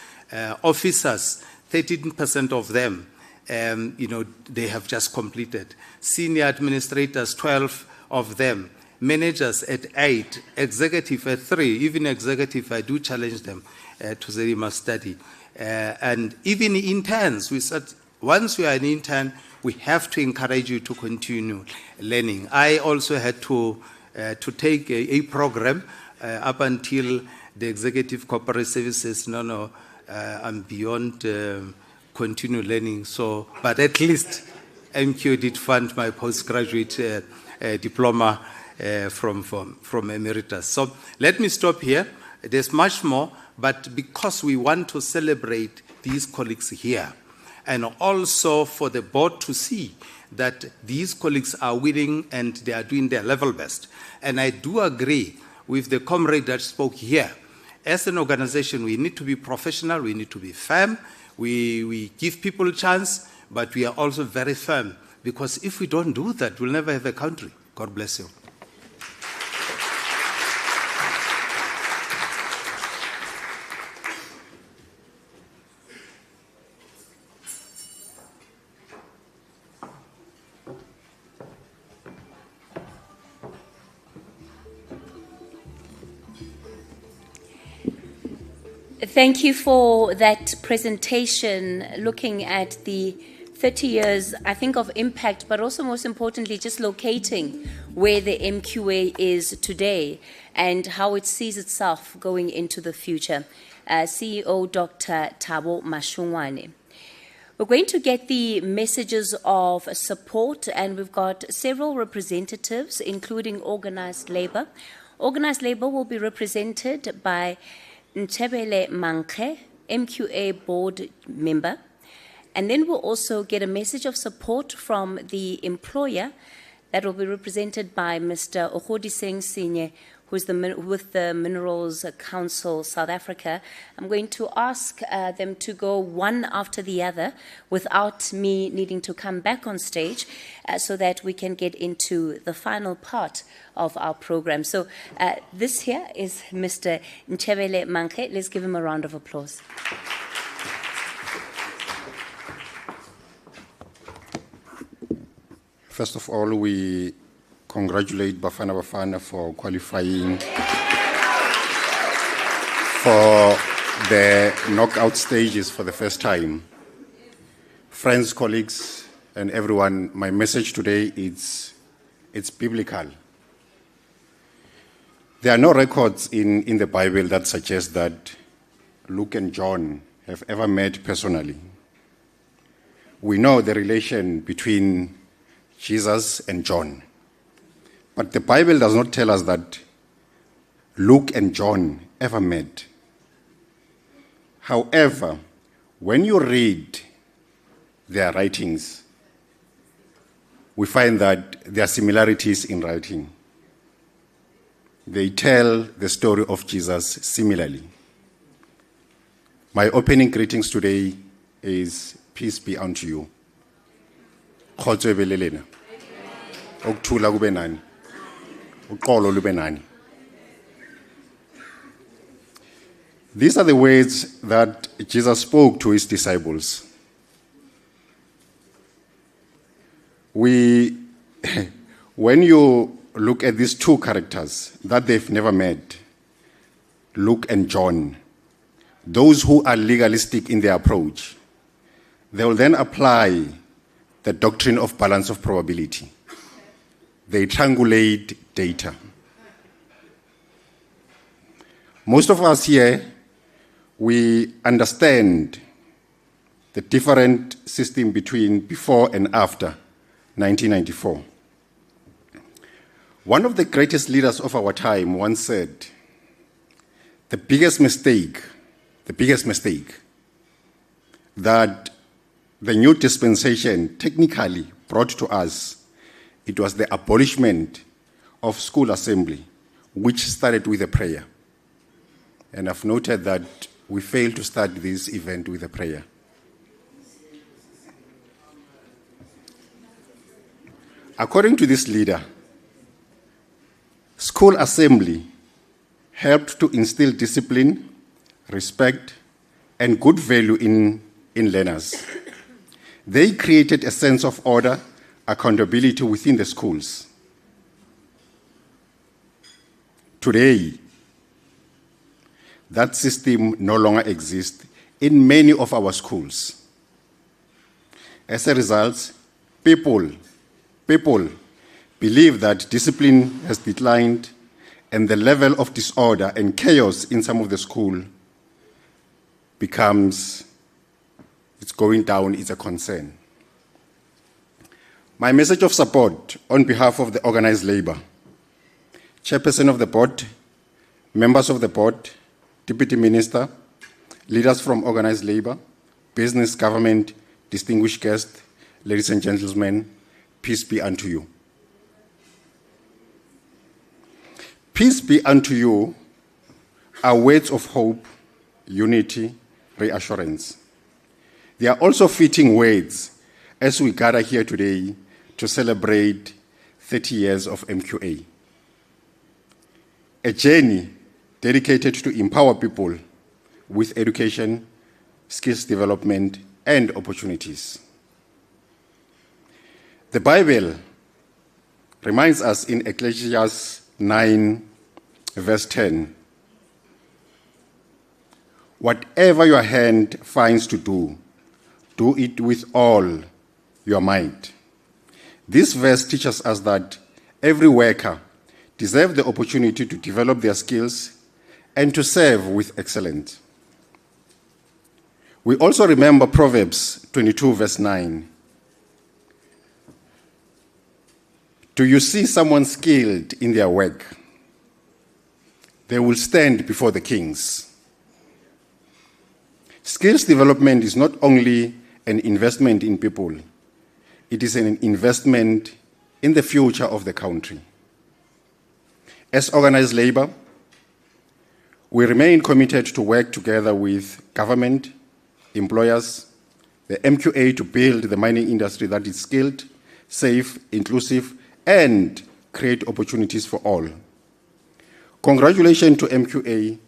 officers, 13% of them, they have just completed. Senior administrators, 12 of them. Managers at 8, executive at 3. Even executive, I do challenge them to say you must study. And even interns, we said once you are an intern, we have to encourage you to continue learning. I also had to take a program up until the executive corporate services. I'm beyond continue learning. So, but at least MQ did fund my postgraduate diploma from Emeritus. So let me stop here. There's much more, but because we want to celebrate these colleagues here, and also for the board to see that these colleagues are willing and they are doing their level best. And I do agree with the comrade that spoke here. As an organization, we need to be professional, we need to be firm, we give people a chance, but we are also very firm, because if we don't do that, we'll never have a country. God bless you. Thank you for that presentation, looking at the 30 years, I think, of impact, but also most importantly, just locating where the MQA is today and how it sees itself going into the future. CEO Dr. Thabo Mashungwane. We're going to get the messages of support, and we've got several representatives, including organized labor. Organized labor will be represented by Ntebele Mankhe, MQA board member. And then we'll also get a message of support from the employer that will be represented by Mr. Ogodiseng Sinye, who's with the Minerals Council South Africa. I'm going to ask them to go one after the other without me needing to come back on stage so that we can get into the final part of our program. So this here is Mr. Ntebele Mankhe. Let's give him a round of applause. First of all, we congratulate Bafana Bafana for qualifying for the knockout stages for the first time. Friends, colleagues, and everyone, my message today is it's biblical. There are no records in the Bible that suggest that Luke and John have ever met personally. We know the relation between Jesus and John. But the Bible does not tell us that Luke and John ever met. However, when you read their writings, we find that there are similarities in writing. They tell the story of Jesus similarly. My opening greetings today is peace be unto you. Khotso be le lena. Ukuthula kube nani. Uqolo lube nani. These are the words that Jesus spoke to his disciples. When you look at these two characters that they've never met, Luke and John, those who are legalistic in their approach, they will then apply the doctrine of balance of probability. They triangulate data. Most of us here, we understand the different system between before and after 1994. One of the greatest leaders of our time once said, the biggest mistake that the new dispensation technically brought to us, it was the abolishment of school assembly, which started with a prayer. And I've noted that we failed to start this event with a prayer. According to this leader, school assembly helped to instill discipline, respect, and good value in learners. They created a sense of order, accountability within the schools. Today, that system no longer exists in many of our schools. As a result, people believe that discipline has declined and the level of disorder and chaos in some of the school it's going down, it's a concern. My message of support on behalf of the organized labor, chairperson of the board, members of the board, deputy minister, leaders from organized labor, business, government, distinguished guests, ladies and gentlemen, peace be unto you. Peace be unto you are words of hope, unity, reassurance. They are also fitting words as we gather here today to celebrate 30 years of MQA. A journey dedicated to empower people with education, skills development, and opportunities. The Bible reminds us in Ecclesiastes 9, verse 10, whatever your hand finds to do, do it with all your might. This verse teaches us that every worker deserves the opportunity to develop their skills and to serve with excellence. We also remember Proverbs 22, verse 9. Do you see someone skilled in their work? They will stand before the kings. Skills development is not only an investment in people, it is an investment in the future of the country. As organized labor, we remain committed to work together with government, employers, the MQA to build the mining industry that is skilled, safe, inclusive, and create opportunities for all. Congratulations to MQA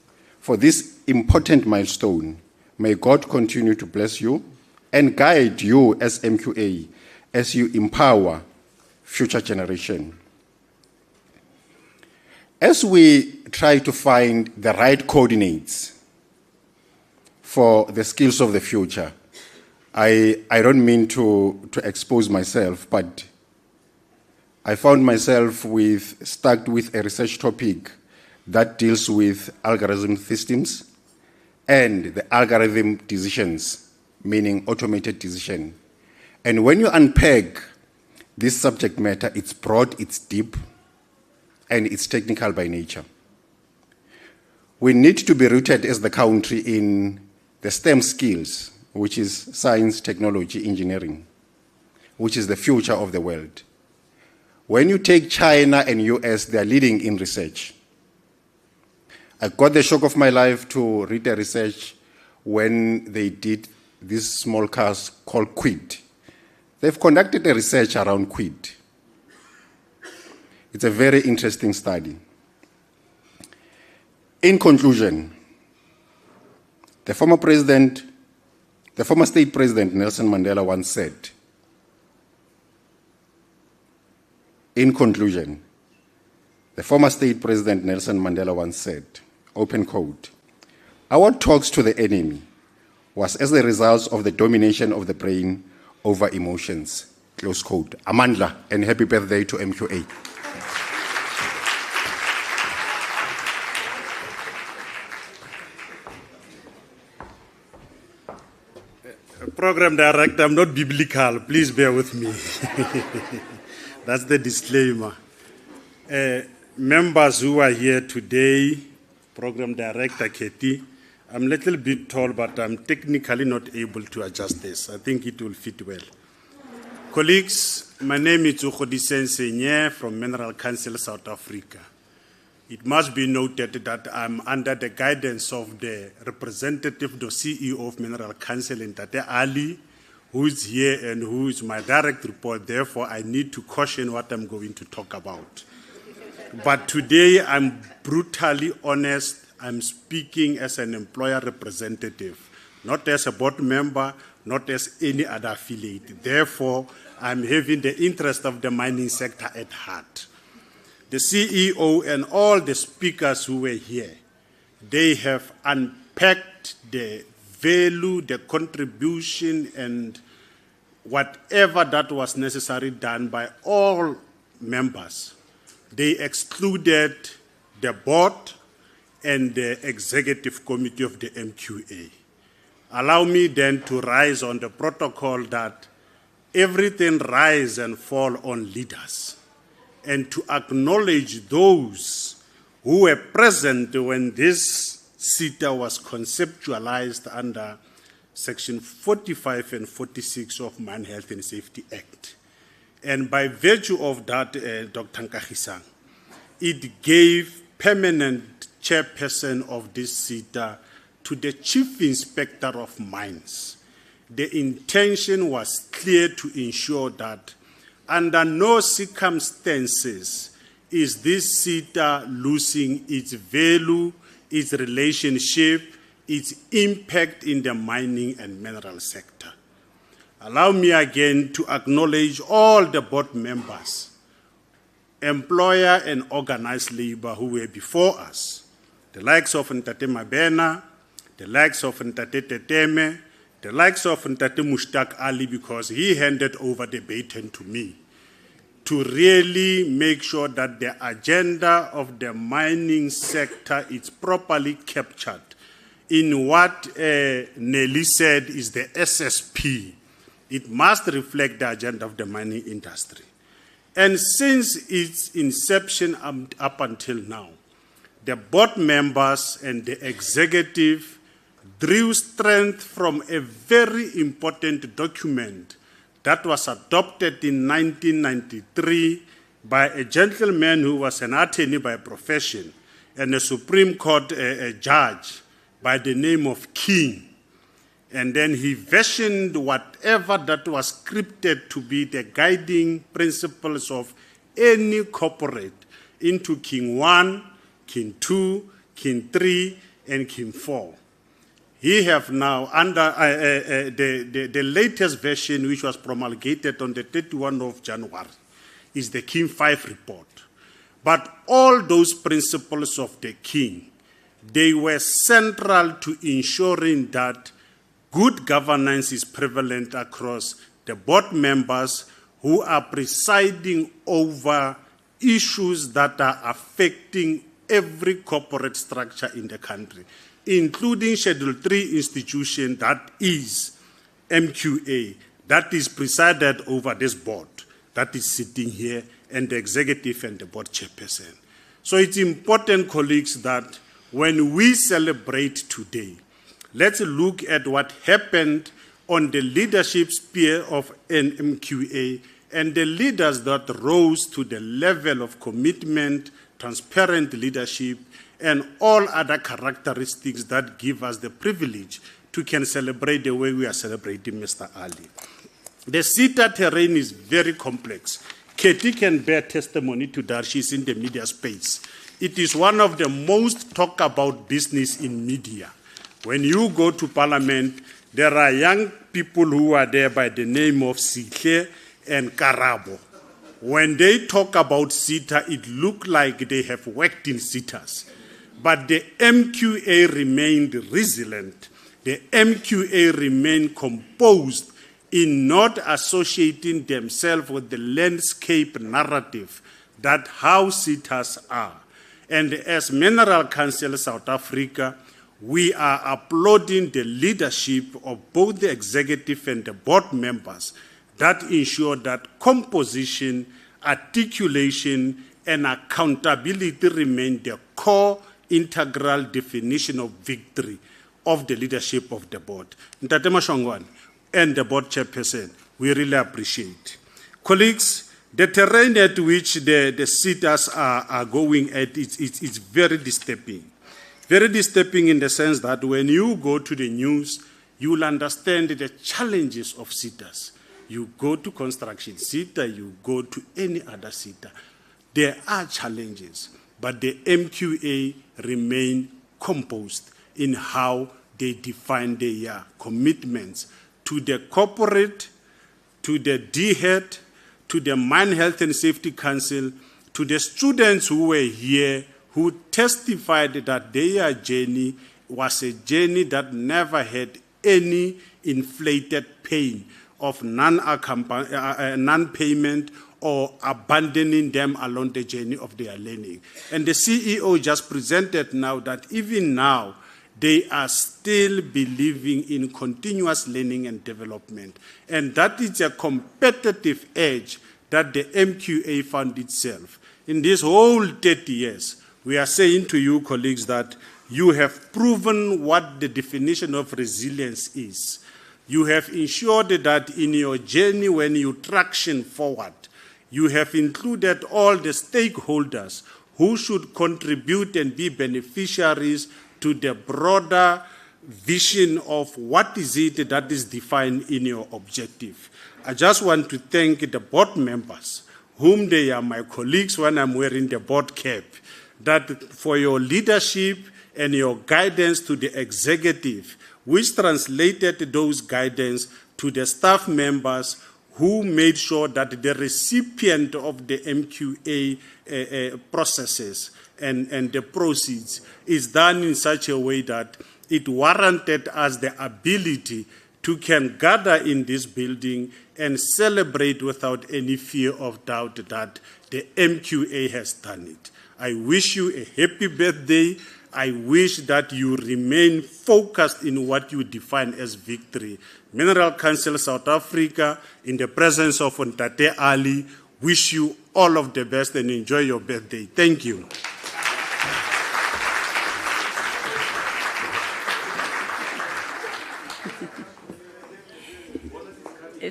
for this important milestone. May God continue to bless you and guide you as MQA as you empower future generation. As we try to find the right coordinates for the skills of the future, I don't mean to expose myself, but I found myself stuck with a research topic that deals with algorithm systems and the algorithm decisions, meaning automated decision. And when you unpack this subject matter, it's broad, it's deep, and it's technical by nature. We need to be rooted as the country in the STEM skills, which is science, technology, engineering, which is the future of the world. When you take China and US, they are leading in research. I got the shock of my life to read the research when they did these small cars called Quid. They've conducted a research around Quid. It's a very interesting study. In conclusion, the former state president Nelson Mandela once said, in conclusion, the former state president Nelson Mandela once said, open quote, our talks to the enemy was as a result of the domination of the brain over emotions, close quote. Amandla, and happy birthday to MQA. Program director, I'm not biblical. Please bear with me. That's the disclaimer. Members who are here today, Program Director Katie, I'm a little bit tall, but I'm technically not able to adjust this. I think it will fit well. Colleagues, my name is Ukhodisen Senye from Mineral Council South Africa. It must be noted that I'm under the guidance of the representative, the CEO of Mineral Council, Ntate Ali, who is here and who is my direct report. Therefore, I need to caution what I'm going to talk about. But today, I'm brutally honest. I'm speaking as an employer representative, not as a board member, not as any other affiliate. Therefore, I'm having the interest of the mining sector at heart. The CEO and all the speakers who were here, they have unpacked the value, the contribution, and whatever that was necessary done by all members. They excluded the board and the executive committee of the MQA. Allow me then to rise on the protocol that everything rise and fall on leaders, and to acknowledge those who were present when this CETA was conceptualized under Section 45 and 46 of Mine Health and Safety Act. And by virtue of that, Dr. Nkagisang, it gave permanent chairperson of this CETA to the Chief Inspector of Mines. The intention was clear to ensure that under no circumstances is this CETA losing its value, its relationship, its impact in the mining and mineral sector. Allow me again to acknowledge all the board members, employer and organized labor who were before us, the likes of Ntate Mabena, the likes of Ntate Teteme, the likes of Ntate Mushtaq Ali, because he handed over the baton to me to really make sure that the agenda of the mining sector is properly captured in what Nelly said is the SSP. It must reflect the agenda of the mining industry. And since its inception up until now, the board members and the executive drew strength from a very important document that was adopted in 1993 by a gentleman who was an attorney by profession and a Supreme Court judge by the name of King. And then he versioned whatever that was scripted to be the guiding principles of any corporate into King 1, King 2, King 3, and King 4. He have now, under the latest version, which was promulgated on the 31st of January, is the King 5 report. But all those principles of the King, they were central to ensuring that good governance is prevalent across the board members who are presiding over issues that are affecting every corporate structure in the country, including Schedule 3 institution that is MQA, that is presided over this board that is sitting here, and the executive and the board chairperson. So it's important, colleagues, that when we celebrate today, let's look at what happened on the leadership sphere of MQA and the leaders that rose to the level of commitment, transparent leadership, and all other characteristics that give us the privilege to can celebrate the way we are celebrating Mr. Ali. The CETA terrain is very complex. Katie can bear testimony to that. She's in the media space. It is one of the most talked about business in media. When you go to Parliament, there are young people who are there by the name of Sihle and Karabo. When they talk about CETA, it looks like they have worked in CETAs. But the MQA remained resilient. The MQA remained composed in not associating themselves with the landscape narrative that how CETAs are. And as Mineral Council South Africa, we are applauding the leadership of both the executive and the board members that ensure that composition, articulation, and accountability remain the core integral definition of victory of the leadership of the board. Ntate Mashongwane and the board chairperson, we really appreciate. Colleagues, the terrain at which the sitters are going at, it's very disturbing. Very disturbing in the sense that when you go to the news, you will understand the challenges of sitters. You go to construction sitter, you go to any other sitter. There are challenges, but the MQA remain composed in how they define their commitments to the corporate, to the DHEAD, to the Mine Health and Safety Council, to the students who were here, who testified that their journey was a journey that never had any inflated pain of non-payment or abandoning them along the journey of their learning. And the CEO just presented now that even now, they are still believing in continuous learning and development. And that is a competitive edge that the MQA found itself. In this whole 30 years, we are saying to you, colleagues, that you have proven what the definition of resilience is. You have ensured that in your journey, when you traction forward, you have included all the stakeholders who should contribute and be beneficiaries to the broader vision of what is it that is defined in your objective. I just want to thank the board members, whom they are my colleagues when I'm wearing the board cap, that for your leadership and your guidance to the executive, which translated those guidance to the staff members who made sure that the recipient of the MQA processes and the proceeds is done in such a way that it warranted us the ability to can gather in this building and celebrate without any fear of doubt that the MQA has done it. I wish you a happy birthday. I wish that you remain focused in what you define as victory. Mineral Council South Africa, in the presence of Ntate Ali, wish you all of the best and enjoy your birthday. Thank you.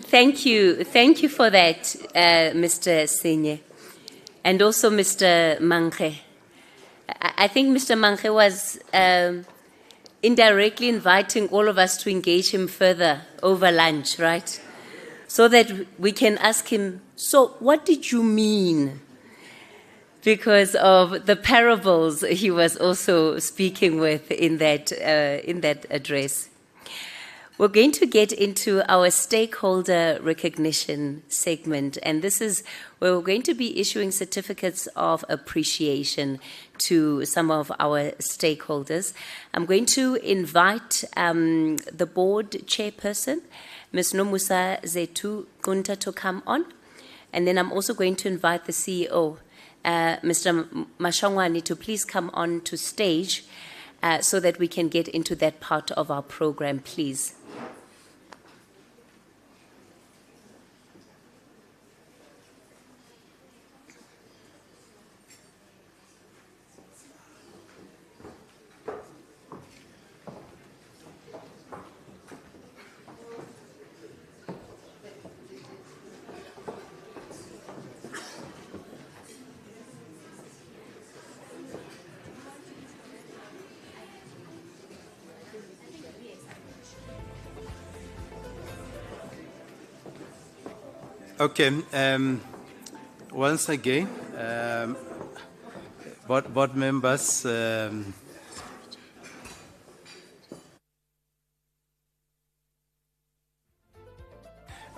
Thank you for that, Mr. Senye, and also Mr. Mankge. I think Mr. Mankge was indirectly inviting all of us to engage him further over lunch, right? So that we can ask him, so what did you mean? Because of the parables he was also speaking with in that address. We're going to get into our stakeholder recognition segment, and this is where we're going to be issuing certificates of appreciation to some of our stakeholders. I'm going to invite the board chairperson, Ms. Nomusa Zetu Gunta, to come on, and then I'm also going to invite the CEO, Mr. Mashongwane, to please come on to stage so that we can get into that part of our program, please. Okay. Once again, board members,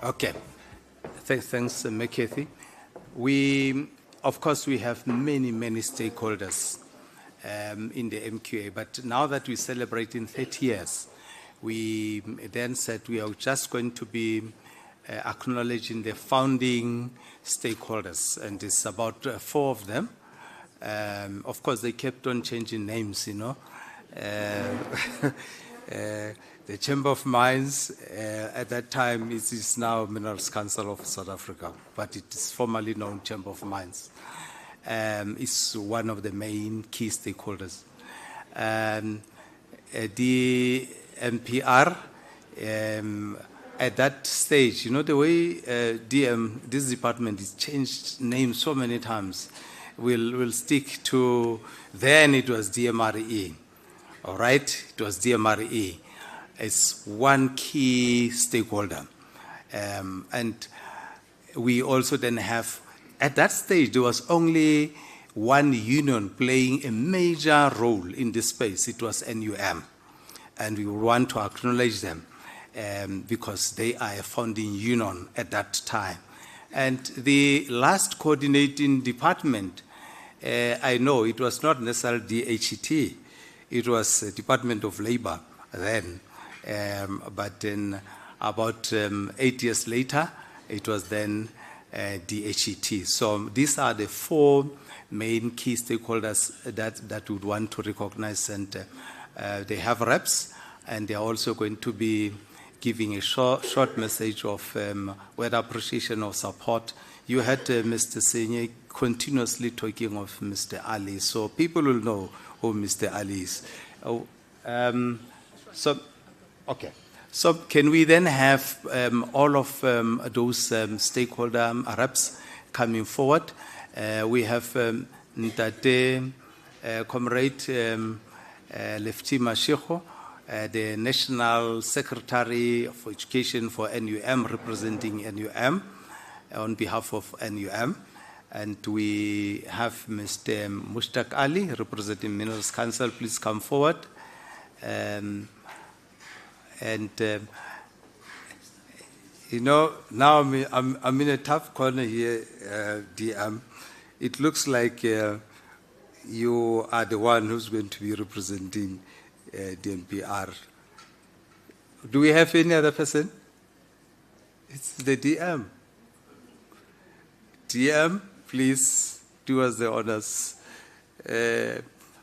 okay. Thanks, McKathy. Of course, we have many stakeholders in the MQA, but now that we're celebrating 30 years, we then said we are just going to be acknowledging the founding stakeholders, and it's about 4 of them. Of course, they kept on changing names, you know. The Chamber of Mines, at that time, it is now Minerals Council of South Africa, but it is formerly known Chamber of Mines. is one of the main key stakeholders. The MPR, at that stage, you know, the way this department has changed names so many times, we'll stick to, then it was DMRE, all right? It was DMRE. It's one key stakeholder. And we also then have, at that stage, there was only one union playing a major role in this space. It was NUM. And we want to acknowledge them because they are a founding union at that time. And the last coordinating department, I know it was not necessarily DHET, it was Department of Labor then. But then about 8 years later, it was then DHET. So these are the four main key stakeholders that would want to recognize, and they have reps, and they're also going to be giving a short message of whether appreciation or support. You had Mr. Senye continuously talking of Mr. Ali, so people will know who Mr. Ali is. Okay. So can we then have all of those stakeholder reps coming forward? We have Ntate Comrade Lefty Mashiko, the National Secretary for Education for NUM, representing NUM on behalf of NUM. And we have Mr. Mushtaq Ali, representing Minerals Council. Please come forward. You know, now I'm in a tough corner here, DM. It looks like you are the one who's going to be representing the MPR. Do we have any other person? It's the DM. DM, please do us the honors.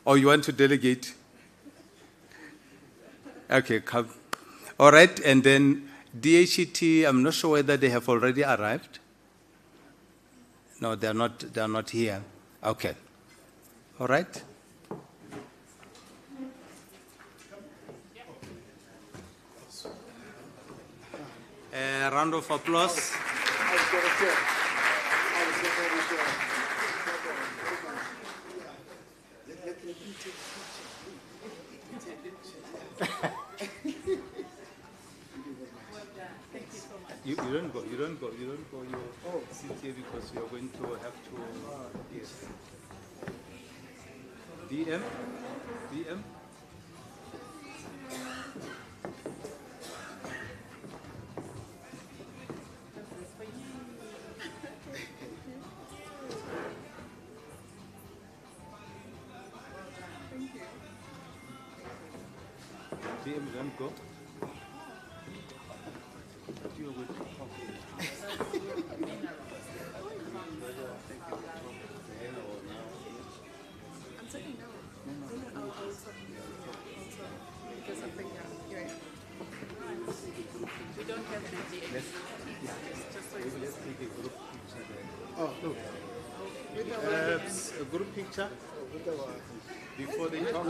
Or you want to delegate? Okay, come. All right, and then DHET, I'm not sure whether they have already arrived. No, they're not here. Okay. All right. A round of applause. You don't go. You sit here because you're going to have to. Yes. DM. DM, don't go. A group picture before they talk.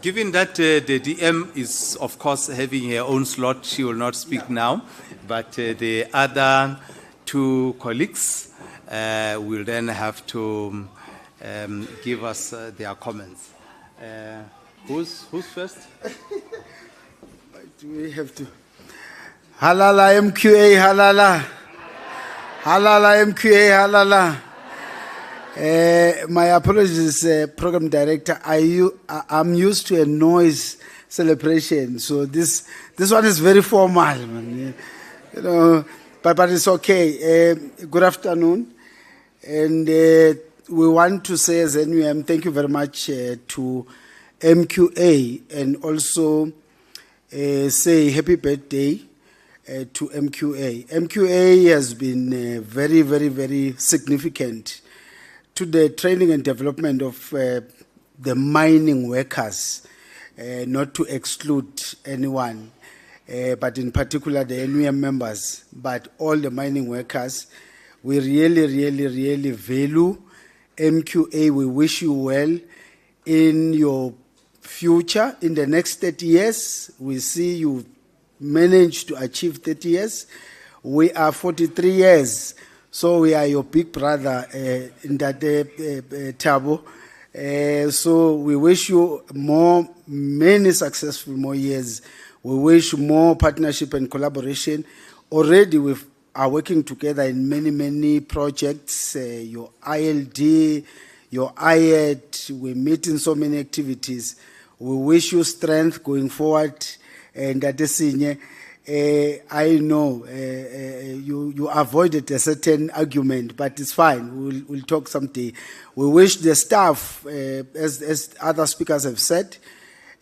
Given that the DM is, of course, having her own slot, she will not speak now, but the other two colleagues will then have to give us their comments. Who's first? Do we have to? Halala MQA, halala. Halala MQA, halala. My apologies, Program Director. I'm used to a noise celebration, so this one is very formal, man. You know, but it's okay. Good afternoon. And we want to say as NUM, thank you very much to MQA, and also say happy birthday to MQA. MQA has been very, very, very significant to the training and development of the mining workers, not to exclude anyone, but in particular the NUM members, but all the mining workers. We really, really, really value MQA. We wish you well in your future. In the next 30 years, we see you managed to achieve 30 years. We are 43 years, so we are your big brother in that Tabo. So we wish you many successful more years. We wish more partnership and collaboration. Already we are working together in many, many projects. Your ILD, your IED, we meet in so many activities. We wish you strength going forward. And that I know you avoided a certain argument, but it's fine. We'll talk someday. We wish the staff, as other speakers have said,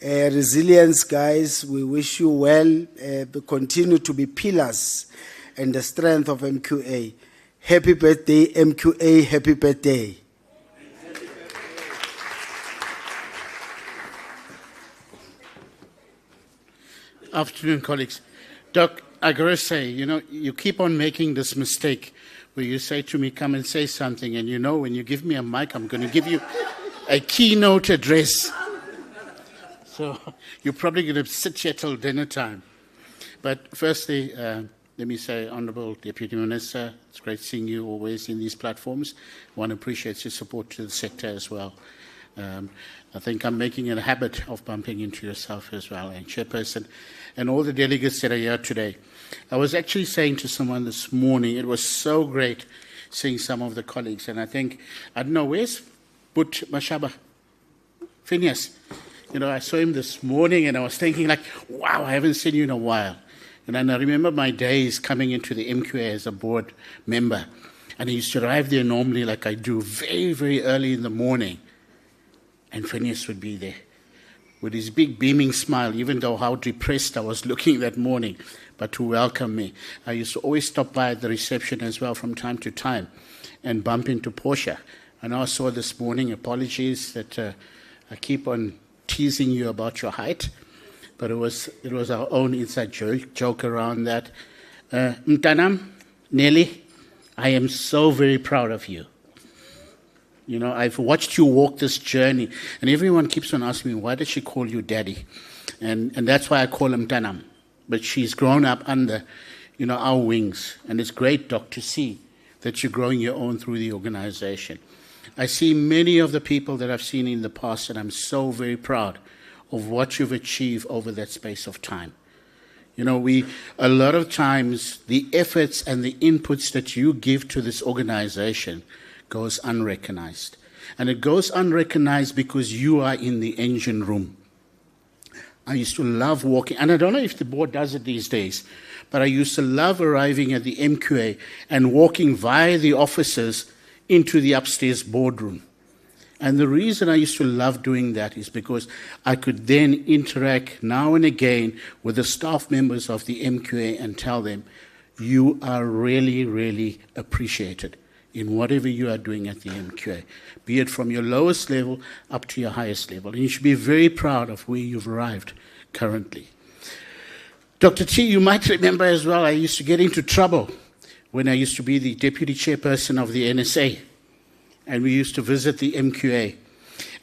resilience, guys. We wish you well. Continue to be pillars and the strength of MQA. Happy birthday, MQA. Happy birthday. Afternoon, colleagues. Doc, I gotta say, you keep on making this mistake where you say to me, come and say something, and when you give me a mic, I'm going to give you a keynote address. So you're probably going to sit here till dinner time. But firstly, let me say, Honourable Deputy Minister, it's great seeing you always in these platforms. One appreciates your support to the sector as well. I think I'm making a habit of bumping into yourself as well, and Chairperson, and all the delegates that are here today. I was actually saying to someone this morning, it was so great seeing some of the colleagues, and I don't know, where's But Mashaba? Phineas. I saw him this morning, and I was thinking wow, I haven't seen you in a while. And I remember my days coming into the MQA as a board member, and I used to arrive there normally like I do, very, very early in the morning. And Phineas would be there with his big beaming smile, even though how depressed I was looking that morning, but to welcome me. I used to always stop by at the reception as well from time to time and bump into Portia. And I saw this morning, apologies that I keep on teasing you about your height, but it was our own inside joke around that. Mtanam, Nelly, I am so very proud of you. I've watched you walk this journey, and everyone keeps on asking me, why does she call you Daddy? And that's why I call him Tanam. But she's grown up under, our wings. And it's great, Doc, to see that you're growing your own through the organization. I see many of the people that I've seen in the past, and I'm so very proud of what you've achieved over that space of time. A lot of times, the efforts and the inputs that you give to this organization goes unrecognized. And it goes unrecognized because you are in the engine room. I used to love walking, and I don't know if the board does it these days, but I used to love arriving at the MQA and walking via the offices into the upstairs boardroom. And the reason I used to love doing that is because I could then interact now and again with the staff members of the MQA and tell them, you are really, really appreciated in whatever you are doing at the MQA, be it from your lowest level up to your highest level. And you should be very proud of where you've arrived currently. Dr. T, you might remember as well, I used to get into trouble when I used to be the deputy chairperson of the NSA, and we used to visit the MQA.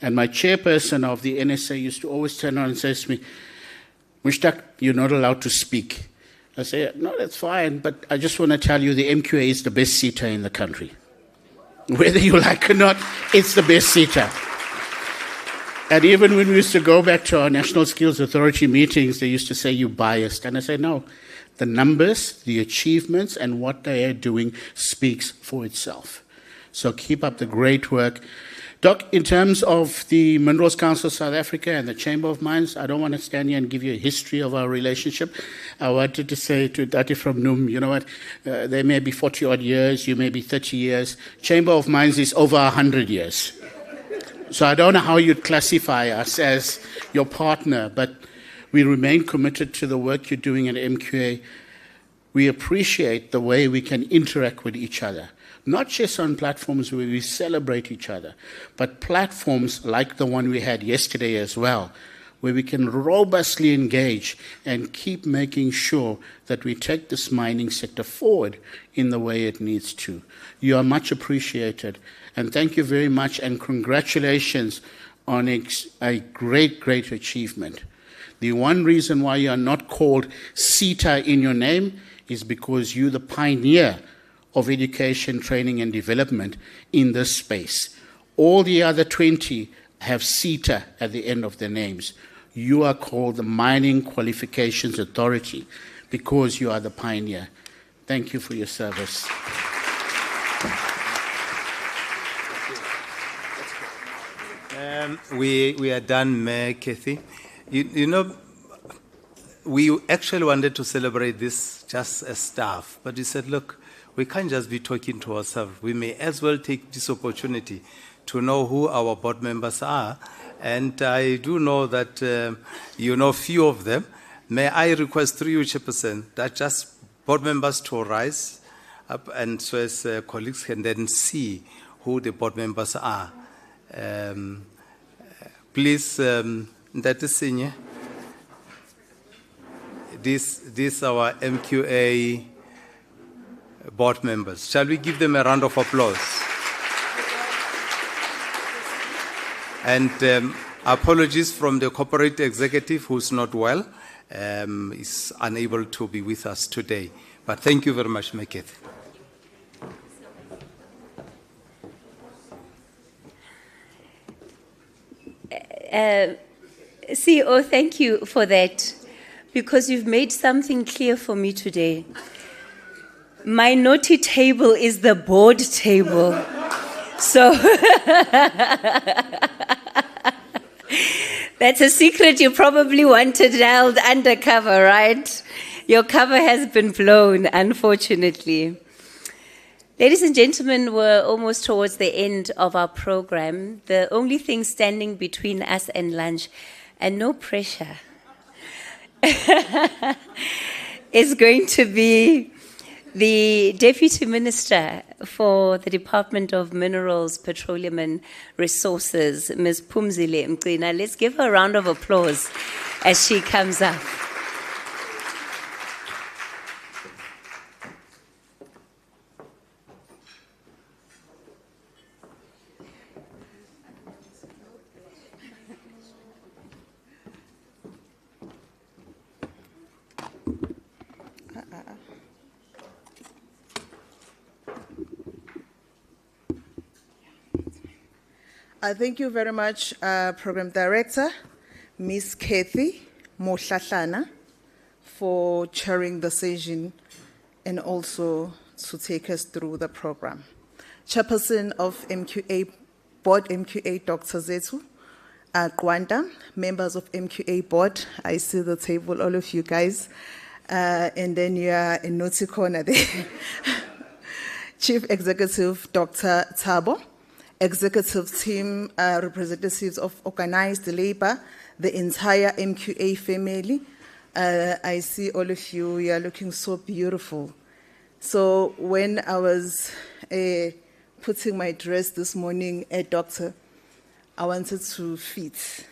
And my chairperson of the NSA used to always turn around and say to me, Mushtaq, you're not allowed to speak. I say, no, that's fine, but I just want to tell you the MQA is the best seater in the country. Whether you like or not, it's the best seater. And even when we used to go back to our National Skills Authority meetings, they used to say, you're biased. And I say, no, the numbers, the achievements, and what they are doing speaks for itself. So keep up the great work. Doc, in terms of the Minerals Council of South Africa and the Chamber of Mines, I don't want to stand here and give you a history of our relationship. I wanted to say to Dati from NUM, you know what, they may be 40-odd years, you may be 30 years. Chamber of Mines is over 100 years. So I don't know how you'd classify us as your partner, but we remain committed to the work you're doing at MQA. We appreciate the way we can interact with each other. Not just on platforms where we celebrate each other, but platforms like the one we had yesterday as well, where we can robustly engage and keep making sure that we take this mining sector forward in the way it needs to. You are much appreciated, and thank you very much, and congratulations on a great, great achievement. The one reason why you are not called CETA in your name is because you're the pioneer of education, training, and development in this space. All the other 20 have CETA at the end of their names. You are called the Mining Qualifications Authority because you are the pioneer. Thank you for your service. We are done, Mayor Kathy. You know, we actually wanted to celebrate this just as staff, but we said, look, we can't just be talking to ourselves. We may as well take this opportunity to know who our board members are. And I do know that you know few of them. May I request through you, Chairperson, that just board members to rise up and so as colleagues can then see who the board members are. Please, that is senior. This our MQA board members. Shall we give them a round of applause? And apologies from the corporate executive who's not well, is unable to be with us today. But thank you very much, Meketh. CEO, thank you for that, because you've made something clear for me today. My naughty table is the board table. So that's a secret you probably wanted held undercover, right? Your cover has been blown, unfortunately. Ladies and gentlemen, we're almost towards the end of our program. The only thing standing between us and lunch, and no pressure, is going to be the Deputy Minister for the Department of Minerals, Petroleum and Resources, Ms. Phumzile Mgcina. Let's give her a round of applause as she comes up. Thank you very much, Program Director, Ms. Kathy Mohlahlana, for chairing the session and also to take us through the program. Chairperson of MQA Board, MQA Dr. Zethu Gwanda, members of MQA Board, I see the table, all of you guys, and then you are in naughty corner there. Chief Executive Dr. Thabo, executive team, representatives of organized labor, the entire MQA family. I see all of you, you are looking so beautiful. So when I was putting my dress this morning, doctor, I wanted to fit.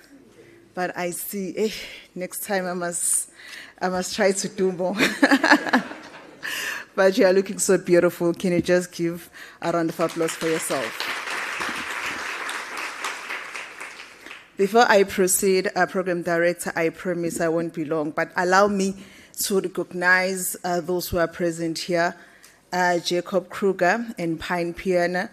But I see, next time I must try to do more. But you are looking so beautiful. Can you just give a round of applause for yourself? Before I proceed, Program Director, I promise I won't be long, but allow me to recognize those who are present here. Jacob Kruger and Pine Piana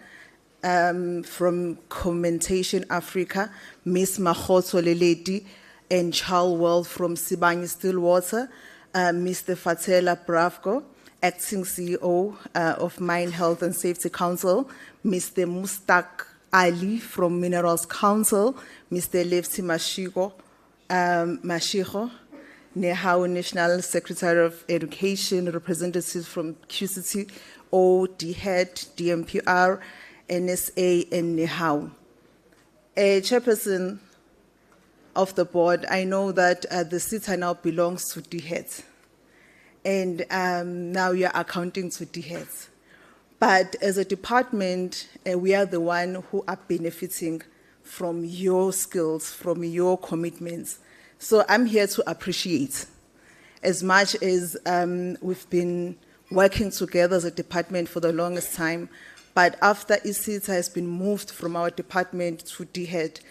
from Commentation Africa, Miss Mahoto Leledi and Charles World from Sibanye Stillwater, Mr. Fatela Bravko, Acting CEO of Mine Health and Safety Council, Mr. Mustak Ali from Minerals Council, Mr. Lefty Mashiko, Nehau National Secretary of Education, representatives from QCT, DHED, DMPR, NSA, and Nehau. Chairperson of the board, I know that the SITA now belongs to DHED, and now you're accounting to DHED. But as a department, we are the one who are benefiting from your skills, from your commitments. So I'm here to appreciate, as much as we've been working together as a department for the longest time, but after ISITA has been moved from our department to DHED,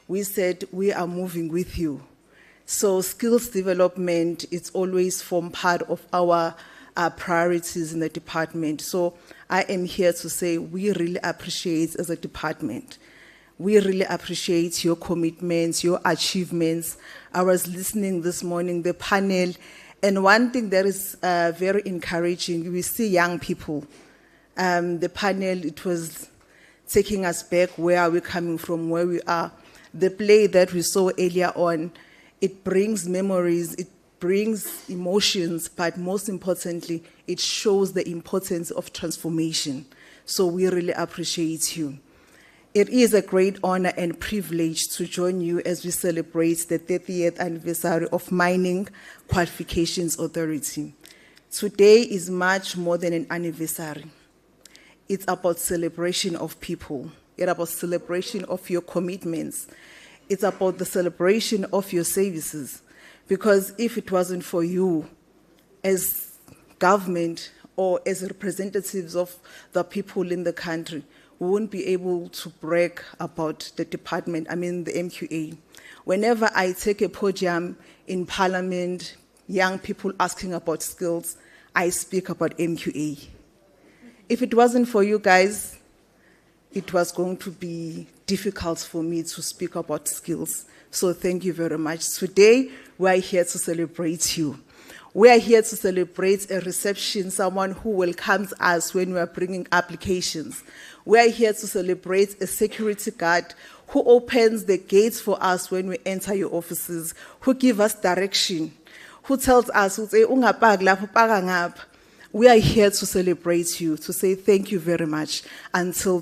we said we are moving with you. So skills development, it's always formed part of our priorities in the department. So I am here to say we really appreciate as a department. We really appreciate your commitments, your achievements. I was listening this morning, the panel, and one thing that is very encouraging, we see young people. The panel, it was taking us back, where are we coming from, where we are. The play that we saw earlier on, it brings memories, it brings emotions, but most importantly, it shows the importance of transformation. So we really appreciate you. It is a great honor and privilege to join you as we celebrate the 30th anniversary of Mining Qualifications Authority. Today is much more than an anniversary. It's about celebration of people. It's about celebration of your commitments. It's about the celebration of your services. Because if it wasn't for you as government or as representatives of the people in the country, we wouldn't be able to brag about the department, the MQA. Whenever I take a podium in Parliament, young people asking about skills, I speak about MQA. If it wasn't for you guys, it was going to be difficult for me to speak about skills. So thank you very much. Today, we are here to celebrate you. We are here to celebrate a reception, someone who welcomes us when we are bringing applications. We are here to celebrate a security guard who opens the gates for us when we enter your offices, who gives us direction, who tells us, we are here to celebrate you, to say thank you very much, until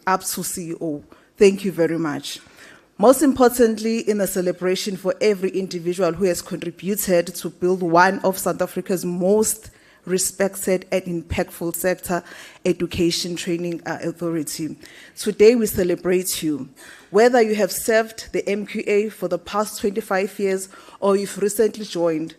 up to CEO. Thank you very much. Most importantly, in a celebration for every individual who has contributed to build one of South Africa's most respected and impactful sector, Education Training Authority. Today we celebrate you. Whether you have served the MQA for the past 25 years or you've recently joined,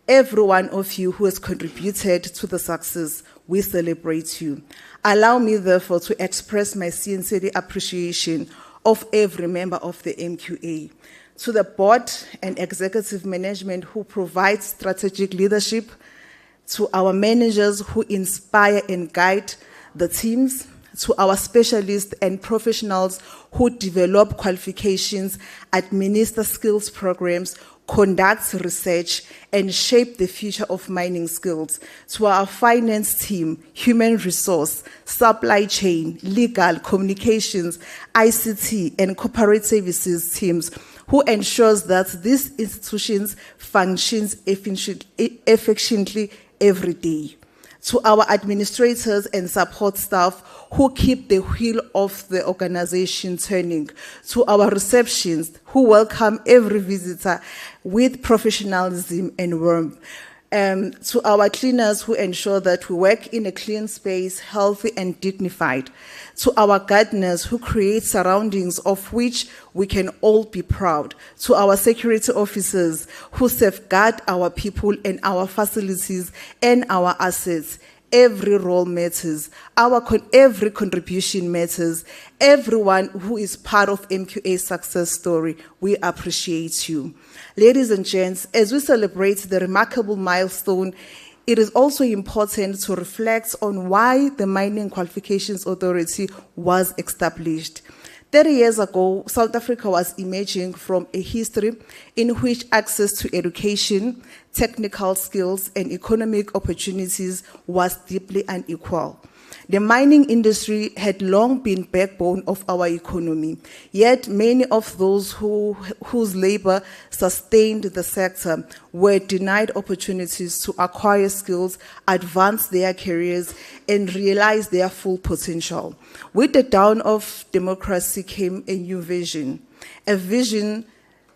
every one of you who has contributed to the success, we celebrate you. Allow me, therefore, to express my sincere appreciation of every member of the MQA, to the board and executive management who provide strategic leadership, to our managers who inspire and guide the teams, to our specialists and professionals who develop qualifications, administer skills programs, conduct research, and shape the future of mining skills, to our finance team, human resource, supply chain, legal, communications, ICT, and corporate services teams, who ensures that these institutions functions efficiently every day. To our administrators and support staff who keep the wheel of the organization turning. To our receptionists who welcome every visitor with professionalism and warmth. To our cleaners who ensure that we work in a clean space, healthy and dignified. To our gardeners who create surroundings of which we can all be proud. To our security officers who safeguard our people and our facilities and our assets. Every role matters. Every contribution matters. Everyone who is part of MQA's success story, we appreciate you. Ladies and gents, as we celebrate the remarkable milestone, it is also important to reflect on why the Mining Qualifications Authority was established. 30 years ago, South Africa was emerging from a history in which access to education, technical skills, and economic opportunities was deeply unequal. The mining industry had long been backbone of our economy, yet many of those whose labor sustained the sector were denied opportunities to acquire skills, advance their careers, and realize their full potential. With the dawn of democracy came a new vision, a vision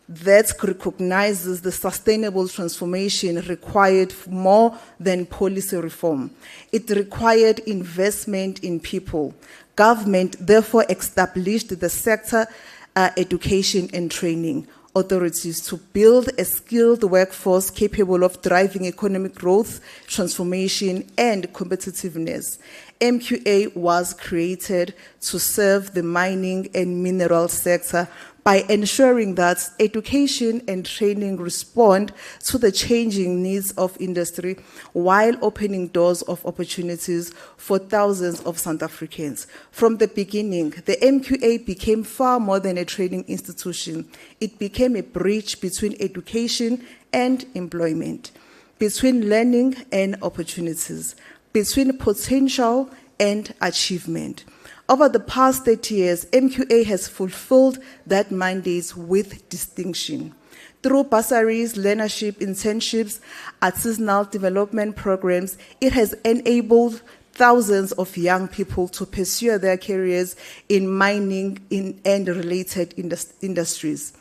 that recognizes the sustainable transformation required more than policy reform. It required investment in people. Government therefore established the sector education and training authorities to build a skilled workforce capable of driving economic growth, transformation, and competitiveness. MQA was created to serve the mining and mineral sector by ensuring that education and training respond to the changing needs of industry while opening doors of opportunities for thousands of South Africans. From the beginning, the MQA became far more than a training institution. It became a bridge between education and employment, between learning and opportunities, between potential and achievement. Over the past 30 years, MQA has fulfilled that mandate with distinction. Through bursaries, learnership, internships, artisanal development programs, it has enabled thousands of young people to pursue their careers in mining and related industries.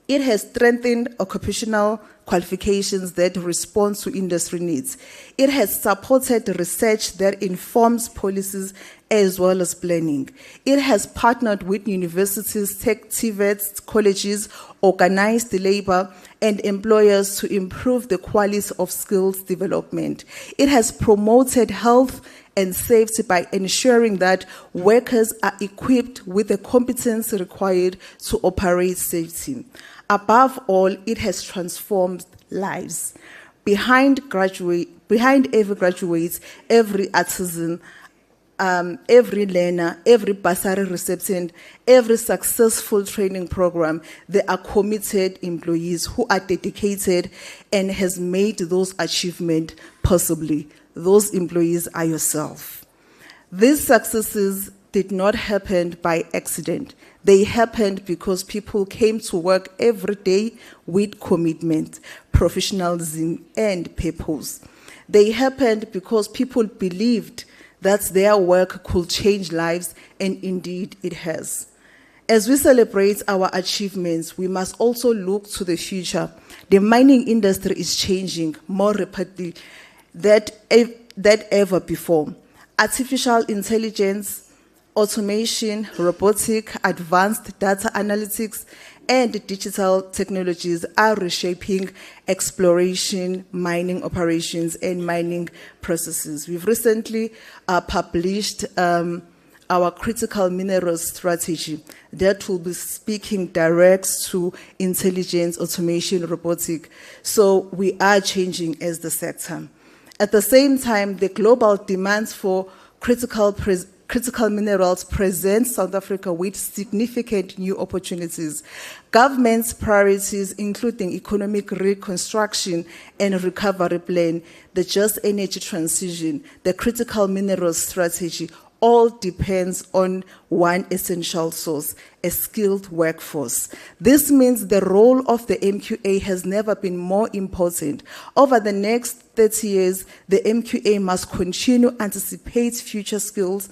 It has strengthened occupational qualifications that respond to industry needs. It has supported research that informs policies as well as planning. It has partnered with universities, TVETs, colleges, organized labor, and employers to improve the quality of skills development. It has promoted health and safety by ensuring that workers are equipped with the competence required to operate safely. Above all, it has transformed lives. Behind every graduate, every artisan, every learner, every bursary recipient, every successful training program, there are committed employees who are dedicated and has made those achievements possible. Those employees are yourself. These successes did not happen by accident. They happened because people came to work every day with commitment, professionalism, and purpose. They happened because people believed that their work could change lives, and indeed it has. As we celebrate our achievements, we must also look to the future. The mining industry is changing more rapidly than ever before. Artificial intelligence, automation, robotic, advanced data analytics, and digital technologies are reshaping exploration, mining operations, and mining processes. We've recently published our critical minerals strategy that will be speaking direct to intelligence, automation, robotic. So we are changing as the sector. At the same time, the global demands for critical minerals present South Africa with significant new opportunities. Government's priorities, including economic reconstruction and recovery plan, the just energy transition, the critical minerals strategy, all depends on one essential source, a skilled workforce. This means the role of the MQA has never been more important. Over the next 30 years, the MQA must continue to anticipate future skills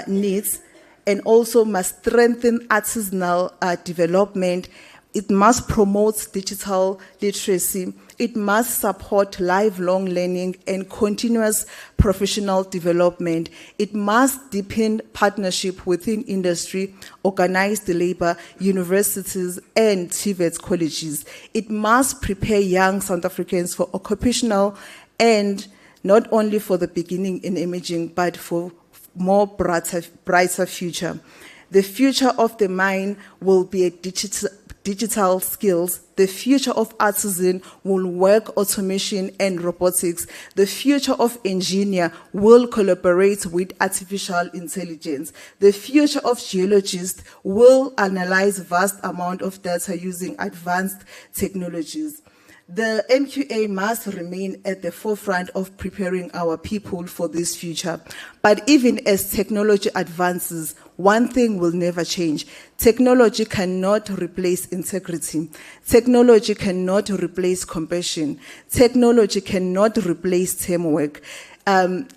needs and also must strengthen artisanal development. It must promote digital literacy. It must support lifelong learning and continuous professional development. It must deepen partnership within industry, organized labor, universities, and TVET colleges. It must prepare young South Africans for occupational and not only for the beginning in imaging, but for more brighter future. The future of the mine will be a digital skills. The future of artisan will work automation and robotics. The future of engineer will collaborate with artificial intelligence. The future of geologist will analyze vast amount of data using advanced technologies. The MQA must remain at the forefront of preparing our people for this future. But even as technology advances, one thing will never change. Technology cannot replace integrity. Technology cannot replace compassion. Technology cannot replace teamwork.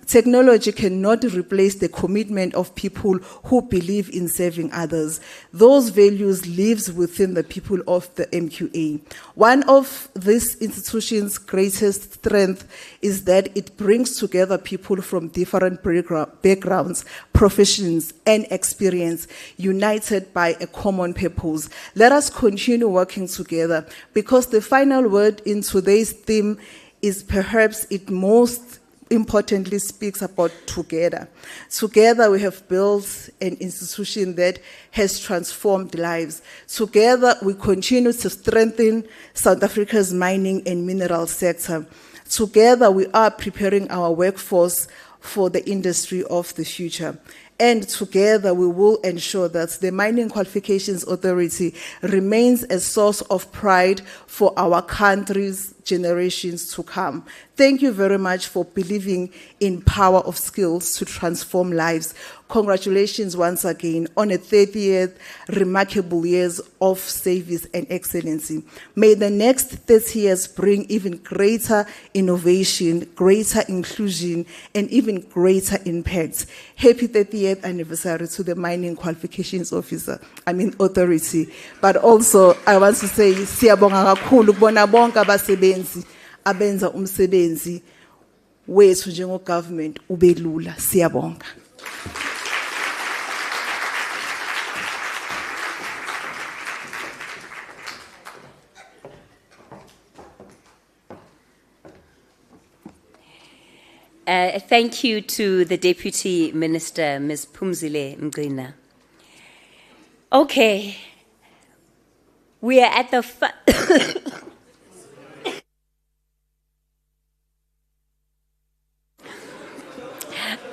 Technology cannot replace the commitment of people who believe in serving others. Those values lives within the people of the MQA. One of this institution's greatest strength is that it brings together people from different backgrounds, professions, and experience, united by a common purpose. Let us continue working together, because the final word in today's theme is perhaps it most importantly speaks about together. Together we have built an institution that has transformed lives. Together we continue to strengthen South Africa's mining and mineral sector. Together we are preparing our workforce for the industry of the future. And together we will ensure that the Mining Qualifications Authority remains a source of pride for our country's generations to come. Thank you very much for believing in power of skills to transform lives. Congratulations once again on a 30th remarkable years of service and excellency. May the next 30 years bring even greater innovation, greater inclusion, and even greater impact. Happy 30th anniversary to the Mining Qualifications Authority. But also, I want to say, siyabonga kakhulu kubona bonke abasebenzi abenza umsebenzi wethu njengo government ubelula. Siyabonga. Thank you to the Deputy Minister, Ms. Phumzile Mgcina. Okay, we are at the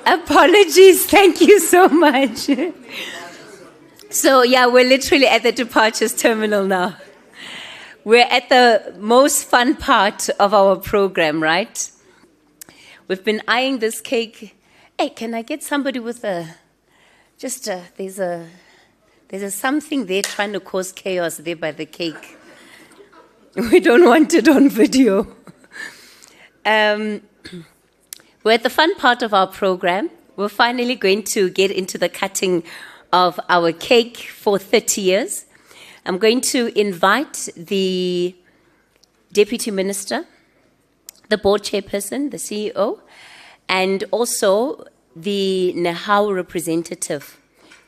apologies, thank you so much. So yeah, we're literally at the departures terminal now. We're at the most fun part of our program, right? We've been eyeing this cake. Hey, can I get somebody with there's a something there trying to cause chaos there by the cake. We don't want it on video. We're at the fun part of our program. We're finally going to get into the cutting of our cake for 30 years. I'm going to invite the Deputy Minister, the board chairperson, the CEO, and also the Nehau representative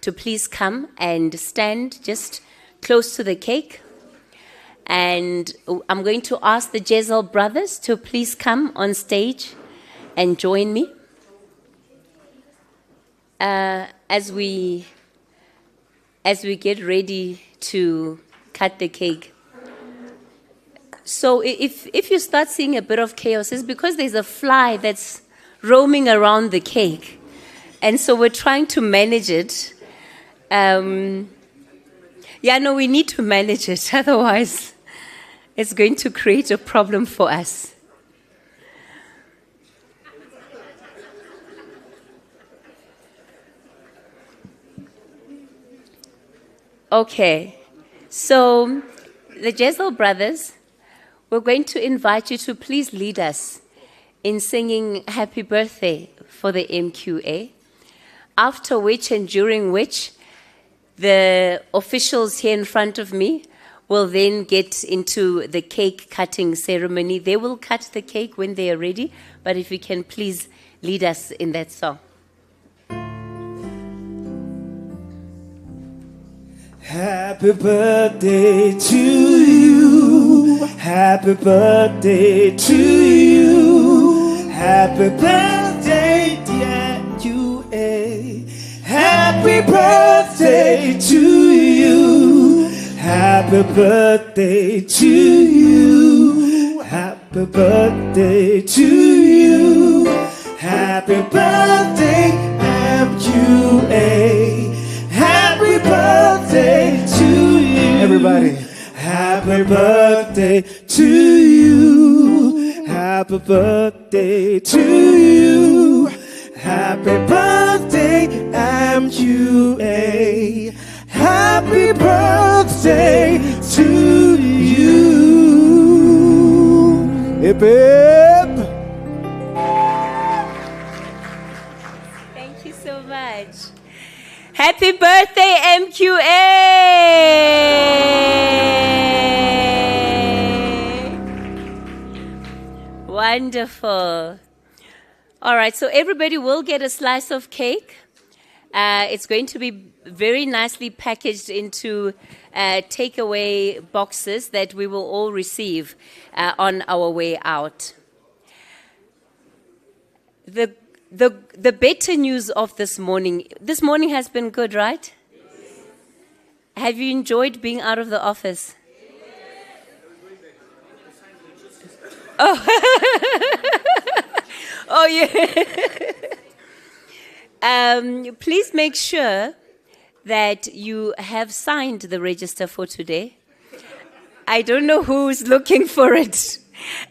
to please come and stand just close to the cake. And I'm going to ask the Jezel brothers to please come on stage and join me as we get ready to cut the cake. So if you start seeing a bit of chaos, it's because there's a fly that's roaming around the cake. And so we're trying to manage it. We need to manage it. Otherwise, it's going to create a problem for us. Okay. So the Jezel brothers, we're going to invite you to please lead us in singing Happy Birthday for the MQA, after which and during which the officials here in front of me will then get into the cake cutting ceremony. They will cut the cake when they are ready, but if you can please lead us in that song. Happy birthday to you. Happy birthday to you. Happy birthday, dear MQA. Happy birthday to you. Happy birthday to you. Happy birthday to you. Happy birthday, MQA. Happy birthday to you. Everybody. Happy birthday to you. Happy birthday to you. Happy birthday, MQA. Happy birthday to you. Hip hip. Thank you so much. Happy birthday, MQA! Wonderful. All right, so everybody will get a slice of cake. It's going to be very nicely packaged into takeaway boxes that we will all receive on our way out. The better news of this morning has been good, right? Have you enjoyed being out of the office? Oh, oh yeah. Please make sure that you have signed the register for today. I don't know who's looking for it.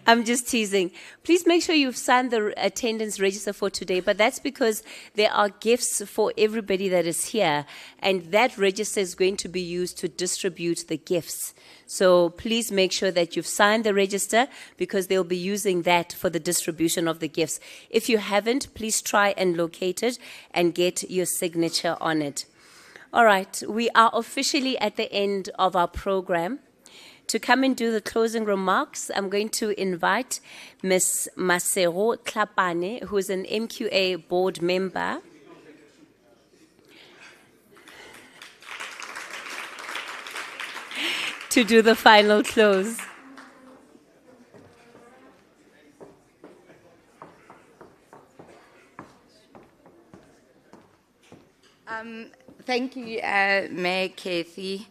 I'm just teasing. Please make sure you've signed the attendance register for today, but that's because there are gifts for everybody that is here, and that register is going to be used to distribute the gifts. So please make sure that you've signed the register because they'll be using that for the distribution of the gifts. If you haven't, please try and locate it and get your signature on it. All right, we are officially at the end of our program. To come and do the closing remarks, I'm going to invite Ms. Masero Tlapane, who is an MQA board member. To do the final close. Thank you, Mayor Kathy.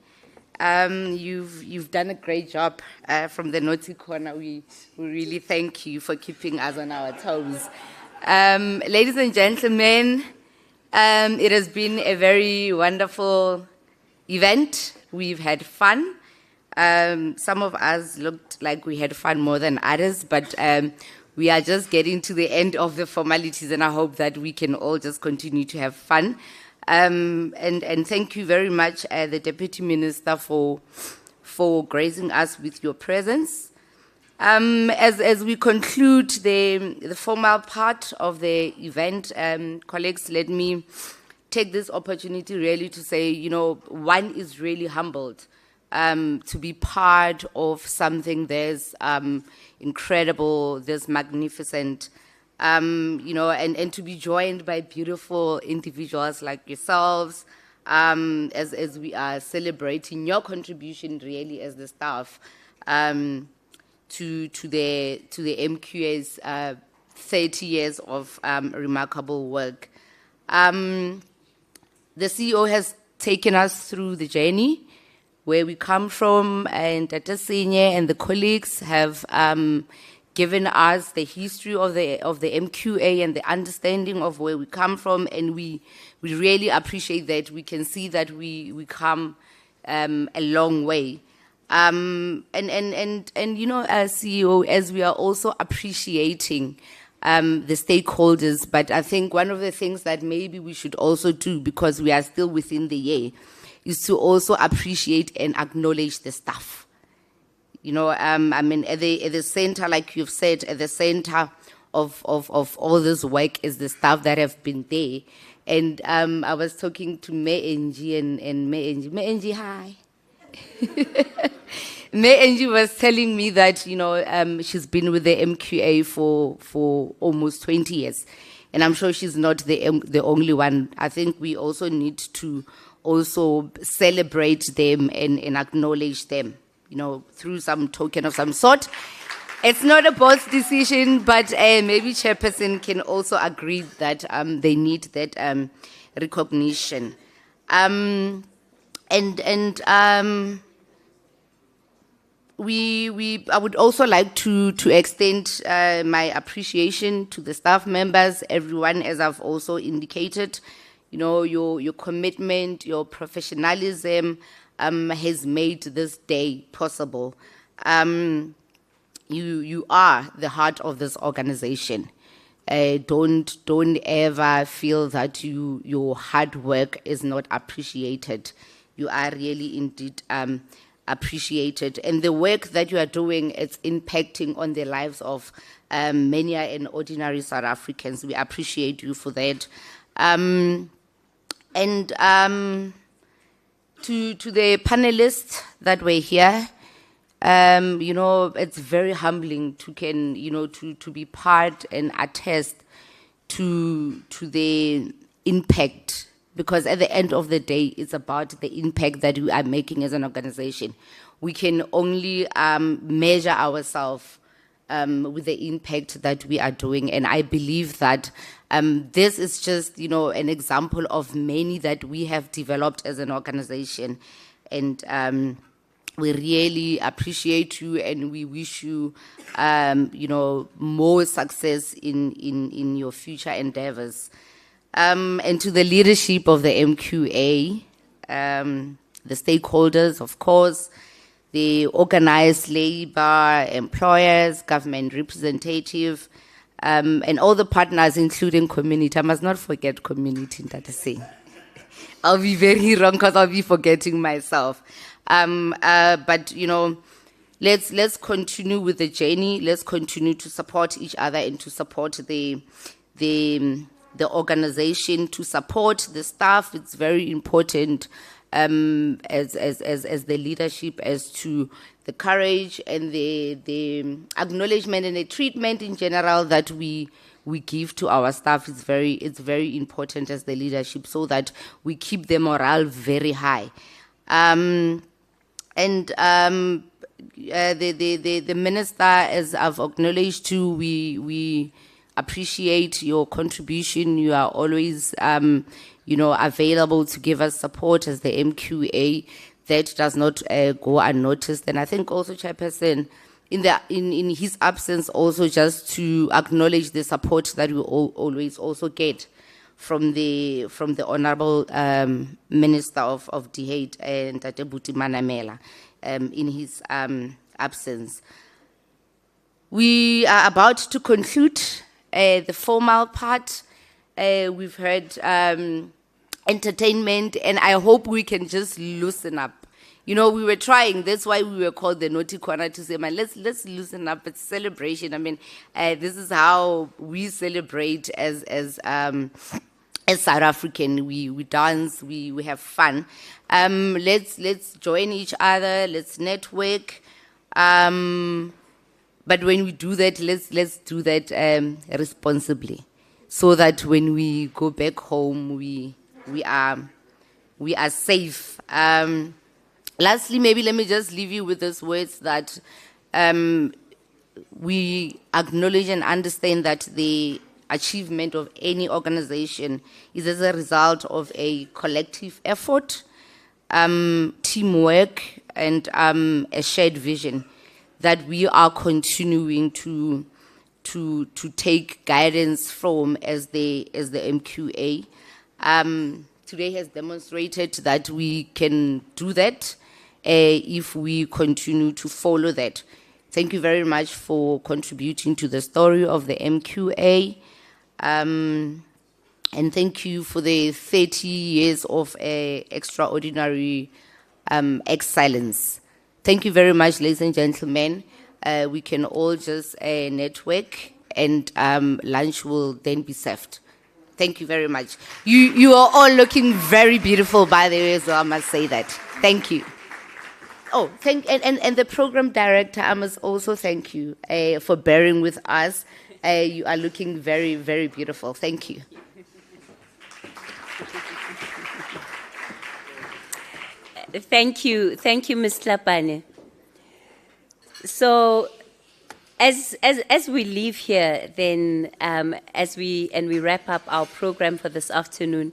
You've done a great job from the naughty corner. We really thank you for keeping us on our toes. Ladies and gentlemen, it has been a very wonderful event. We've had fun. Some of us looked like we had fun more than others, but we are just getting to the end of the formalities, and I hope that we can all just continue to have fun. And thank you very much, the Deputy Minister, for gracing us with your presence. As we conclude the formal part of the event, colleagues, let me take this opportunity really to say, one is really humbled to be part of something that's incredible, that's magnificent. And to be joined by beautiful individuals like yourselves, as we are celebrating your contribution really as the staff to the MQA's 30 years of remarkable work. The CEO has taken us through the journey where we come from, and Dr. Senior and the colleagues have given us the history of the MQA and the understanding of where we come from, and we really appreciate that. We can see that we come a long way. As CEO, as we are also appreciating the stakeholders, but I think one of the things that maybe we should also do, because we are still within the year, is to also appreciate and acknowledge the staff. At the center, like you've said, at the center of all this work is the staff that have been there. And I was talking to May Angie and May Angie. May Angie, hi. May Angie was telling me that, she's been with the MQA for almost 20 years. And I'm sure she's not the only one. I think we also need to also celebrate them and acknowledge them, through some token of some sort. It's not a board's decision, but maybe chairperson can also agree that they need that recognition. I would also like to extend my appreciation to the staff members, everyone, as I've also indicated. Your commitment, your professionalism has made this day possible. you are the heart of this organization. Don't ever feel that your hard work is not appreciated. You are really indeed appreciated, and the work that you are doing, it's impacting on the lives of many and ordinary South Africans. We appreciate you for that. To the panelists that were here, it's very humbling to be part and attest to the impact, because at the end of the day, it's about the impact that we are making as an organization. We can only measure ourselves with the impact that we are doing, and I believe that this is just an example of many that we have developed as an organization, and we really appreciate you, and we wish you more success in your future endeavors. And to the leadership of the MQA, the stakeholders, of course, the organized labor, employers, government representative, and all the partners, including community. I must not forget community, that I say. I'll be very wrong because I'll be forgetting myself. But let's continue with the journey. Let's continue to support each other and to support the organization, to support the staff. It's very important as the leadership, as to the courage and the acknowledgement and the treatment in general that we give to our staff. It's very important as the leadership, so that we keep the morale very high. The minister, as I've acknowledged too, we appreciate your contribution. You are always available to give us support as the MQA. That does not go unnoticed. And I think also, Chairperson, in his absence, also just to acknowledge the support that we always also get from the Honourable Minister of DHEAD and Tatebuti Manamela in his absence. We are about to conclude the formal part. We've heard entertainment, and I hope we can just loosen up. We were trying. That's why we were called the Naughty Corner, to say, man, let's loosen up. It's celebration. I mean, this is how we celebrate as South African. We dance. We have fun. Let's join each other. Let's network. But when we do that, let's do that responsibly, so that when we go back home, we are safe. Lastly, maybe let me just leave you with these words that we acknowledge and understand that the achievement of any organization is as a result of a collective effort, teamwork, and a shared vision that we are continuing to take guidance from as the MQA. Today has demonstrated that we can do that if we continue to follow that. Thank you very much for contributing to the story of the MQA. And thank you for the 30 years of extraordinary excellence. Thank you very much, ladies and gentlemen. We can all just network, and lunch will then be served. Thank you very much. You are all looking very beautiful, by the way, so I must say that. Thank you. Oh, and the program director, I must also thank you for bearing with us. You are looking very, very beautiful. Thank you. Thank you, Ms. Tlhapane. So, as we leave here, then as we wrap up our program for this afternoon,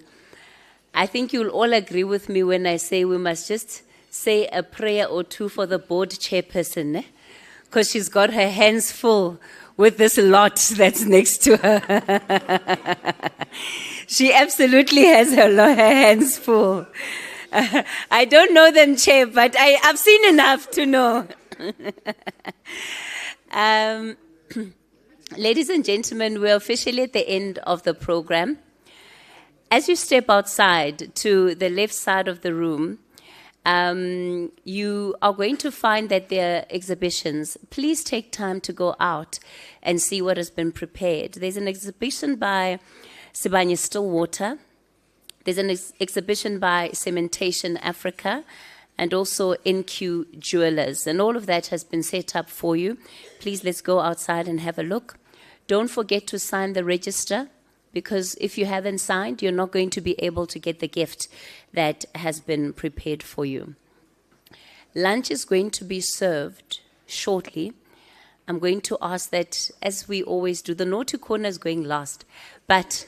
I think you'll all agree with me when I say we must just say a prayer or two for the board chairperson, because she's got her hands full with this lot that's next to her. She absolutely has her hands full. I don't know them, Chair, but I've seen enough to know. Ladies and gentlemen, we're officially at the end of the program. As you step outside to the left side of the room, you are going to find that there are exhibitions. Please take time to go out and see what has been prepared. There's an exhibition by Sibanye Stillwater. There's an exhibition by Cementation Africa and also NQ Jewelers. And all of that has been set up for you. Please, let's go outside and have a look. Don't forget to sign the register, because if you haven't signed, you're not going to be able to get the gift that has been prepared for you. Lunch is going to be served shortly. I'm going to ask that, as we always do, the naughty corner is going last, but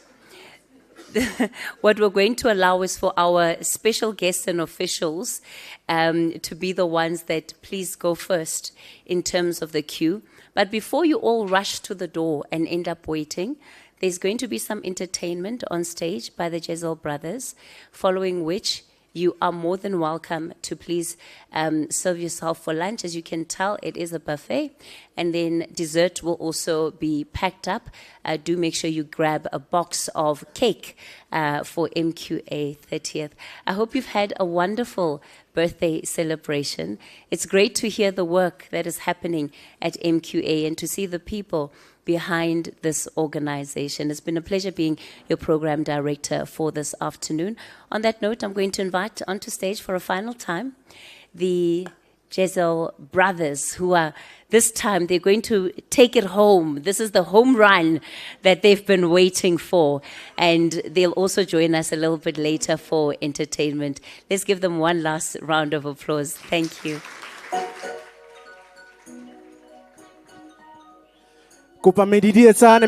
what we're going to allow is for our special guests and officials to be the ones that please go first in terms of the queue. But before you all rush to the door and end up waiting, there's going to be some entertainment on stage by the Jezzel brothers, following which you are more than welcome to please serve yourself for lunch. As you can tell, it is a buffet. And then dessert will also be packed up. Do make sure you grab a box of cake for MQA 30th. I hope you've had a wonderful birthday celebration. It's great to hear the work that is happening at MQA and to see the people behind this organization. It's been a pleasure being your program director for this afternoon. On that note, I'm going to invite onto stage for a final time the Jezzel brothers, who are, this time, they're going to take it home. This is the home run that they've been waiting for. And they'll also join us a little bit later for entertainment. Let's give them one last round of applause. Thank you. Kupa medidietsane.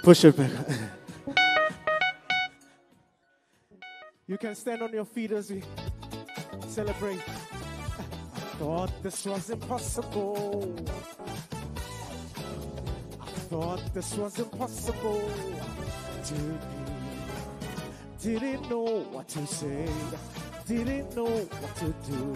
Push it back. You can stand on your feet as we celebrate. I thought this was impossible. I thought this was impossible to be. Didn't know what to say. Didn't know what to do.